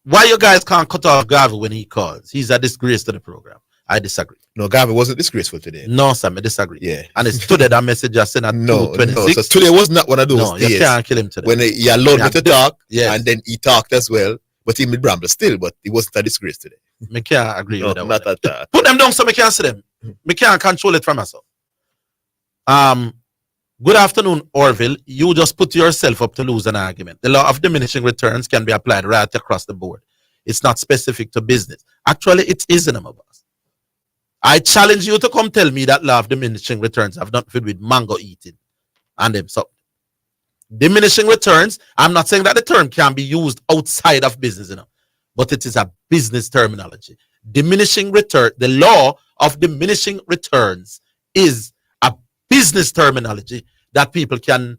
Why you guys can't cut off Garvey when he calls? He's a disgrace to the program. I disagree. No, Garvey wasn't disgraceful today. No, Sam, I disagree. Yeah. And it's today that message I sent at 2:26. No, so today was not one of those days. You can't kill him today. When he allowed me to talk, and then he talked as well, but he made bramble still, but he wasn't a disgrace today. I can't agree with that. Not at all. Put them down so I can't see them. I can't control it from myself. Good afternoon, Orville. You just put yourself up to lose an argument. The law of diminishing returns can be applied right across the board. It's not specific to business. Actually, it is in my boss. I challenge you to come tell me that law of diminishing returns have nothing to do with mango eating and them. So, diminishing returns, I'm not saying that the term can be used outside of business, but it is a business terminology. Diminishing return, the law of diminishing returns is a business terminology that people can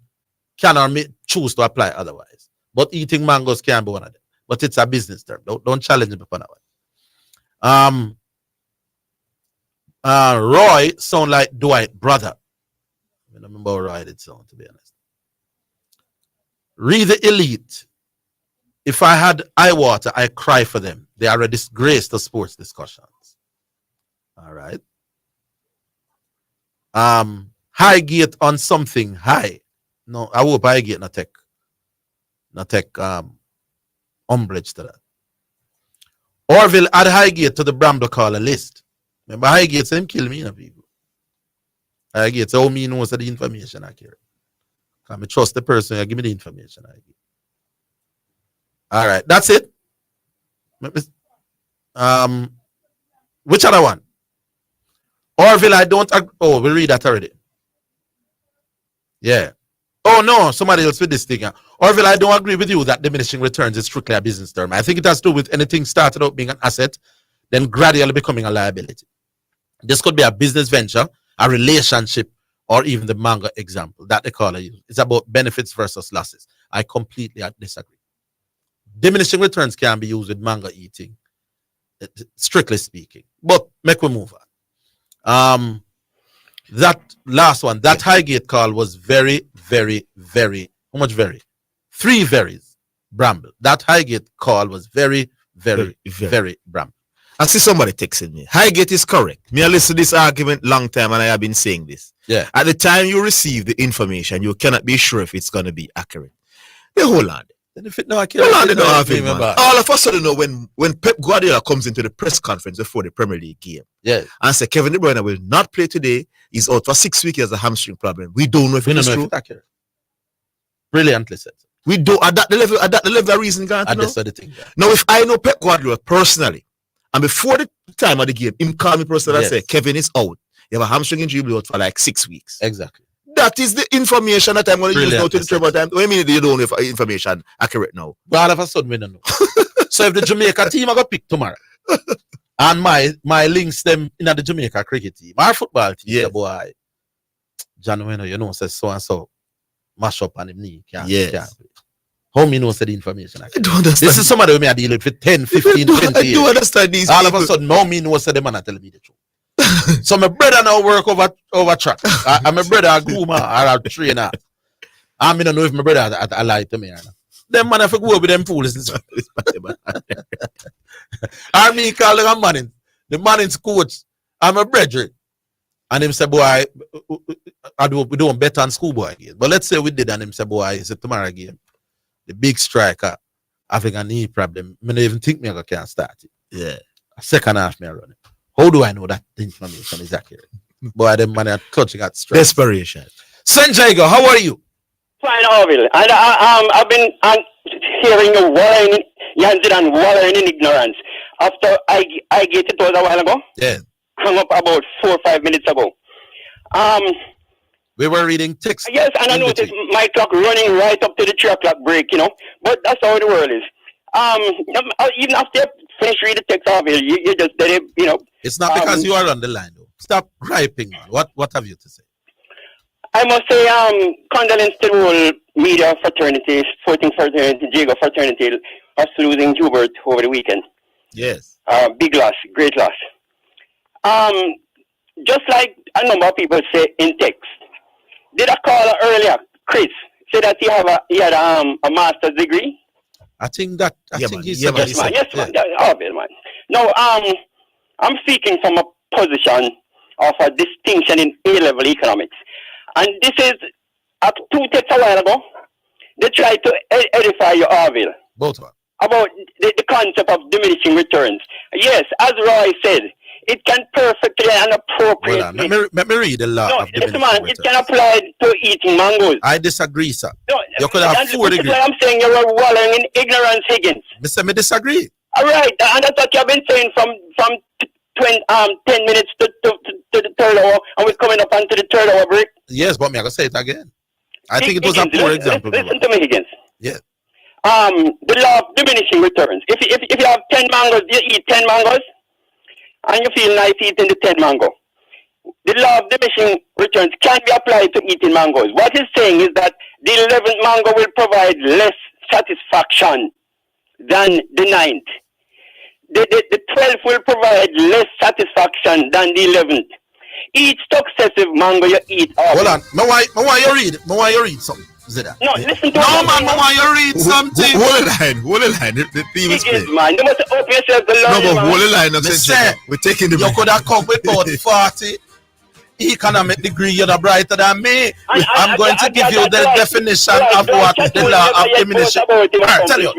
or may choose to apply otherwise. But eating mangoes can be one of them. But it's a business term. Don't challenge me for that one. Roy sound like Dwight brother. I don't remember how Roy did sound, to be honest. Read the elite. If I had eye water, I cry for them. They are a disgrace to sports discussions. All right. Highgate on something high. No, I hope Highgate not take umbrage to that. Orville add Highgate to the Bramble caller list. Remember Highgate said him kill me, people. Highgate say, how me knows the information accurate. Can I trust the person who give me the information. All right, that's it. Which other one? Orville, I don't. Oh, we read that already. Yeah. Oh no, somebody else with this thing. Orville, I don't agree with you that diminishing returns is strictly a business term. I think it has to do with anything started out being an asset, then gradually becoming a liability. This could be a business venture, a relationship, or even the manga example that they call it. It's about benefits versus losses. I completely disagree. Diminishing returns can be used with manga eating, strictly speaking. But make we move on. That last one, that Highgate call was very, very, very, how much very? 3 veries, Bramble. That Highgate call was very, very, very Bramble. I see somebody texting me. Highgate is correct. Me, I listen to this argument long time and I have been saying this. Yeah. At the time you receive the information, you cannot be sure if it's going to be accurate. They hold on. Then if it no accurate, all of us suddenly know when Pep Guardiola comes into the press conference before the Premier League game. Yeah. And say Kevin De Bruyne will not play today. He's out for 6 weeks. He has a hamstring problem. We don't know if it's true. Accurate. Brilliantly said. We don't at that level of reason. Now, if I know Pep Guardiola personally, and before the time of the game, him call me personally and say, Kevin is out. You have a hamstring injury, will be out for like 6 weeks. Exactly. That is the information that I'm going to use now to determine time. What do you mean you don't have information accurate now? But all of a sudden, we don't know. So if the Jamaica team are going to pick tomorrow, and my links them in the Jamaica cricket team, our football team, the boy, John Wayne, you know, says so and so, mash up on him knee. Can't how me know the information? I don't understand. This is somebody who me I deal with for 10, 15, 20 years. I do understand these all people. Of a sudden, now me know the man are telling me the truth. So my brother now work over track. I'm my brother a groomer or a trainer. I don't know if my brother I lie to me or not. Them man have to go over them fools. I mean call the man's coach. I'm a brethren. And him say, boy, we don't bet on schoolboy game. But let's say we did, and him say, boy, it's a tomorrow game. The big striker having a knee problem. I don't even think me I can start it. Yeah. A second half me I run it. How do I know that the information is accurate? Boy, them man are clutching at stress. Desperation. Sanjaygo, how are you? Fine, Orville. And I've been hearing you wallowing, Zidane wallowing in ignorance. After I get it was a while ago. Yeah. Hung up about 4 or 5 minutes ago. We were reading text. Yes, and I noticed my clock running right up to the 3 o'clock break, you know. But that's how the world is. Even after you finish reading the text, Orville, you just did it, you know. It's not because you are on the line, though. Stop griping, man. What have you to say? I must say, condolence to the whole media fraternity, sporting fraternity, Jago fraternity, us losing Hubert over the weekend. Yes. Big loss, great loss. Just like a number of people say in text. Did I call her earlier, Chris, said that he had a master's degree? I think that, Yes, man. Obvious, man. No, I'm speaking from a position of a distinction in A-level economics. And this is, at 2 texts a while ago, they tried to edify you, Orville. Both of them. About the concept of diminishing returns. Yes, as Roy said, it can perfectly and appropriately... Let me read the law of diminishing returns. It can apply to eating mangoes. I disagree, sir. No, you could have 4 degrees. I'm saying you're wallowing in ignorance, Higgins. Me disagree. All right, and that's what you've been saying from 10 minutes to the 3rd hour, and we're coming up onto the 3rd hour break. Yes, but I'm going to say it again. I think it was a poor example. Listen to me, Higgins. Yeah. The law of diminishing returns. If you have 10 mangoes, you eat 10 mangoes, and you feel nice eating the 10 mango. The law of diminishing returns can be applied to eating mangoes. What it's saying is that the 11th mango will provide less satisfaction than the 9th. The 12th will provide less satisfaction than the 11th. Each successive mango you eat. Hold on. I want you read something. Zidane. No, listen to me. No, man, I want you read something. Hold the line. The theme is clear. Man, you must open yourself the line. No, but hold the line. We're taking the... You could have come with about 40 economic degree, you're not brighter than me. I'm going to give you the definition of what the law of diminishing. I tell you,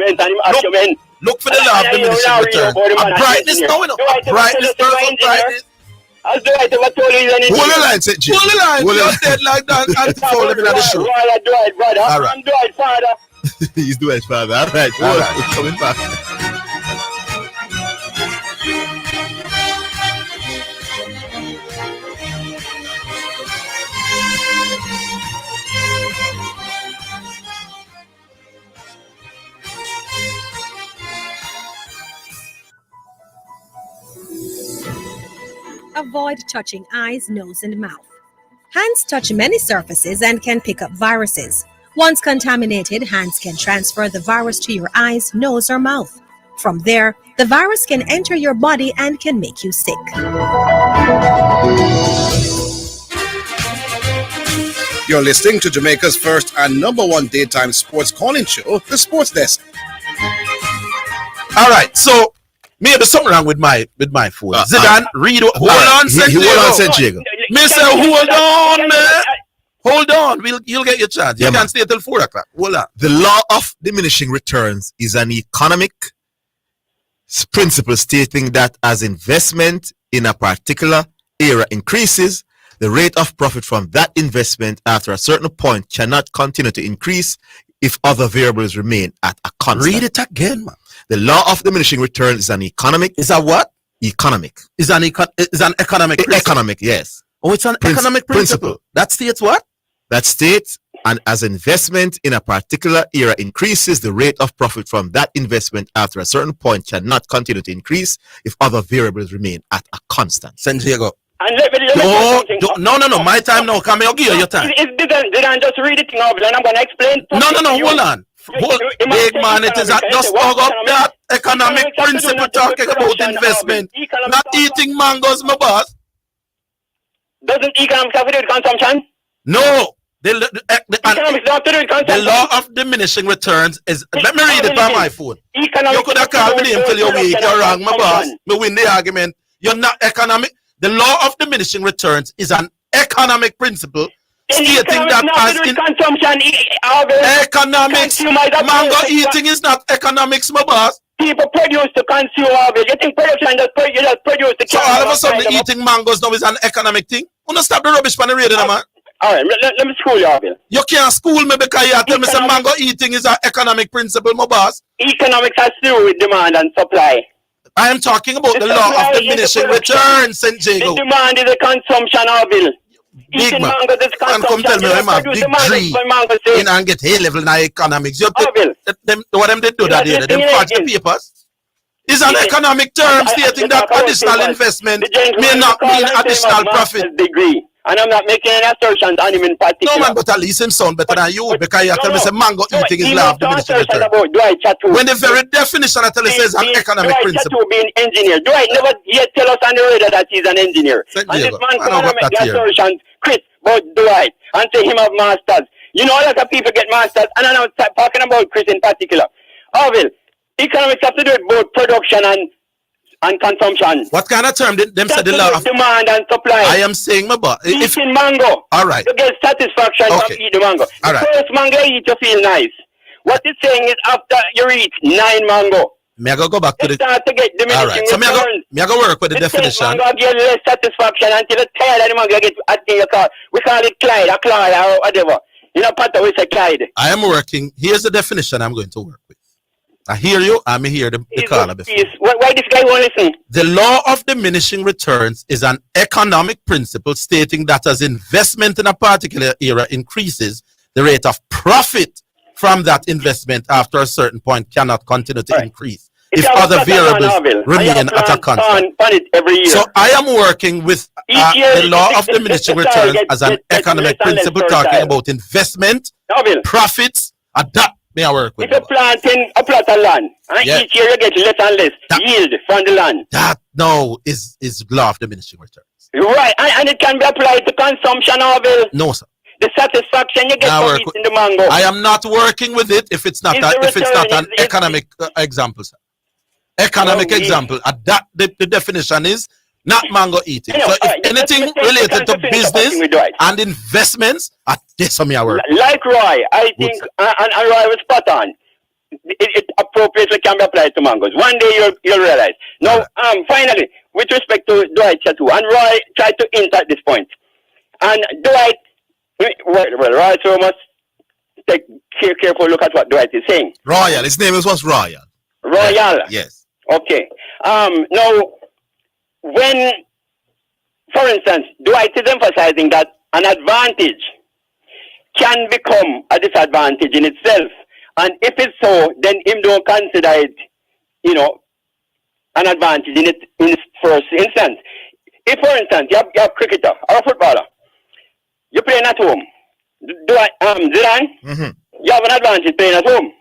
look for the law of diminishing returns. A brightness, no, a brightness, brightness. I'll do it. What told you? Hold the line, St. J. Hold the line. You're dead like that. And follow me on the show. Do it, brother. All right. I'm do it, father. He's doing it, father. All right. We're coming back. Avoid touching eyes, nose, and mouth. Hands touch many surfaces and can pick up viruses. Once contaminated, hands can transfer the virus to your eyes, nose, or mouth. From there, the virus can enter your body and can make you sick. You're listening to Jamaica's first and #1 daytime sports calling show, The Sports Desk. All right, so maybe something wrong with my phone. Zidane, read. Hold on, St. Diego. Mister, hold on, man. Hold on. You'll get your chance. You can stay till 4 o'clock. Hold on. The law of diminishing returns is an economic principle stating that as investment in a particular area increases, the rate of profit from that investment after a certain point cannot continue to increase if other variables remain at a constant. Read it again, man. The law of diminishing returns is an economic. Is that what? Economic. Is an economic principle? Economic, yes. Oh, it's an economic principle. That states what? That states, and as investment in a particular area increases, the rate of profit from that investment after a certain point cannot continue to increase if other variables remain at a constant. San Diego. And let me No. My time now. Come here, I'll give you your time. Did I just read it now, and I'm going to explain? No. Hold on. Big man, it is just hug up that economic principle talking about investment. Not eating mangoes, my boss. Doesn't economics have to do with consumption? No. The law of diminishing returns is. Let me read it by my phone. You could have called me name till you're weak. You're wrong, my boss. Me win the argument. You're not economic. The law of diminishing returns is an economic principle stating that as in consumption, economics, mango eating is not economics, my boss. People produce to consume. You think production just produce the. So all of a sudden, eating mangoes now is an economic thing. Wanna stop the rubbish from the radio, man? All right, let me school you, Orville. You can't school me because you tell me some mango eating is an economic principle, my boss. Economics has to do with demand and supply. I am talking about the law of diminishing returns, St. Diego. The demand is a consumption, Orville. Big man, and come tell me I'm a degree in and get A-level in economics. You what them did do that day? Them fudge the papers. It's an economic term stating that additional investment may not mean additional profit. Degree. And I'm not making any assertions on him in particular. No, man, but at least him sound better than you because you tell me say mango eating is law of diminishing return. When the very definition I tell you says an economic principle. Being engineer. Dwight never yet tell us on the radio that he's an engineer. And this man can make the assertions, Chris, about Dwight, and say him have masters. You know, a lot of people get masters, and I'm not talking about Chris in particular. Orville, economics have to do with both production and consumption. What kind of term them said the law of demand and supply? I am saying, my boy, eating mango. All right. You get satisfaction from eating the mango. All right. First mango you eat, you feel nice. What it's saying is after you eat 9 mango. May I go back to the start to get diminishing returns. So me I go work with the definition. Mango give less satisfaction until you're tired of the mango. Get at your car. We call it Clyde or Clyde or whatever. You know, Pata, we say Clyde. I am working. Here's the definition I'm going to work with. I hear you. I may hear the caller before. Why this guy won't listen? The law of diminishing returns is an economic principle stating that as investment in a particular area increases, the rate of profit from that investment after a certain point cannot continue to increase if other variables remain at a constant. So I am working with the law of diminishing returns as an economic principle talking about investment, profits, adapt. I work with if you're planting a plot of land, and each year you get less and less yield from the land. That now is law of diminishing returns. Right, and it can be applied to consumption, Orville. No, sir. The satisfaction you get from eating the mango. I am not working with it if it's not an economic example, sir. Economic example. The definition is not mango eating. So if anything related to business and investments, this on me I work. Like Roy, I think, and Roy was spot on. It appropriately can be applied to mangoes. One day you'll realize. Now, finally, with respect to Dwight Chateau, and Roy tried to hint at this point. And Dwight, well, Roy so must take careful look at what Dwight is saying. Royal. His name was Royal. Royal. Yes. Okay. Now, when, for instance, Dwight is emphasizing that an advantage can become a disadvantage in itself. And if it's so, then him don't consider it, an advantage in its first instance. If, for instance, you have a cricketer or a footballer, you're playing at home. Zidane, you have an advantage playing at home.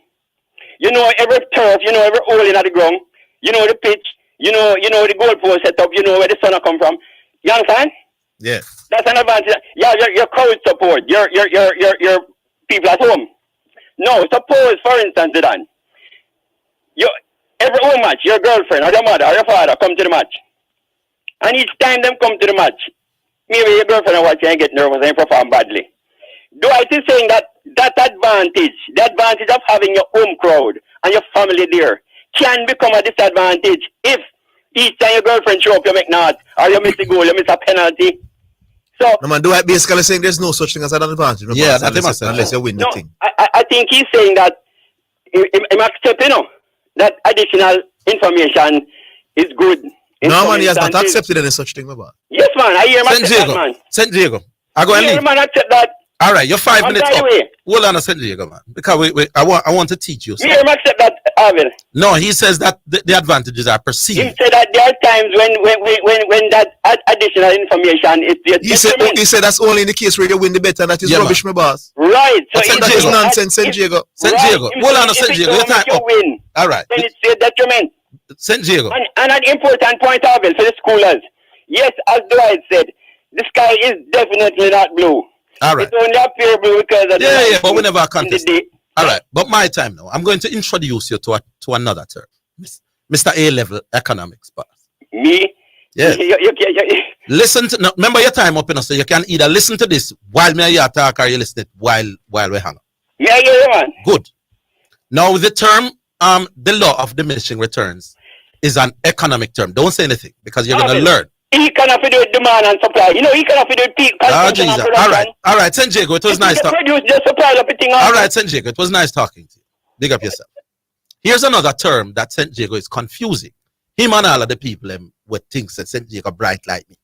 You know every turf, you know every hole in the ground, you know the pitch, you know the goalpost setup, you know where the sun will come from. You understand? Yes. That's an advantage. Yeah, your crowd support, your people at home. No, suppose, for instance, Zidane, every home match, your girlfriend or your mother or your father come to the match. And each time them come to the match, maybe your girlfriend or what and get nervous and perform badly. Dwight is saying that advantage, the advantage of having your home crowd and your family there, can become a disadvantage if each time your girlfriend show up, you make not, or you miss a goal, you miss a penalty. So, no man, Dwight basically saying there's no such thing as an advantage. Yeah, unless you win the thing. I think he's saying that he accept, that additional information is good. No man, he has not accepted any such thing about. Yes man, I hear him accept that, man. St. Diego. I go and leave. Man accept that. All right, you're 5 minutes up. Hold on a St. Diego, man. Because I want to teach you something. You hear him accept that, Orville? No, he says that the advantages are perceived. He said that there are times when that additional information is... He said that's only in the case where you win the bet and that is rubbish, my boss. Right. So that is nonsense, St. Diego. St. Diego. Hold on a St. Diego. Your time up. Win, all right. then it's a detriment. St. Diego. And an important point, Orville, for the schoolers. Yes, as Dwight said, the sky is definitely not blue. All right. It only appears blue because of the but we never contest. All right, but my time now. I'm going to introduce you to another term, Mr. A-level economics, boss. Me? Yes. Listen to. Remember your time up, so you can either listen to this while me here talk, or you listen it while we hang up. Yeah, man. Good. Now the term, the law of diminishing returns, is an economic term. Don't say anything because you're going to learn. He cannot do with demand and supply. He cannot do with peak consumption and production. All right, St. Diego, it was nice talking. All right, St. Diego, it was nice talking to you. Big up yourself. Here's another term that St. Diego is confusing. Him and all of the people would think that St. Diego bright like me.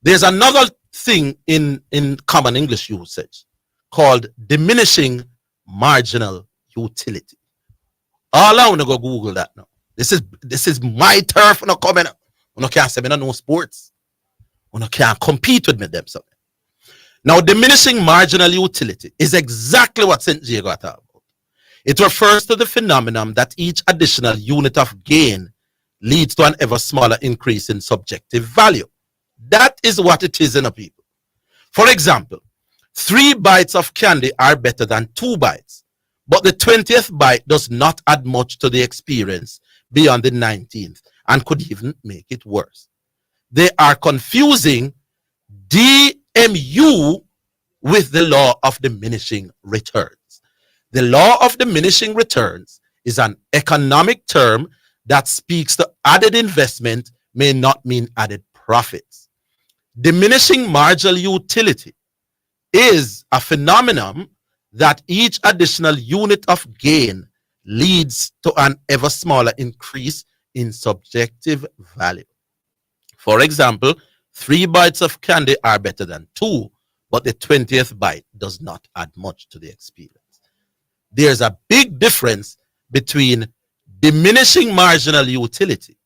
There's another thing in common English usage called diminishing marginal utility. All I want to go Google that now. This is my turf no coming up. You can't say me no sports. You can't compete with me them something. Now, diminishing marginal utility is exactly what St. Diego talked about. It refers to the phenomenon that each additional unit of gain leads to an ever smaller increase in subjective value. That is what it is in a people. For example, 3 bites of candy are better than 2 bites, but the 20th bite does not add much to the experience beyond the 19th and could even make it worse. They are confusing DMU with the law of diminishing returns. The law of diminishing returns is an economic term that speaks to added investment may not mean added profits. Diminishing marginal utility is a phenomenon that each additional unit of gain leads to an ever smaller increase in subjective value. For example, 3 bites of candy are better than 2, but the 20th bite does not add much to the experience. There's a big difference between diminishing marginal utility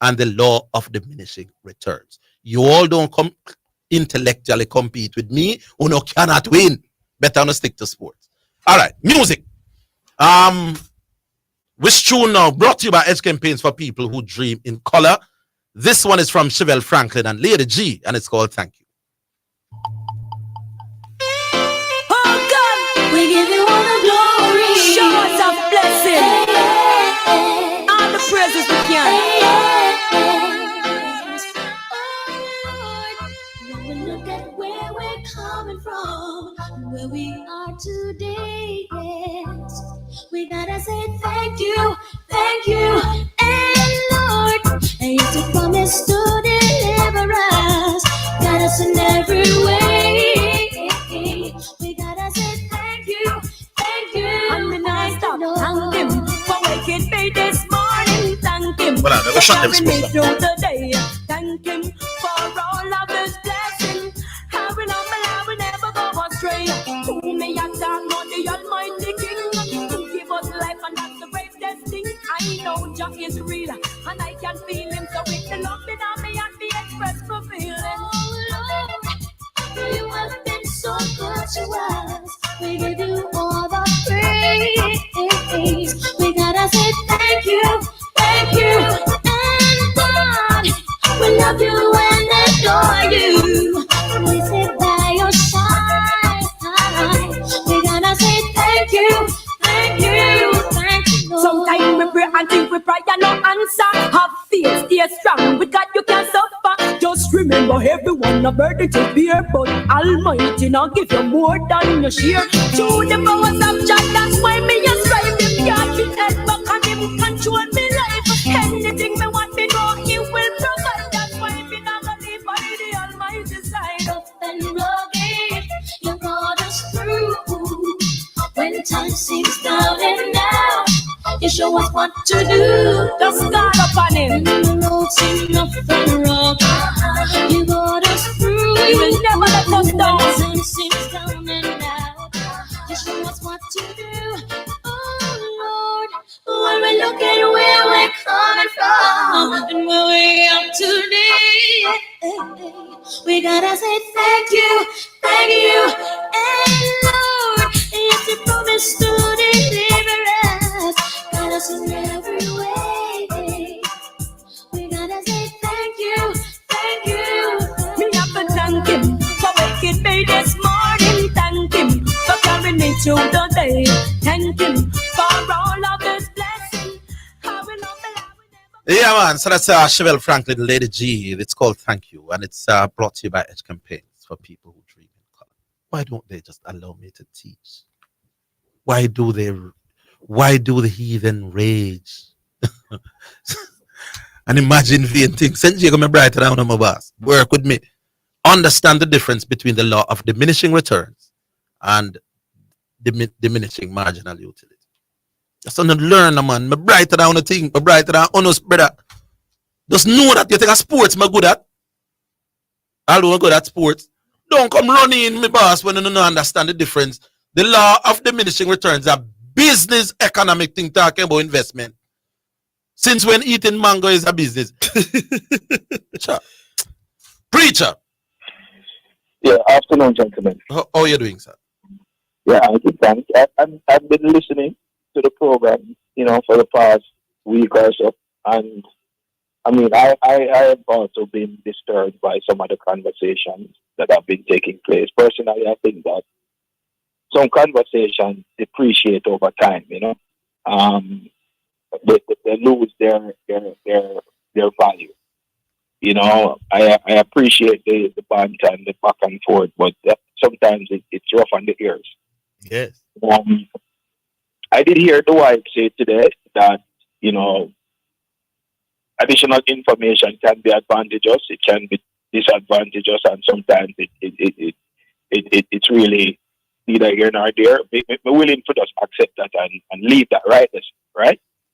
and the law of diminishing returns. You all don't intellectually compete with me, you cannot win. Better not stick to sports. All right, music. Which tune now brought to you by Edge Campaigns for people who dream in color. This one is from Chevelle Franklin and Lady G, and it's called Thank You. Oh God, we give you all the glory. Show us a blessing. All the praises we can. look at where we're coming from, where we are today, yes, we gotta say thank you, and Lord, and you promised to deliver us, got us in every way. We gotta say thank you, and the night stop. Thank him for waking me this morning. Thank him Well, for carrying me through the day. Thank him for all of his blessings. How we love my life, we never go astray. To me, I talk about the Almighty King. To give us life, and that's the greatest thing. I know Jah is real, and I can feel him. So with the love in me and the express for feeling. Oh Lord, you have been so good to us. We give you all the praise. We gotta say thank you, and God, we love you and adore you. We sit by your side. We gotta say thank you, Lord. Sometimes we pray and think we pray and no answer. Have faith, stay strong. With God you can suffer. Just remember everyone a burden to bear, but Almighty now give you more than your share. Through the powers of God, that's why me a strive. Him can't be head back and him control me life. Anything me want me know he will provide. That's why me not gonna live by the Almighty side. Up and rugged, you got us through. When time seems down and out, you show us what to do. Just start up on him. When the road seems rough and rough, you got us through. You will never let us down. When time seems down and out, you show us what to do. Oh Lord, when we look at where we're coming from and where we are today, we gotta say thank you, and Lord, if you promise to deliver us, got us in every way. We gotta say thank you. Me have to thank him for waking me this morning. Thank him for carrying me through the day. Thank him for all of his blessings. Yeah, man. So that's Chevelle Franklin, Lady G. It's called Thank You, and it's brought to you by Edge Campaigns for people who dream in color. Why don't they just allow me to teach? Why do the heathen rage? And imagine vain things. Send you my bright around on my boss. Work with me. Understand the difference between the law of diminishing returns and diminishing marginal utility. Just want to learn, man. My brighter down the thing. My brighter down honest, brother. Just know that you take a sports, my good at. Although I'm good at sports. Don't come running in, my boss, when you don't understand the difference. The law of diminishing returns are business economic thing talking about investment. Since when eating mango is a business? Preacher. Yeah, afternoon, gentlemen. How are you doing, sir? Yeah, I'm good, thanks. I've been listening to the program, for the past week or so, and I mean, I have also been disturbed by some of the conversations that have been taking place. Personally, I think that some conversations depreciate over time, they lose their value. I appreciate the banter and the back and forth, but sometimes it's rough on the ears. Yes. I did hear the wife say today that, additional information can be advantageous, it can be disadvantageous, and sometimes it's really neither here nor there. We're willing to just accept that and leave that right?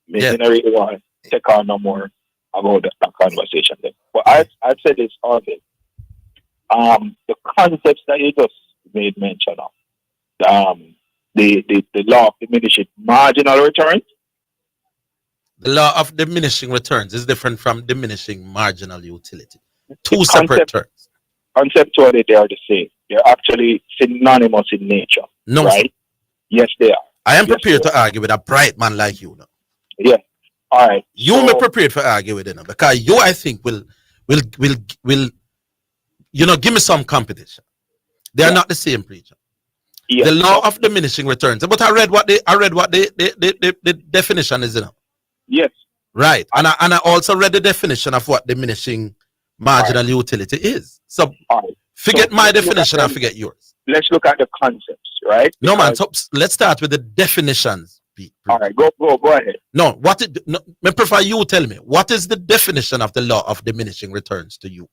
Yeah. I don't really want to take on no more about that conversation then. But I'd say this all day. The concepts that you just made mention of, the law of diminishing marginal returns. The law of diminishing returns is different from diminishing marginal utility. Two separate terms. Conceptually, they are the same. They're actually synonymous in nature. No, right? Yes, they are. I am prepared to argue with a bright man like you now. Yeah. All right. You may prepared for argue with him because you, I think, will give me some competition. They are not the same, preacher. Yes. The law of diminishing returns. But I read what the definition is, Yes. Right. And I also read the definition of what diminishing marginal utility is. So Forget my definition and forget yours. Let's look at the concepts, right? No, man. So let's start with the definitions. All right, go ahead. No, I prefer you tell me. What is the definition of the law of diminishing returns to you?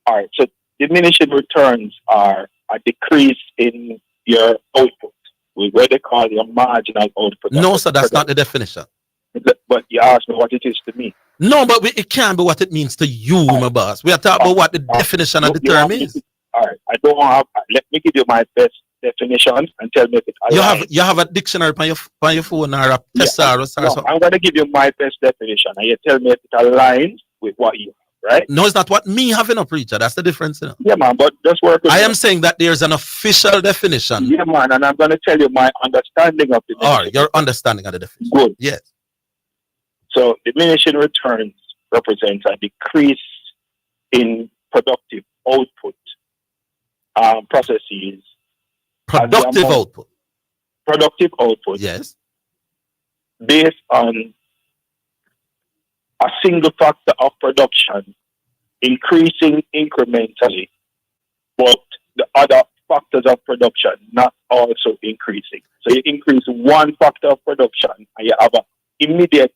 All right, so diminishing returns are a decrease in your output. What they call your marginal output. No, sir, that's not the definition. But you asked me what it is to me. No, but it can't be what it means to you, my boss. We are talking about what the definition of the term is. All right, I don't have. Let me give you my best definition and tell me if it aligns. You have a dictionary on your phone or a thesaurus or something. I'm going to give you my best definition, and you tell me if it aligns with what you have, right? No, it's not what me having a preacher. That's the difference. You know? Yeah, man, but just work with I am saying that there's an official definition. Yeah, man, and I'm going to tell you my understanding of the definition. Or your understanding of the definition. Good. Yes. So diminishing returns represents a decrease in productive output processes. Productive output. Productive output. Yes. Based on a single factor of production increasing incrementally, but the other factors of production not also increasing. So you increase one factor of production and you have an immediate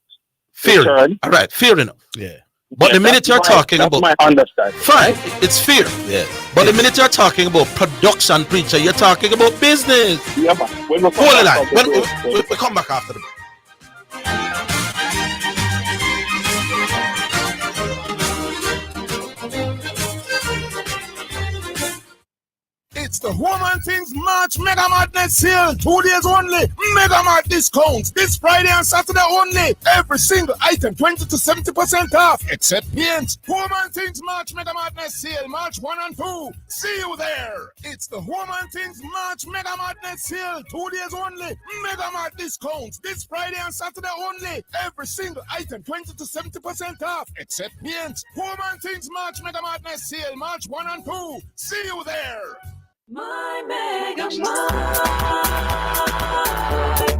return. All right, fair enough. Yeah. But the minute you're talking about, my understanding. Fine, it's fair. Yeah. But the minute you're talking about production, preacher, you're talking about business. Yeah, man. Hold the line. We'll come back after the break. It's the Woman Things March Mega Madness sale. 2 days only. Mega Mad discounts. This Friday and Saturday only. Every single item 20 to 70% off. Except paints. Woman Things March Mega Madness sale. March 1 and 2. See you there. It's the Woman Things March Mega Madness sale. 2 days only. Mega Mad discounts. This Friday and Saturday only. Every single item 20 to 70% off. Except paints. Woman Things March Mega Madness sale. March 1 and 2. See you there. My Mega Mart,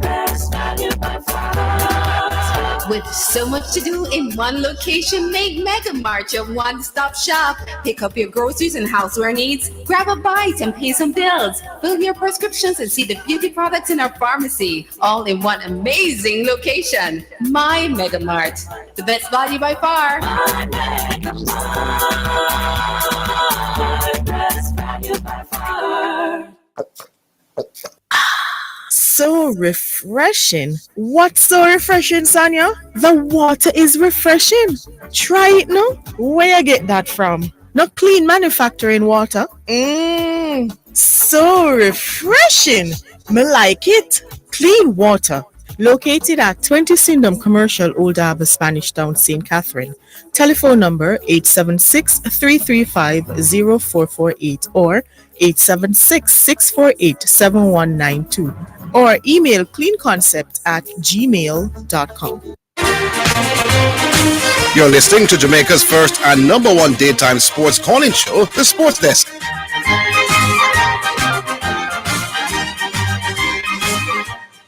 best value by far. With so much to do in one location, make Mega Mart your one-stop shop. Pick up your groceries and houseware needs, grab a bite and pay some bills, fill your prescriptions and see the beauty products in our pharmacy, all in one amazing location. My Mega Mart, the best value by far. My Mega Mart, best value by far. So refreshing. What's so refreshing, Sanya? The water is refreshing. Try it now. Where you get that from? Not clean manufacturing water. So refreshing. Me like it. Clean water. Located at 20 Syndham Commercial, Old Harbour, Spanish Town, St. Catherine. Telephone number 876-335-0448 or 876-648-7192 or email cleanconcept@gmail.com. You're listening to Jamaica's first and #1 daytime sports calling show, The Sports Desk.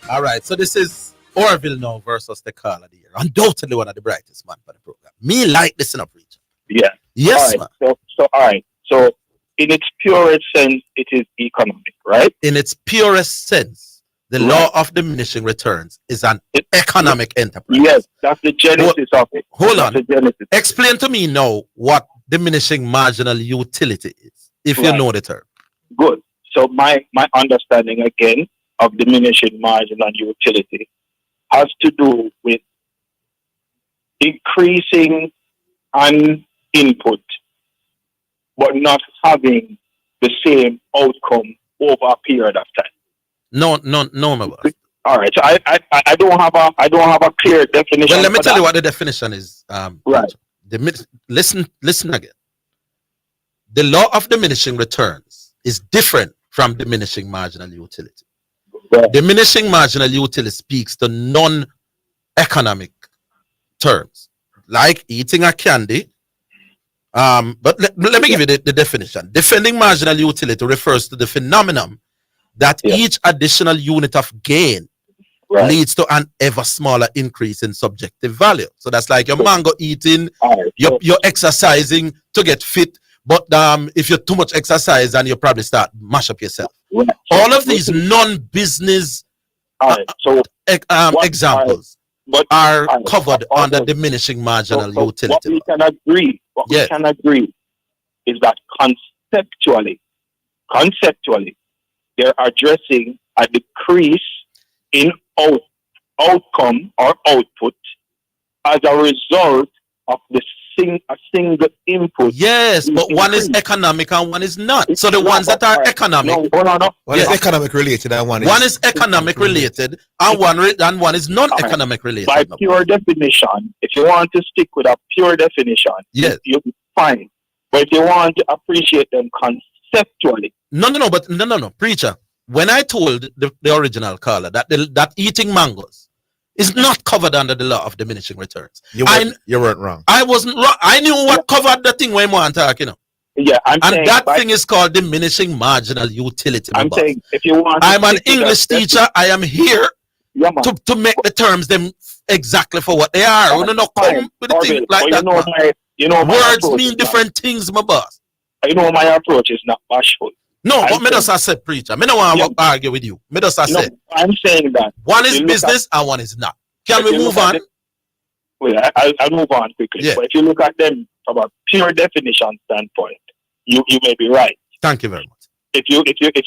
All right, so this is Orville now versus the Call of the Year. Undoubtedly one of the brightest man for the program. Me like this in a preacher. Yeah. Yes, all right. So all right. So in its purest sense, it is economic, right? In its purest sense, the law of diminishing returns is an economic enterprise. Yes, that's the genesis of it. Hold on. Explain to me now what diminishing marginal utility is, if you know the term. Good. So my understanding again of diminishing marginal utility has to do with increasing an input but not having the same outcome over a period of time. No, my boss. All right. So I don't have a clear definition. Well, let me tell you what the definition is. Right. Listen again. The law of diminishing returns is different from diminishing marginal utility. Right. Diminishing marginal utility speaks to non-economic terms, like eating a candy. But let me give you the definition. Defending marginal utility refers to the phenomenon that each additional unit of gain leads to an ever smaller increase in subjective value. So that's like your mango eating, you're exercising to get fit, But if you're too much exercise, and you probably start mash up yourself. All of these non-business examples are covered under diminishing marginal utility. What we can agree, we can agree is that conceptually, they're addressing a decrease in outcome or output as a result of a single input. Yes, but one is economic and one is not. So the ones that are economic, one is economic related and one is economic related and one is non-economic related. By pure definition, if you want to stick with a pure definition, you'll be fine. But if you want to appreciate them conceptually, no, preacher. When I told the original caller that eating mangoes is not covered under the law of diminishing returns, you weren't wrong. I wasn't wrong. I knew what covered the thing when we talk, you know. Yeah, and that thing is called diminishing marginal utility. I'm saying if you want, I'm an English teacher. I am here to make the terms them exactly for what they are. We don't come with the thing like that. Words mean different things, my boss. You know my approach is not bashful. No, but me just said, preacher. Me don't want to argue with you. Me just said. I'm saying that one is business and one is not. Can we move on? I'll move on quickly. Yeah. But if you look at them from a pure definition standpoint, you may be right. Thank you very much. If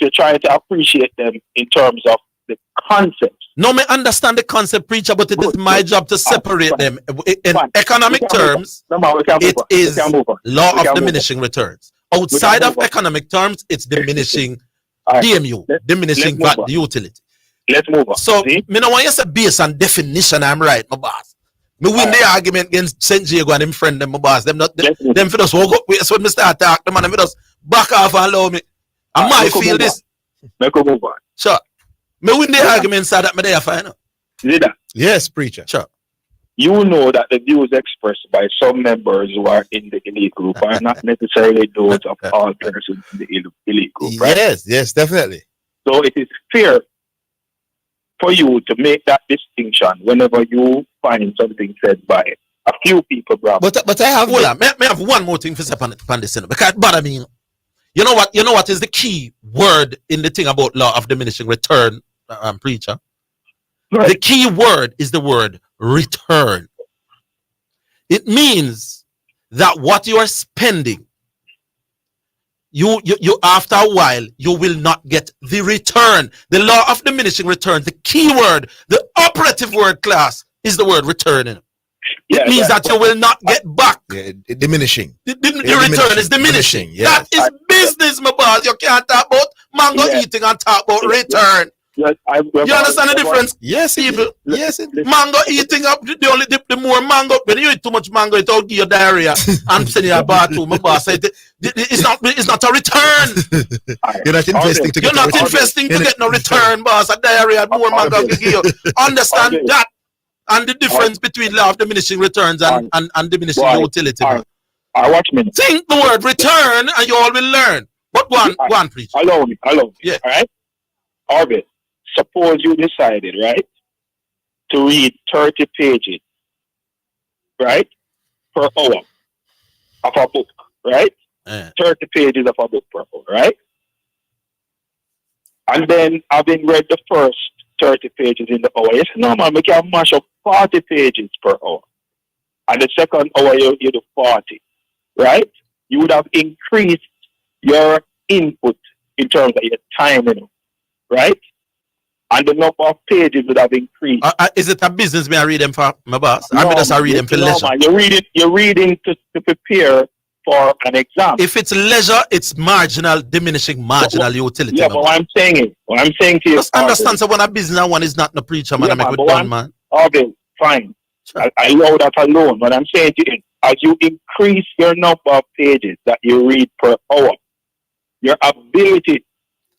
you try to appreciate them in terms of the concepts. No, me understand the concept, preacher, but it is my job to separate them. In economic terms, it is law of diminishing returns. Outside of economic terms, it's diminishing DMU, diminishing utility. Let's move on. So, me no want you say based on definition, I'm right, my boss. Me win the argument against St. Diego and them friend them, my boss. Them for us woke up with us when me start talk, them and me just back off and allow me. I might feel this. Make a move on. Sure. Me win the argument so that me there final. Zidane. Yes, preacher. Sure. You know that the views expressed by some members who are in the elite group are not necessarily those of all persons in the elite group, right? Yes, definitely. So it is fair for you to make that distinction whenever you find something said by a few people, bro. But I have may I have one more thing for say upon this, because it bother me. You know what is the key word in the thing about law of diminishing return, preacher? Right. The key word is the word return. It means that what you are spending, you after a while, you will not get the return. The law of diminishing return, the key word, the operative word class is the word returning. It means that you will not get back. Diminishing. The return is diminishing. Yes. That is business, my boss. You can't talk about mango eating and talk about return. Yes, you understand the difference? Yes, people. Yes, mango eating up the more mango. When you eat too much mango, it will give you diarrhea. I'm saying you about to my boss. It's not a return. You're not investing to get. You're not investing to get no return, boss. A diarrhea, more mango will give you. Understand that, and the difference between law of diminishing returns and diminishing utility. Watch me. Think the word return, and you all will learn. But one, please. Allow me. Yeah. All right. Orville. Suppose you decided, right, to read 30 pages, right, per hour of a book, right? 30 pages of a book per hour, right? And then, having read the first 30 pages in the hour, you say, no, man, we can mash up 40 pages per hour. And the second hour, you do 40, right? You would have increased your input in terms of your time, right? And the number of pages would have increased. Is it a business me I read them for my boss? I just read them for leisure. Man, you're reading to prepare for an exam. If it's leisure, it's diminishing marginal utility. Yeah, but what I'm saying to you, just understand. So when a business one is not the preacher, man, I make with one man. Okay, fine. Sure. I know that alone. What I'm saying to you, as you increase your number of pages that you read per hour, your ability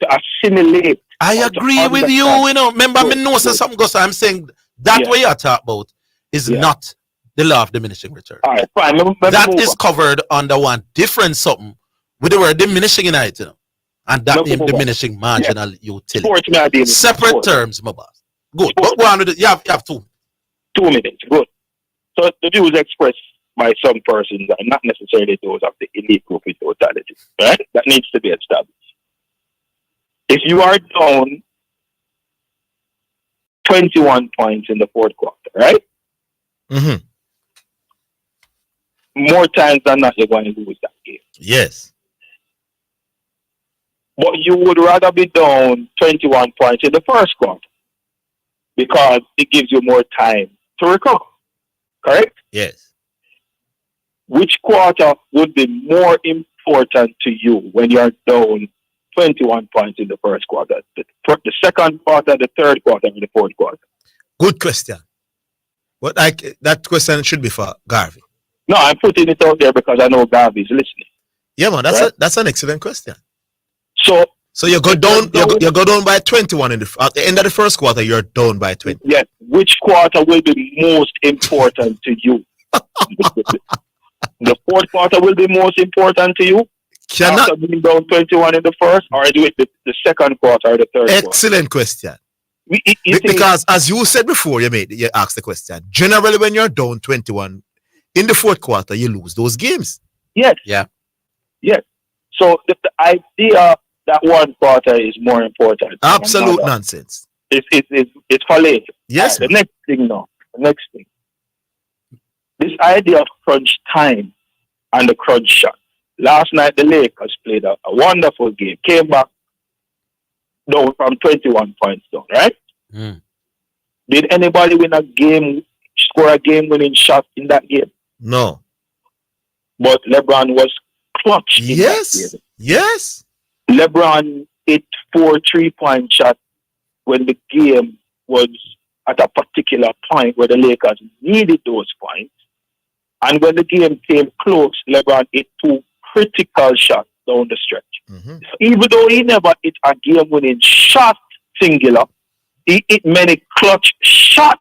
to assimilate. I agree with you, Remember, me know something goes. I'm saying that way you talk about is not the law of diminishing return. All right, fine. That is covered under one different something with the word diminishing in it, and that name diminishing marginal utility. Separate terms, my boss. Good. But go on with it. You have 2 minutes. Good. So the views expressed by some persons and not necessarily those of the elite group in totality. Right? That needs to be established. If you are down 21 points in the fourth quarter, right? Mm-hmm. More times than not, you're going to lose that game. Yes. But you would rather be down 21 points in the first quarter because it gives you more time to recover. Correct? Yes. Which quarter would be more important to you when you're down 21 points in the first quarter? The second quarter, the third quarter, and the fourth quarter? Good question. But that question should be for Garvey. No, I'm putting it out there because I know Garvey's listening. Yeah, man, that's an excellent question. So you go down. You go down by 21 at the end of the first quarter. You're down by 20. Yes. Which quarter will be most important to you? The fourth quarter will be most important to you. After being down 21 in the first, or do it the second quarter or the third? Excellent question. Because as you said before, you asked the question. Generally, when you're down 21 in the fourth quarter, you lose those games. Yes. Yeah. Yes. So the idea that one quarter is more important. Absolute nonsense. It's for later. Yes. The next thing now. The next thing. This idea of crunch time and the crunch shot. Last night the Lakers played a wonderful game. Came back down from 21 points down, right? Mm. Did anybody score a game-winning shot in that game? No. But LeBron was clutch in that game. Yes. LeBron hit 4 3-point shots when the game was at a particular point where the Lakers needed those points. And when the game came close, LeBron hit 2 critical shots down the stretch. Mm-hmm. So even though he never hit a game-winning shot singular, he hit many clutch shots.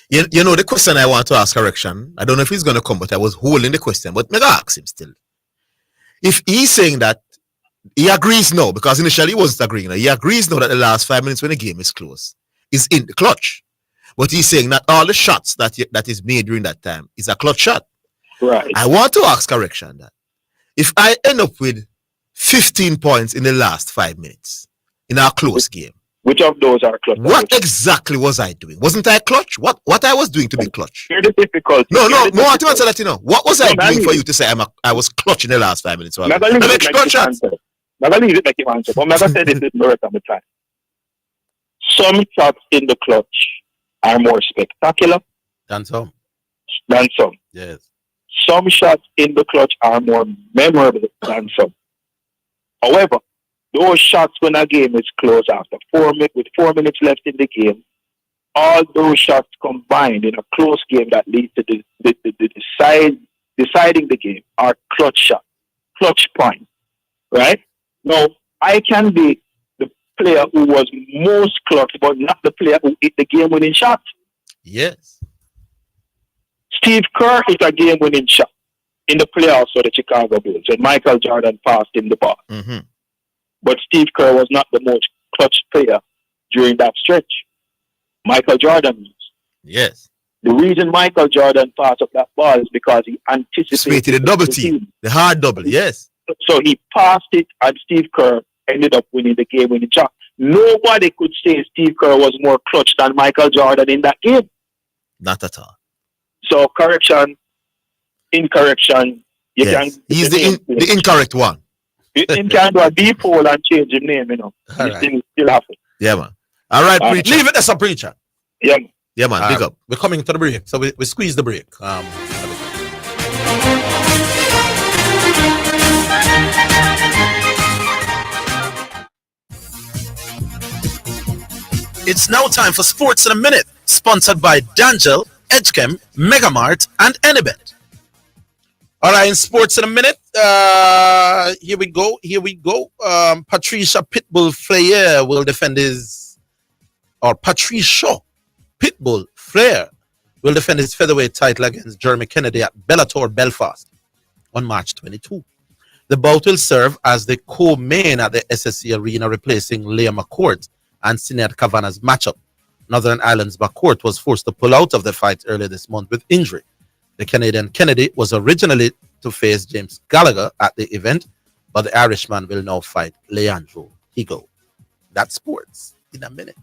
You know, the question I want to ask correction, I don't know if he's going to come, but I was holding the question, but maybe I ask him still. If he's saying that he agrees now, because initially he wasn't agreeing, he agrees now that the last 5 minutes when the game is close is in the clutch. But he's saying that all the shots that is made during that time is a clutch shot. Right. I want to ask correction that if I end up with 15 points in the last 5 minutes in our close game, which of those are clutch? What exactly was I doing? Wasn't I clutch? What I was doing to be clutch? Here's the difficulty. No, I want to answer that, What was I doing for you to say I was clutch in the last 5 minutes? I'm going to leave it like you answer. But I'm going to say this is the rest of the time. Some shots in the clutch are more spectacular than some. Yes. Some shots in the clutch are more memorable than some. However, those shots when a game is close after 4 minutes, with 4 minutes left in the game, all those shots combined in a close game that leads to deciding the game are clutch shots, clutch points, right? Now, I can be the player who was most clutch, but not the player who hit the game-winning shot. Yes. Steve Kerr hit a game-winning shot in the playoffs for the Chicago Bulls when Michael Jordan passed him the ball. Mm-hmm. But Steve Kerr was not the most clutch player during that stretch. Michael Jordan was. Yes. The reason Michael Jordan passed up that ball is because he anticipated the double team, the hard double, yes. So he passed it, and Steve Kerr ended up winning the game-winning shot. Nobody could say Steve Kerr was more clutch than Michael Jordan in that game. Not at all. So incorrection. Yes. He's the incorrect one. You can do a deep hole and change his name, All right. Still happen. Yeah, man. All right, preacher. Leave it as a preacher. Yeah. Yeah, man. Big up. We're coming to the break, so we squeeze the break. It's now time for Sports in a Minute, sponsored by D'Angel, Edgechem, Megamart, and Enibet. All right, in Sports in a Minute, here we go. Patricia Pitbull Flair will defend Patricia Pitbull Flair will defend his featherweight title against Jeremy Kennedy at Bellator Belfast on March 22. The bout will serve as the co-main at the SSC Arena, replacing Leah McCourt and Sinead Kavanagh's matchup. Northern Ireland's McCourt was forced to pull out of the fight earlier this month with injury. The Canadian Kennedy was originally to face James Gallagher at the event, but the Irishman will now fight Leandro Higo. That's sports in a minute.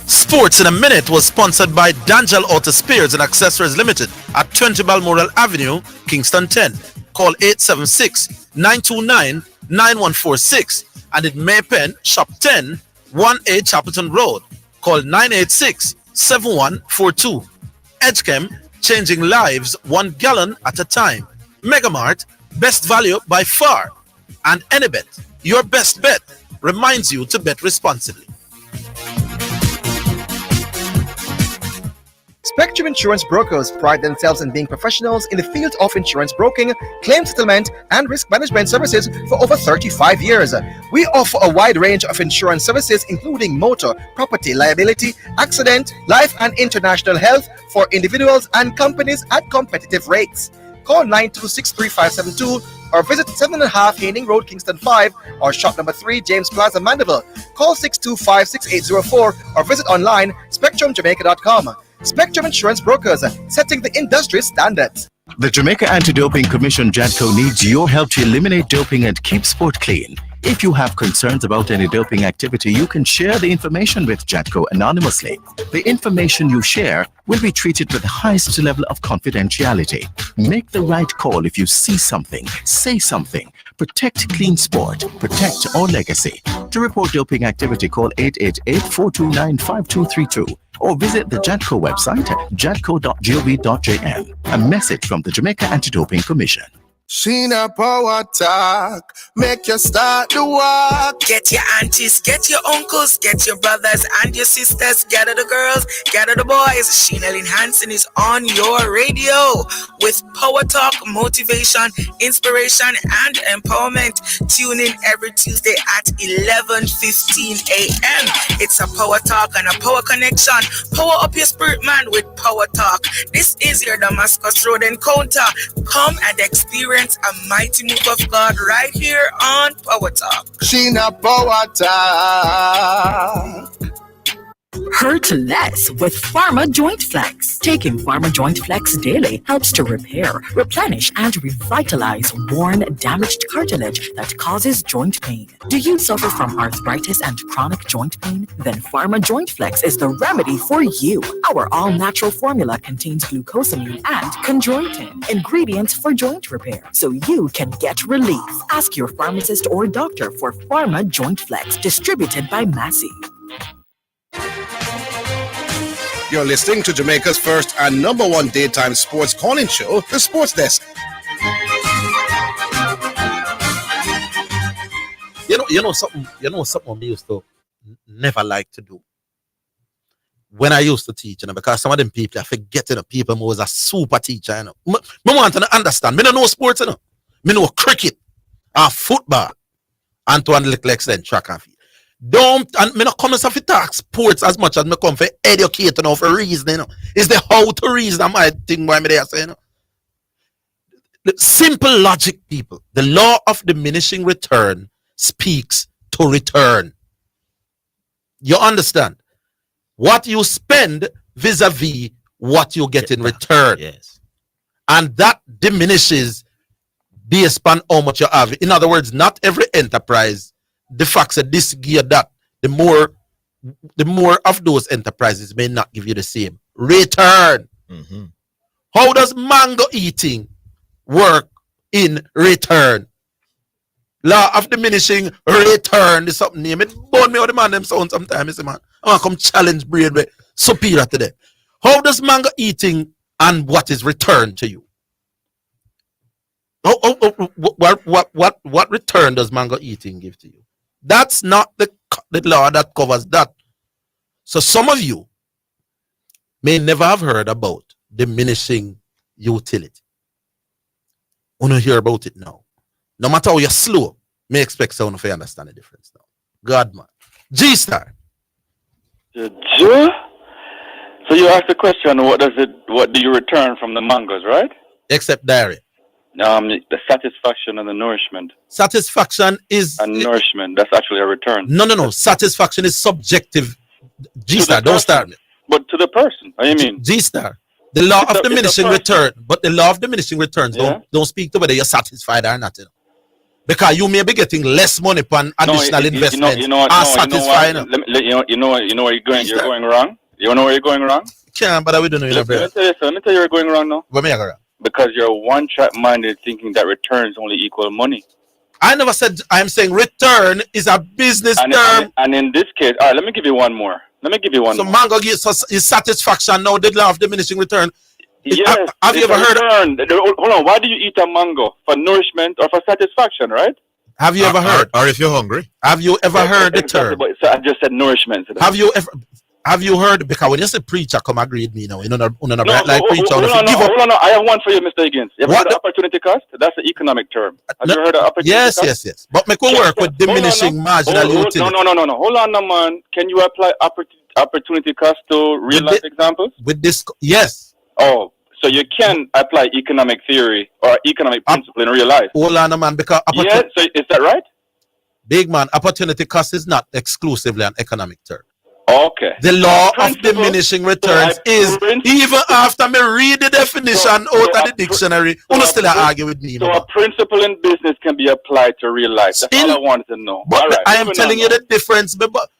Sports in a Minute was sponsored by D'Angelo Auto Spares and Accessories Limited at 20 Balmoral Avenue, Kingston 10. Call 876-929-9146 and in Maypen, Shop 10, 1A Chapelton Road. Call 986-7142. Edgechem, changing lives 1 gallon at a time. Megamart, best value by far. And Anybet, your best bet, reminds you to bet responsibly. Spectrum Insurance Brokers pride themselves in being professionals in the field of insurance broking, claim settlement, and risk management services for over 35 years. We offer a wide range of insurance services including motor, property, liability, accident, life, and international health for individuals and companies at competitive rates. Call 926-3572 or visit 7.5 Haining Road, Kingston 5 or shop number 3, James Plaza, Mandeville. Call 625-6804 or visit online spectrumjamaica.com. Spectrum Insurance Brokers, setting the industry standards. The Jamaica Anti-Doping Commission, JADCO, needs your help to eliminate doping and keep sport clean. If you have concerns about any doping activity, you can share the information with JADCO anonymously. The information you share will be treated with the highest level of confidentiality. Make the right call if you see something, say something. Protect clean sport. Protect our legacy. To report doping activity, call 888-429-5232 or visit the JADCO website at jadco.gov.jm. A message from the Jamaica Anti-Doping Commission. Sheena Power Talk, make you start to walk. Get your aunties, get your uncles, get your brothers and your sisters, gather the girls, gather the boys. Sheena Lynn Hansen is on your radio with Power Talk, motivation, inspiration, and empowerment. Tune in every Tuesday at 11:15 a.m. It's a Power Talk and a Power Connection. Power up your spirit, man, with Power Talk. This is your Damascus Road encounter. Come and experience a mighty move of God right here on Power Talk. Sheena Power Talk. Hurt less with Pharma Joint Flex. Taking Pharma Joint Flex daily helps to repair, replenish, and revitalize worn, damaged cartilage that causes joint pain. Do you suffer from arthritis and chronic joint pain? Then Pharma Joint Flex is the remedy for you. Our all-natural formula contains glucosamine and chondroitin, ingredients for joint repair, so you can get relief. Ask your pharmacist or doctor for Pharma Joint Flex, distributed by Massey. You're listening to Jamaica's first and number one daytime sports calling show, The Sports Desk. You know something we used to never like to do when I used to teach, because some of them people are forgetting people who was a super teacher, I want to understand. Me don't know sports, Me know cricket and football and to a little extent track and field. And me not come to talk sports as much as me come for educate for reason, It's the how to reason that my thing why me there say, The simple logic, people. The law of diminishing return speaks to return. You understand? What you spend vis-a-vis what you get in return. Yes. And that diminishes based on how much you have. In other words, not every enterprise, the fact that this gear that, the more of those enterprises may not give you the same return. Mm-hmm. How does mango eating work in return? Law of diminishing return is something name. It burn me out the man them sound sometimes, man. I want to come challenge brain with superior to them. How does mango eating and what is returned to you? What return does mango eating give to you? That's not the law that covers that. So some of you may never have heard about diminishing utility. Want to hear about it now. No matter how you're slow, may expect someone to understand the difference now. God, man. G-Star. So you asked the question, what do you return from the mangoes, right? Except diary. The satisfaction and the nourishment. Satisfaction is... And nourishment, that's actually a return. No. Satisfaction is subjective. G-Star, don't start me. But to the person, what do you mean? G-Star, The law of diminishing return, but the law of diminishing returns don't speak to whether you're satisfied or not. You know? Because you may be getting less money upon additional investment. You know where you're going. You're going wrong. You know where you're going wrong. Can't, but we don't know. Let me tell you you're going wrong now. Where me I go wrong? Because you're one-track minded, thinking that returns only equal money. I never said. I'm saying return is a business term. And in this case, all right, let me give you one more. So Mango gives us his satisfaction now. The law of diminishing return. Yes. Have you ever heard? Hold on. Why do you eat a mango? For nourishment or for satisfaction, right? Have you ever heard? Or if you're hungry. Have you ever heard the term? So I just said nourishment. Have you heard? Because when you say preacher, come agree with me now. You know, like preacher. Hold on. I have one for you, Mr. Higgins. You ever heard of opportunity cost? That's the economic term. Have you heard of opportunity cost? Yes. But make we work with diminishing marginal utility. No. Hold on, man. Can you apply opportunity cost to real life examples? With this, yes. Oh, so you can apply economic theory or economic principle in real life. Hold on, man. Because so is that right? Big man, opportunity cost is not exclusively an economic term. Okay. The law of diminishing returns is, even after me read the definition out of the dictionary, you still argue with me. So a principle in business can be applied to real life. That's all I wanted to know. But I am telling you the difference.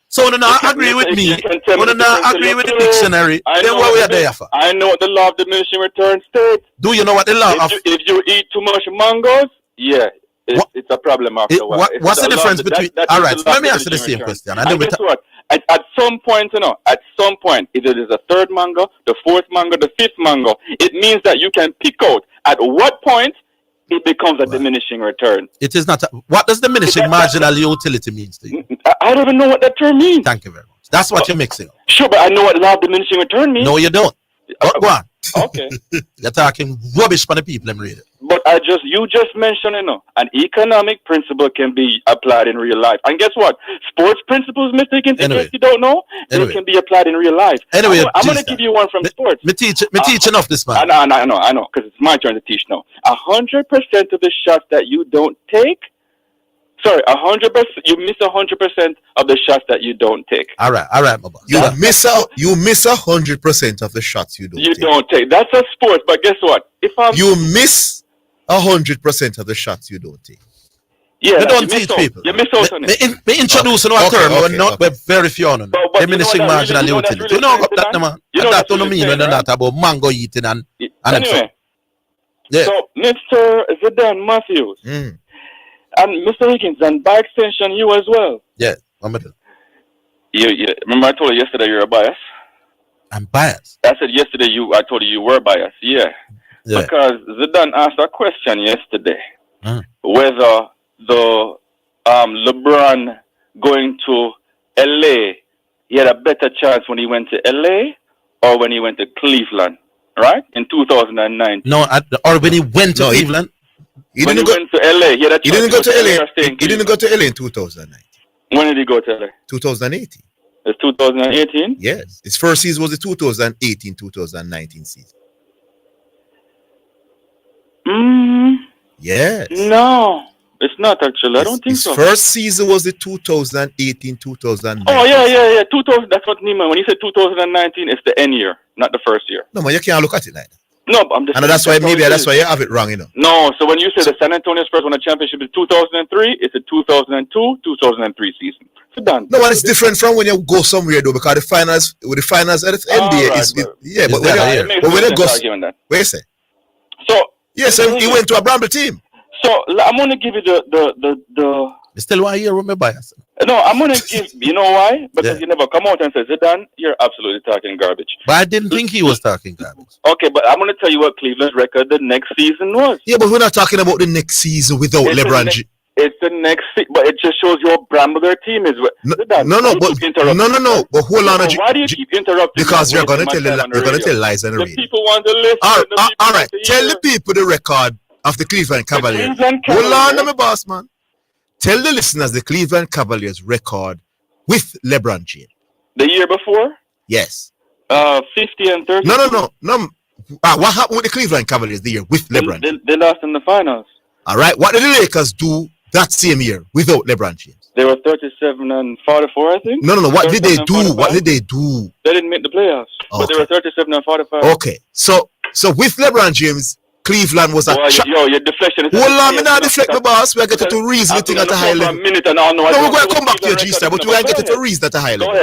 So you not agree with me. You not agree with the dictionary. Then what we are there for? I know what the law of diminishing returns states. Do you know what the law of? If you eat too much mangoes, it's a problem after a while. What's the difference between? All right, let me answer the same question. And guess what? At some point, if it is the third mango, the fourth mango, the fifth mango, it means that you can pick out at what point it becomes a diminishing return. It is not. What does diminishing marginal utility means to you? I don't even know what that term means. Thank you very much. That's what you're mixing up. Sure, but I know what law of diminishing return means. No, you don't. Go on. Okay. You're talking rubbish for the people. I'm reading. But you just mentioned, an economic principle can be applied in real life. And guess what? Sports principles, Mr. Higgins, in case you don't know, they can be applied in real life. Anyway, I'm going to give you one from sports. Me teaching off this man. I know, because it's my turn to teach now. 100% of the shots that you don't take, 100%, you miss 100% of the shots that you don't take. All right, my boy. You miss 100% of the shots you don't take. That's a sport, but guess what? You miss 100% of the shots you don't take. Yeah, you don't teach people. You miss out on it. Me introduce a term, but very few on it. Diminishing marginal utility. You know that, man. That don't mean when not about mango eating and anyway. Yeah. So, Mr. ZIDANEMATTHEWS. And Mr. Higgins, and by extension, you as well. Yeah, I'm with you. Remember I told you yesterday you're a bias? I'm biased. I said yesterday I told you were biased. Yeah. Because Zidane asked a question yesterday. Whether the LeBron going to LA, he had a better chance when he went to LA or when he went to Cleveland, right? In 2009. No, or when he went to Cleveland. He didn't go to LA. He didn't go to LA. He didn't go to LA in 2019. When did he go to LA? 2018. It's 2018? Yes. His first season was the 2018-2019 season. Yes. No, it's not actually. I don't think so. His first season was the 2018-2019. Oh, yeah. 2000. That's what Neiman. When he said 2019, it's the end year, not the first year. No, man, you can't look at it like that. No, but I'm just. And that's why you have it wrong, No, so when you say the San Antonio Spurs won a championship in 2003, it's a 2002-2003 season. It's done. No, and it's different from when you go somewhere though, because the finals at the NBA but when you go, what you say? So yes, he went to a Bramble team. So I'm gonna give you the. Still want to hear my bias. No, I'm gonna give. You know why? Because you never come out and say, Zidane, you're absolutely talking garbage. But I didn't think he was talking garbage. Okay, but I'm gonna tell you what Cleveland's record the next season was. Yeah, but we're not talking about the next season without LeBron. It's the next season, but it just shows you how bramble their team is. No, but hold on. Why do you keep interrupting? Because you're gonna tell lies on the radio. People want to listen. All right, tell the people the record of the Cleveland Cavaliers. Hold on, my boss man. Tell the listeners the Cleveland Cavaliers record with LeBron James. The year before? Yes. 50 and 30. No. What happened with the Cleveland Cavaliers the year with LeBron? They lost in the finals. All right. What did the Lakers do that same year without LeBron James? They were 37-44, I think. No. What did they do? 37-45. What did they do? They didn't make the playoffs, but they were 37-45. Okay. So with LeBron James, Cleveland was a your deflection is... Hold on, me not deflect my boss. We are getting to reason the thing at a high level. No, we're going to come back to your G-Star, but we are getting to reason at a high level.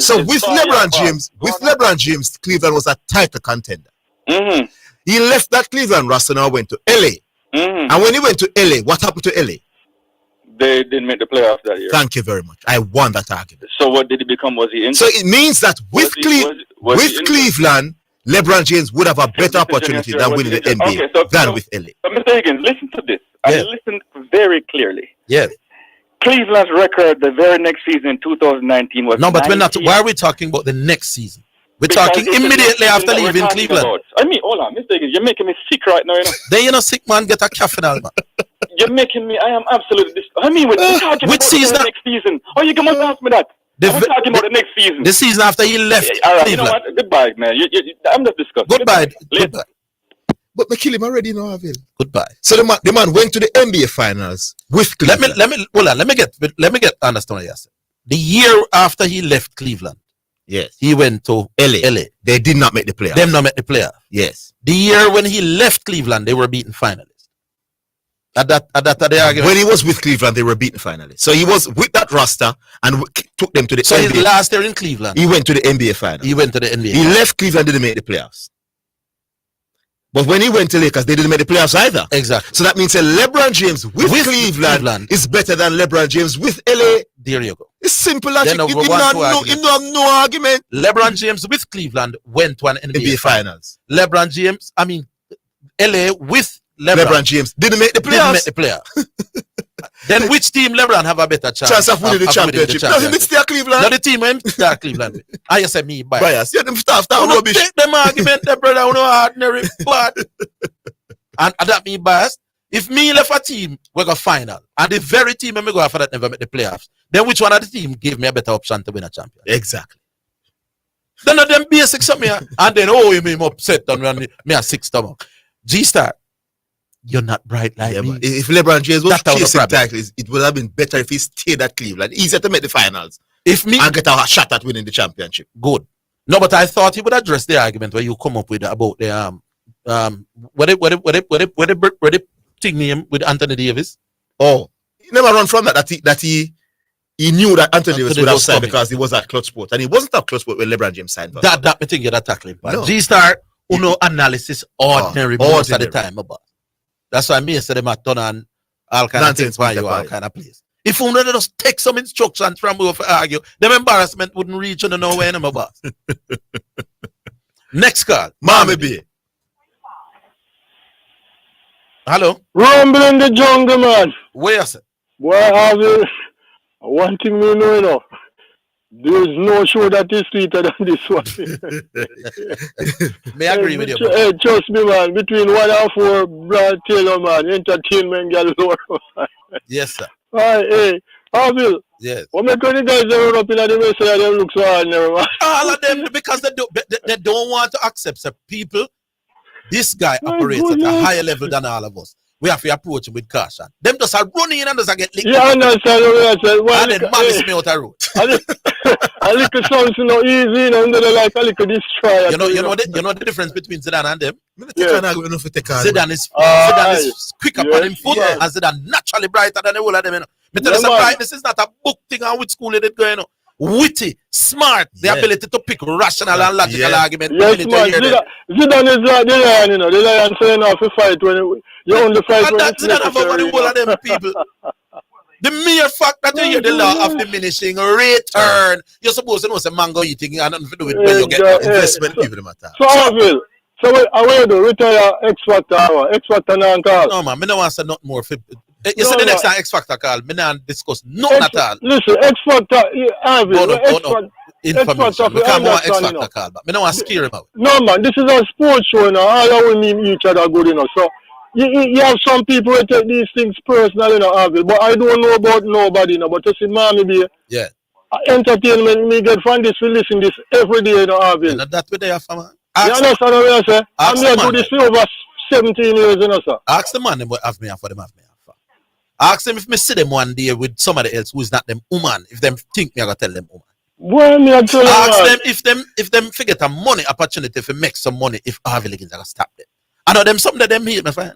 So with LeBron James, Cleveland was a title contender. Mm-hmm. He left that Cleveland roster and went to LA. Mm-hmm. And when he went to LA, what happened to LA? They didn't make the playoffs that year. Thank you very much. I won that argument. So what did he become? Was he injured? So it means that with Cleveland, LeBron James would have a better opportunity than winning the NBA than with LA. So Mr. Higgins, listen to this. I listened very clearly. Yes. Cleveland's record the very next season in 2019 was... No, but we're not. Why are we talking about the next season? We're talking immediately after leaving Cleveland. I mean, hold on, Mr. Higgins, you're making me sick right now, you know. Then you're not sick, man. Get a caffeine, man. You're making me... I am absolutely... I mean, we're talking about the next season. Oh, you can ask me that. We're talking about the next season. The season after he left all right, Cleveland. You know what? Goodbye, man. I'm just discussing. Goodbye. But we kill him already, no, Orville. Goodbye. So the man went to the NBA finals with Cleveland. Let me get understand what you said. The year after he left Cleveland, yes, he went to LA. They did not make the playoffs. Them not make the playoffs. Yes. The year when he left Cleveland, they were beaten finalists. At that the argument. When he was with Cleveland, they were beaten finalists. So he was with that roster and took them to the NBA. So his last year in Cleveland, he went to the NBA finals. He went to the NBA. He left Cleveland, didn't make the playoffs. But when he went to Lakers, they didn't make the playoffs either. Exactly. So that means LeBron James with Cleveland is better than LeBron James with LA. There you go. It's simple logic. You don't have no argument. LeBron James with Cleveland went to an NBA finals. LeBron James, LA with LeBron James didn't make the playoffs. Then which team LeBron have a better chance of winning the championship? No, he beats Cleveland. No, the team him Cleveland. I just say me bias. Yeah, them stuff that rubbish. Take them argument, them brother, ordinary bad. And that me bias. If me left a team, we go final, and the very team me go after that never make the playoffs, then which one of the team gave me a better option to win a champion? Exactly. Then of them basics of me, and then you me upset on me a 6 stomach. G-Star. You're not bright like me. If LeBron James was chasing titles, it would have been better if he stayed at Cleveland. Easier to make the finals. And get a shot at winning the championship. Good. No, but I thought he would address the argument where you come up with about the what the thing name with Anthony Davis. Oh, he never run from that he knew that Anthony Davis would have signed because he was at Clutch Sport, and he wasn't at Clutch Sport when LeBron James signed. That me think you're tackling. No. G-Star, analysis ordinary most at the time about. That's why me say them at turn on all kind of things by you, all kind of place. If you don't just take some instructions from you for argue, them embarrassment wouldn't reach you nowhere anymore, boss. Next call. Mommy B. Hello? Rumble in the jungle, man. Where is it? Boy, have you one thing we know, There is no show that is sweeter than this one. May I agree with you? Hey, trust me, man. Between 1 and 4, Brad Taylor, man. Entertainment galore. Yes, sir. Hey, Orville. Yes. What make the guys run up in the mess and them look so ordinary, man? All of them, because they don't want to accept people. This guy operates at a higher level than all of us. We have to approach him with caution. Them just are running and just get licked. Yeah, I understand what I said. And then malice me out the road. A little something no easy, and then like a little destroyer. You know the difference between Zidane and them? Yeah. Zidane is quick up on him foot, and Zidane naturally brighter than the whole of them. Me tell you, brightness is not a book thing on which school it is going on. Witty, smart, the ability to pick rational and logical argument. Yes, man. Zidane is like the lion, The lion saying off to fight when you only fight when it's necessary. The whole of them people. The mere fact that you hear the law of diminishing return, you're supposed to know some mango eating and nothing to do with when you get investment people matter. So Orville, I will do retire X Factor now call. No man, I don't want to say nothing more. You said the next time X Factor call, I don't discuss nothing at all. Listen, X Factor, Orville, no. Information. We can't want X Factor call, but I don't want to scare him out. No man, this is a sports show now. All of we mean each other good enough. So you have some people who take these things personally, Orville, but I don't know about nobody, but you see, mommy be entertainment me get from this, we listen this every day, Orville. And that's what they are for, man. You understand what I say? I'm here to do this for over 17 years, sir. Ask the man what have me for them have me for. Ask them if me see them one day with somebody else who is not them woman. If them think me, I gotta tell them woman. Well, me Ask them if them forget a money opportunity to make some money if Orville Higgins are gonna stop them. I know them some of them here, my friend.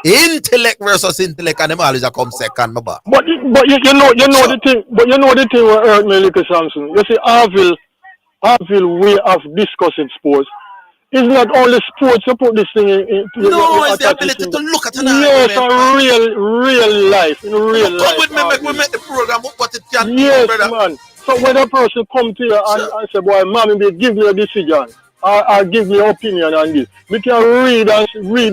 Intellect versus intellect, and them always a come second, my boy. But you know the thing. But you know the thing what hurt me, little Samson. You see, Orville way of discussing sports. It's not only sports you put this thing in. No, it's the ability to look at an yes, real life, in real life. Come with me, make we make the program up what it can yes, do, brother. Man. So when a person come to you and say, boy, mommy, give me a decision. Or give me an opinion on this. We can read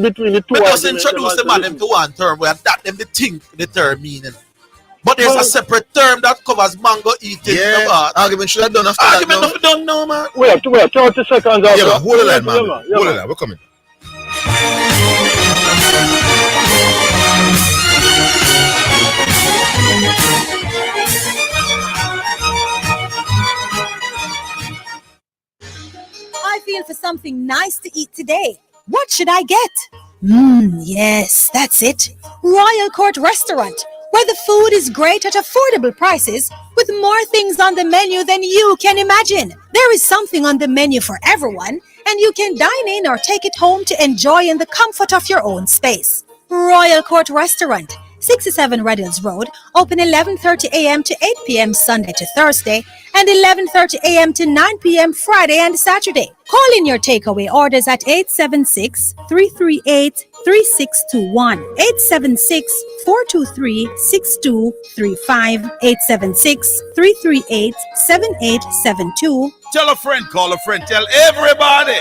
between the two. Let us introduce the man them to one term where that them the think the term meaning. But there's a separate term that covers mango eating. Yeah, argument should have done after argument that. Done now, man. Wait, 30 seconds after. Yeah, man, hold the line, man. Hold the line, we're coming. I feel for something nice to eat today. What should I get? Yes, that's it. Royal Court Restaurant, where the food is great at affordable prices with more things on the menu than you can imagine. There is something on the menu for everyone, and you can dine in or take it home to enjoy in the comfort of your own space. Royal Court Restaurant, 67 Red Hills Road, open 11:30 a.m. to 8 p.m. Sunday to Thursday and 11:30 a.m. to 9 p.m. Friday and Saturday. Call in your takeaway orders at 876-338-3621, 876-423-6235, 876-338-7872. Tell a friend, call a friend, tell everybody.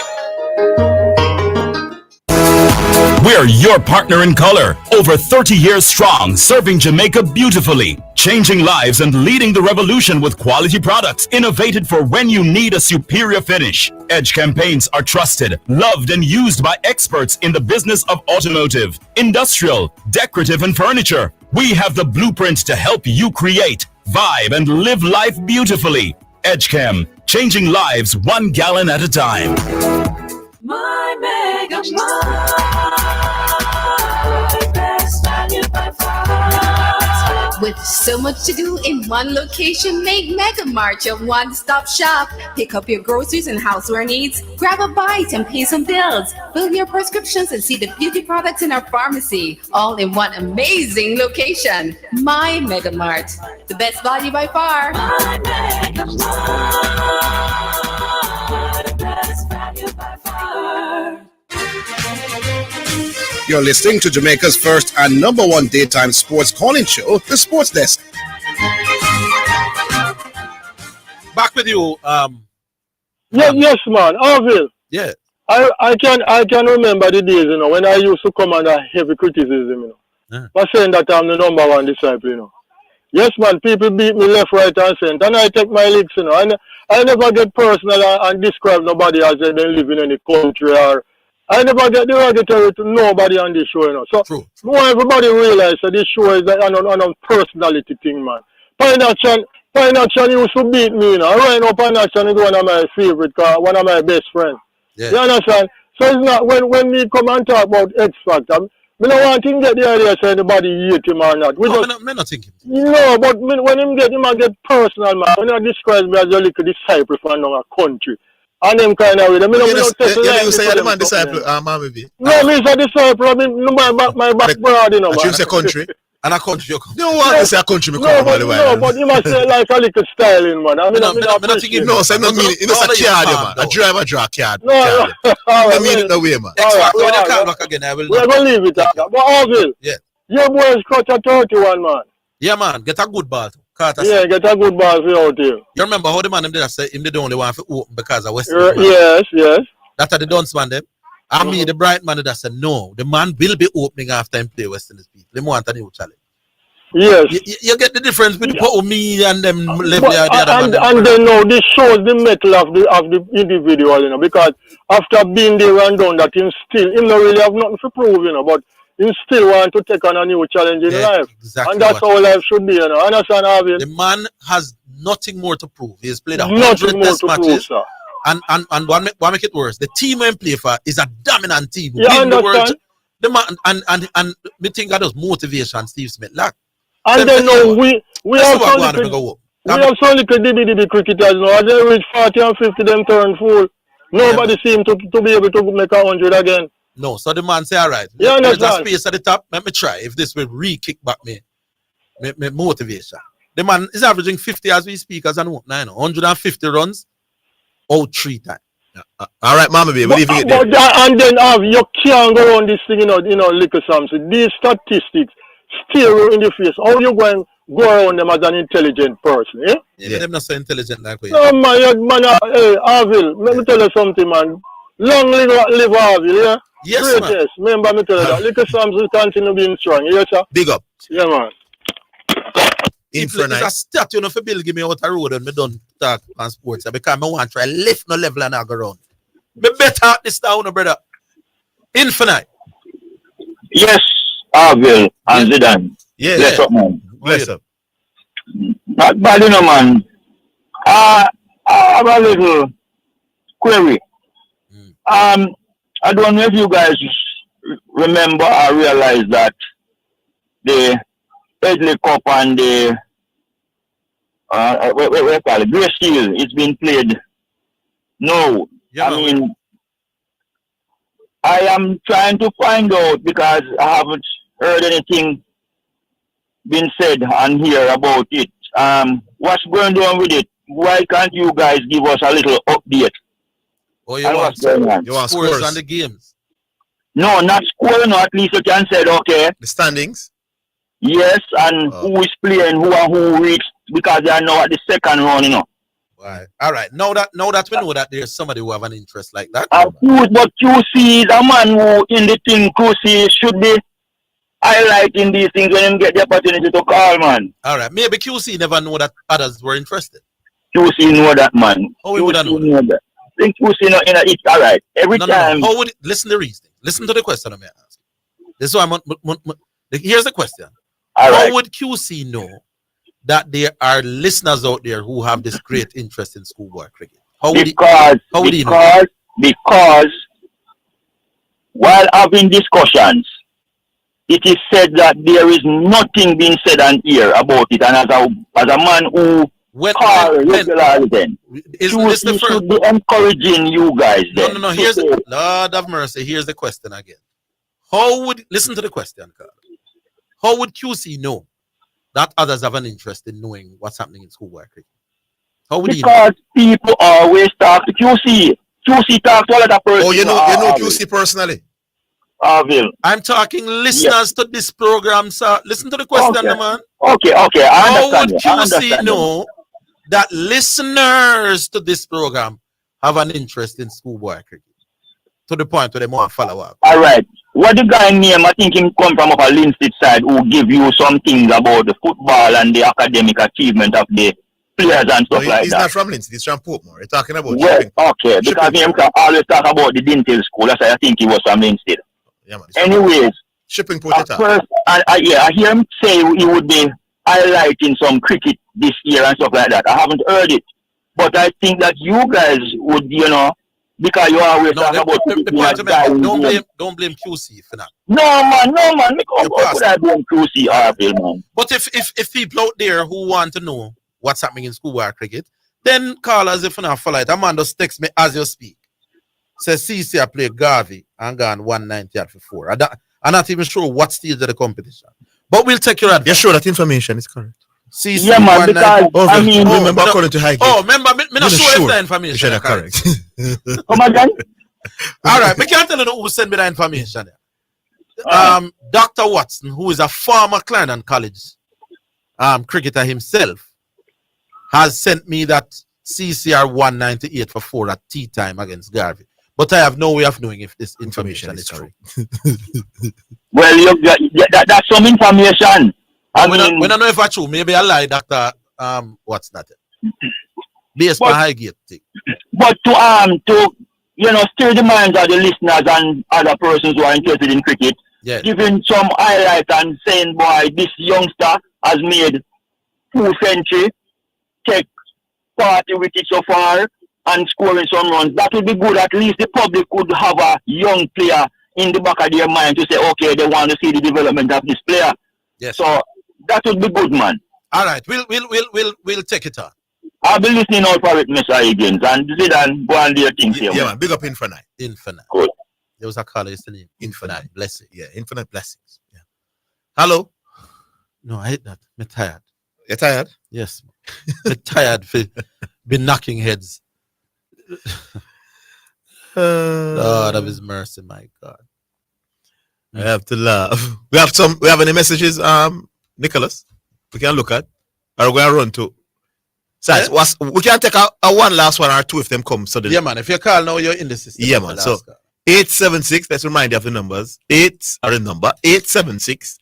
We're your partner in color, over 30 years strong, serving Jamaica beautifully, changing lives and leading the revolution with quality products innovated for when you need a superior finish. Edge campaigns are trusted, loved, and used by experts in the business of automotive, industrial, decorative, and furniture. We have the blueprint to help you create, vibe, and live life beautifully. EdgeCam, changing lives 1 gallon at a time. My Mega Mart, best value by far. With so much to do in one location, make Mega Mart your one-stop shop. Pick up your groceries and houseware needs, grab a bite and pay some bills, fill your prescriptions and see the beauty products in our pharmacy, all in one amazing location. My Mega Mart, the best value by far. My Mega Mart, best value by far. You're listening to Jamaica's first and number one daytime sports calling show, The Sports Desk. Back with you. Yes, man. Orville. Yeah. I can remember the days, when I used to come under heavy criticism, by saying that I'm the number one disciple, Yes, man, people beat me left, right, and center, and I take my licks, and I never get personal and describe nobody as they live in any country, or I never get derogatory to nobody on this show, So, more everybody realize that this show is a personality thing, man. Pine Action used to beat me, Right now, Pine Action is one of my favorite, one of my best friends. Yeah. You understand? So it's not, when we come and talk about X Factor, I don't want him get the idea say anybody hate him or not. I'm not thinking. No, but when him get personal, man. When he describes me as a little disciple from a country. And them kind of way. You say you're the man disciple, maybe. No, me is a disciple. I mean, my background, man. You say country? And a country. You don't want to say a country, me come all the way. No, but you must say like a little styling, man. No, so I don't mean it. You know, say card, man. A driver draw card. No, I mean it no way, man. When you come back again, I will. We're going to leave it at that. But Orville, your boys caught a 31, man. Yeah, man. Get a good ball. Yeah, get a good ball for you out here. You remember how the man them did say him the only one for open because of West. Yes. That's the dunce man them. I mean the bright man that said no, the man will be opening after him play West Indies people. They want a new challenge. Yes. You get the difference between me and them level the other man. And then now this shows the metal of the individual, because after being there and done that him not really have nothing to prove, but he still want to take on a new challenge in life. Exactly. And that's how life should be, Understand, Harvey? The man has nothing more to prove. He has played 100 test matches. Prove, and what make it worse, the team he play for is a dominant team. You understand? The man and me think that was motivation Steve Smith lack. And then now we have some little DB cricketers now. As they reach 40 and 50, them turn full. Nobody seems to be able to make 100 again. No, so the man say, all right, there's a space at the top. Let me try. If this will re-kick back me motivation. The man is averaging 50 as we speak as an 150 runs out 3 times. All right, Mama B, what do you think? And then you can't go on this thing, little something. These statistics stare you in the face. How you going to go around them as an intelligent person, eh? Yeah, them not so intelligent like we. No, man, hey, Orville, let me tell you something, man. Long live Orville, yeah? Yes, greatest. Remember me tell you that. Little Samson continue being strong, yes, sir? Big up. Yeah, man. It's a statue of a bill give me out a road and me done talk on sports because I want to try lift no level and I go around. Me better at this town, brother. Infinite. Yes, Orville and Zidane. Yeah. Bless up, man. Bless up. Not bad, man. I have a little query. I don't know if you guys remember or realize that the Edley Cup and the what call it, Grey Seal, it's been played. No, yeah, I am trying to find out because I haven't heard anything been said and hear about it. What's going on with it? Why can't you guys give us a little update? Oh, you want scores on the games? No, not score. No, at least you can say, okay. The standings? Yes, and who is playing, who reached, because they are now at the second round, Right. All right. Now that we know that there's somebody who have an interest like that. But QC is a man who, in the thing, QC should be highlighting these things when him get the opportunity to call, man. All right. Maybe QC never know that others were interested. QC know that, man. How would I know that? I think QC know it's all right. Every time. No. How would it, listen to the reason? Listen to the question I'm asking. This is why here's the question. How would QC know that there are listeners out there who have this great interest in schoolboy cricket? How would he know? Because while having discussions, it is said that there is nothing being said on here about it, and as a man who should be encouraging you guys. No. Here's Lord have mercy. Here's the question again. Listen to the question, Carl. How would QC know that others have an interest in knowing what's happening in schoolboy cricket? How would he know? Because people always talk to QC. QC talks to a lot of persons. Oh, you know QC personally? Orville. I'm talking listeners to this program, sir. Listen to the question, man. Okay. How would QC know that listeners to this program have an interest in schoolboy cricket? To the point where they want to follow up. All right. What the guy name, I think him come from up a Linstead side who give you some things about the football and the academic achievement of the players and stuff like that. He's not from Linstead, he's from Portmore. You're talking about shipping. Okay, because him always talk about the dental school. That's why I think he was from Linstead. Yeah, man, anyways, shipping potato. First, I hear him say he would be highlighting some cricket this year and stuff like that. I haven't heard it. But I think that you guys would, because you always talk about don't blame QC for that. No man. How could I blame QC, Orville, man? But if people out there who want to know what's happening in schoolboy cricket, then call us if you not follow it. A man just text me as you speak. Says CC I play Garvey and gone 190 for 4. I'm not even sure what stage of the competition. But we'll take your advice. You're sure that information is correct? CC yeah, man, because remember according to Highgate. Oh, remember, me not sure if the information is correct. Come again? All right, we can't tell you who sent me the information. Dr. Watson, who is a former Clarendon College cricketer himself, has sent me that CCR 198 for 4 at tea time against Garvey. But I have no way of knowing if this information is true. Well, that's some information. We don't know if it's true. Maybe I lie, Dr. What's that? Based on Highgate thing. But to stir the minds of the listeners and other persons who are interested in cricket, giving some highlight and saying, boy, this youngster has made 2 centuries, take party with it so far, and scoring some runs. That would be good. At least the public could have a young player in the back of their mind to say, okay, they want to see the development of this player. Yes. So that would be good, man. All right, we'll take it on. I'll be listening out for it, Mr. Higgins, and Zidane go and do your thing here. Yeah, man. Big up Infinite. Infinite. Good. There was a caller yesterday. Infinite blessing. Yeah, infinite blessings. Yeah. Hello. No, I hate that. I'm tired. You're tired? Yes. I'm tired for been knocking heads. Lord of his mercy, my God. I have to laugh. We have any messages, Nicholas? We can look at. Or we're gonna run to. Size, we can take a one last one or two if them come suddenly. Yeah, man. If you call now, you're in the system. Yeah, man. So 876, let's remind you of the numbers. 876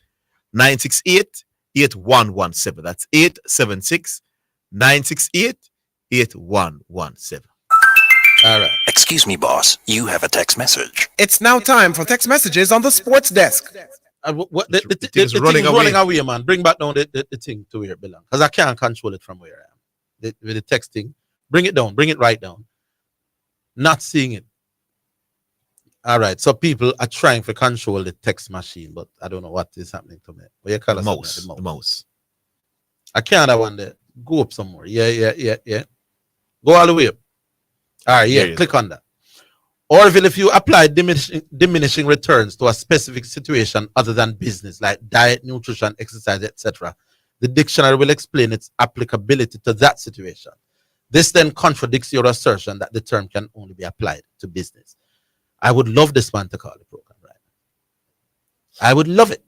968 8117. That's 876 968 8117. All right. Excuse me, boss. You have a text message. It's now time for text messages on the sports desk. The thing's running away, man. Bring back down the thing to where it belongs. Because I can't control it from where I am. With the texting. Bring it down. Bring it right down. Not seeing it. All right. So people are trying to control the text machine, but I don't know what is happening to me. What you call it? The mouse. I can't have one there. Go up some more. Yeah. Go all the way up. All right, yeah, click on that. Orville, if you apply diminishing returns to a specific situation other than business, like diet, nutrition, exercise, etc., the dictionary will explain its applicability to that situation. This then contradicts your assertion that the term can only be applied to business. I would love this man to call the program right now. I would love it.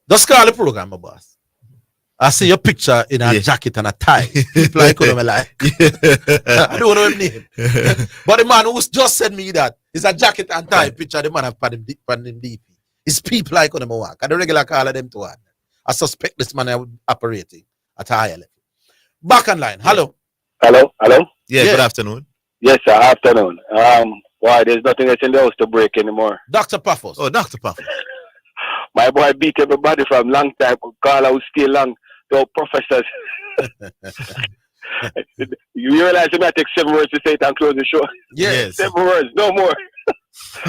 Just call the program, my boss. I see your picture in a jacket and a tie. People like, I don't know his name. But the man who just said me that is a jacket and tie picture. The man have put him DP. It's people like on him work. I don't regular call them to one. I suspect this man is operating at a higher level. Back on line. Hello. Hello. Yeah, good afternoon. Yes, sir. Afternoon. Why there's nothing else in the house to break anymore. Dr. Paphos. Oh, Dr. Paphos. My boy beat everybody from long time. Call out still long. So professors. You realize you might take 7 words to say it and close the show? Yes. 7 words, no more.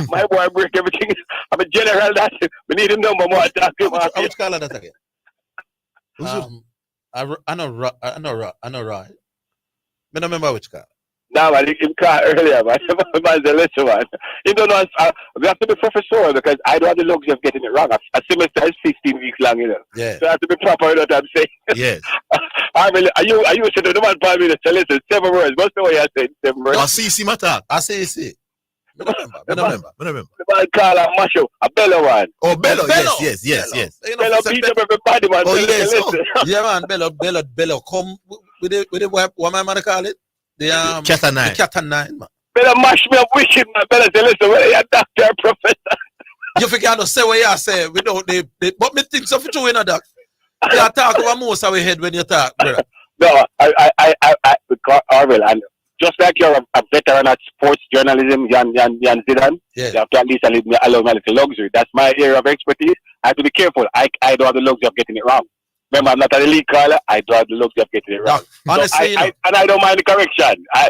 My boy break everything. I'm a general that we need him number more talk to him. How much call that again? I know right. I don't remember which car. No, man, him call earlier, man. Man's the lesson, man. You don't know, we have to be professional because I don't have the luxury of getting it wrong. A semester is 15 weeks long, you know. Yeah. So I have to be proper, you know what I'm saying? Yes. I mean, are you said the man probably to listen 7 words. What's the way I said 7 words? I see matter. I see. I remember. The man call a Masho, a Bello one. Oh, Bello. Yes. Bello beat up everybody, man. Oh, yes. Yeah, man. Bello. Come with the what my man call it? The Cat and Nine. The Cat and Nine, man. Bello mash me up wicked, man. Bello say, listen, whether you're a doctor or professor. You forget to say what you say without but me think so for you, you know, doc. You talk over most of your head when you talk, brother. No, I because Orville, and just like you're a veteran at sports journalism, Jan Zidane, you have to at least allow me a little luxury. That's my area of expertise. I have to be careful. I don't have the luxury of getting it wrong. Remember, I'm not an elite caller. I don't have the luxury of getting it wrong. Honestly, so I don't mind the correction. I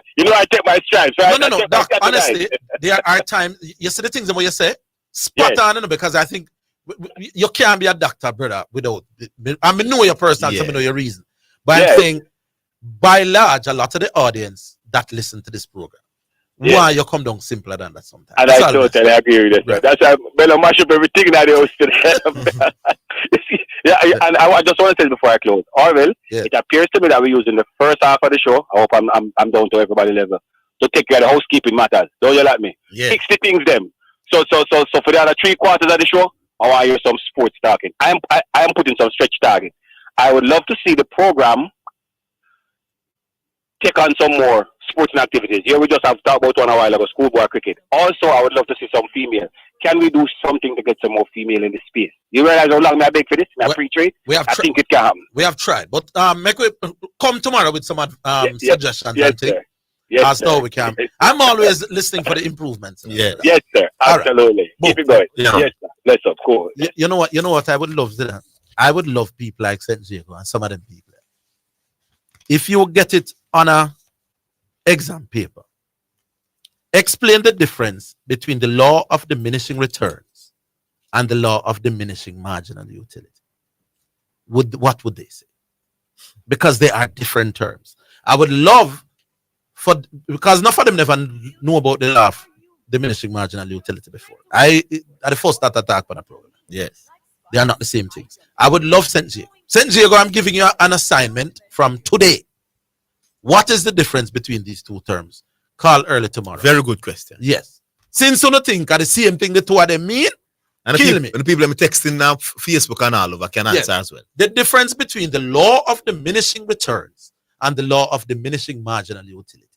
take my stripes. Right? No, Doc. Honestly, there are times. You see the things that you say, spot on, because I think you can't be a doctor, brother, without. I mean, know your person, so I know your reason. But I'm saying, by large, a lot of the audience that listen to this program, why you come down simpler than that sometimes. And I totally agree with that. That's why Bello mash up everything that they host today. And I just want to say before I close, Orville, it appears to me that we're using the first half of the show. I hope I'm down to everybody level to take care of the housekeeping matters. Don't you like me? 60 things them. So for the other 3/4 of the show, I want to hear some sports talking. I am putting some stretch target. I would love to see the program take on some more sporting activities. Here we just have talked about one a while ago, schoolboy cricket. Also, I would love to see some female. Can we do something to get some more female in the space? You realize how long I beg for this? I free trade? I think it can happen. We have tried. But make we come tomorrow with some suggestions. Yes, sir. Yes, sir. We can. I'm always listening for the improvements. Yes, sir. Absolutely. Right. Keep it going. Yeah. Yes, sir. Let's of course. You know what I would love, Zidane? I would love people like St. Jago and some of them people. If you get it on a exam paper, Explain the difference between the law of diminishing returns and the law of diminishing marginal utility. What would they say? Because they are different terms. I would love because none of them never know about the law of diminishing marginal utility before. I the first start attack on the program. Yes. They are not the same things. I would love St. Diego. St. Diego, I'm giving you an assignment from today. What is the difference between these two terms? Call early tomorrow. Very good question. Yes. Since you don't think are the same thing the two of them mean, and the people I'm texting now, Facebook and all over can answer as well. The difference between the law of diminishing returns and the law of diminishing marginal utility.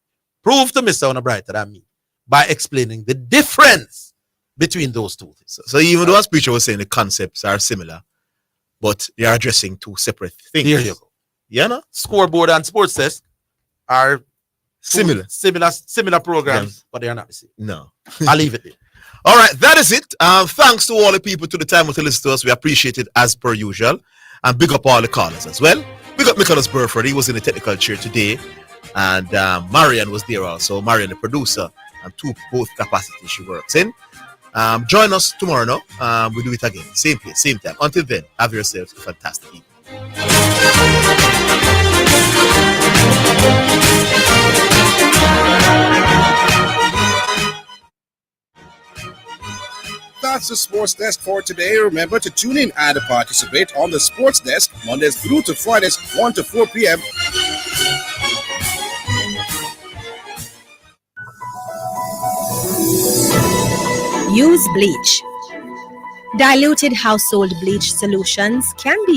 Prove to Mr. Onabrighter than me by explaining the difference between those two things. So even though as preacher was saying the concepts are similar, but they are addressing two separate things. Here you go. Yeah, no? Scoreboard and sports desk are similar programs, but they are not the same. No. I'll leave it there. All right, that is it. Thanks to all the people to the time to listen to us. We appreciate it as per usual. And big up all the callers as well. Big up Nicholas Burford. He was in the technical chair today. And Marian was there also. Marian, the producer, and both capacities she works in. Join us tomorrow now. We'll do it again. Same place, same time. Until then, have yourselves a fantastic evening. That's the Sports Desk for today. Remember to tune in and participate on the Sports Desk Mondays through to Fridays, 1 to 4 p.m. Use bleach. Diluted household bleach solutions can be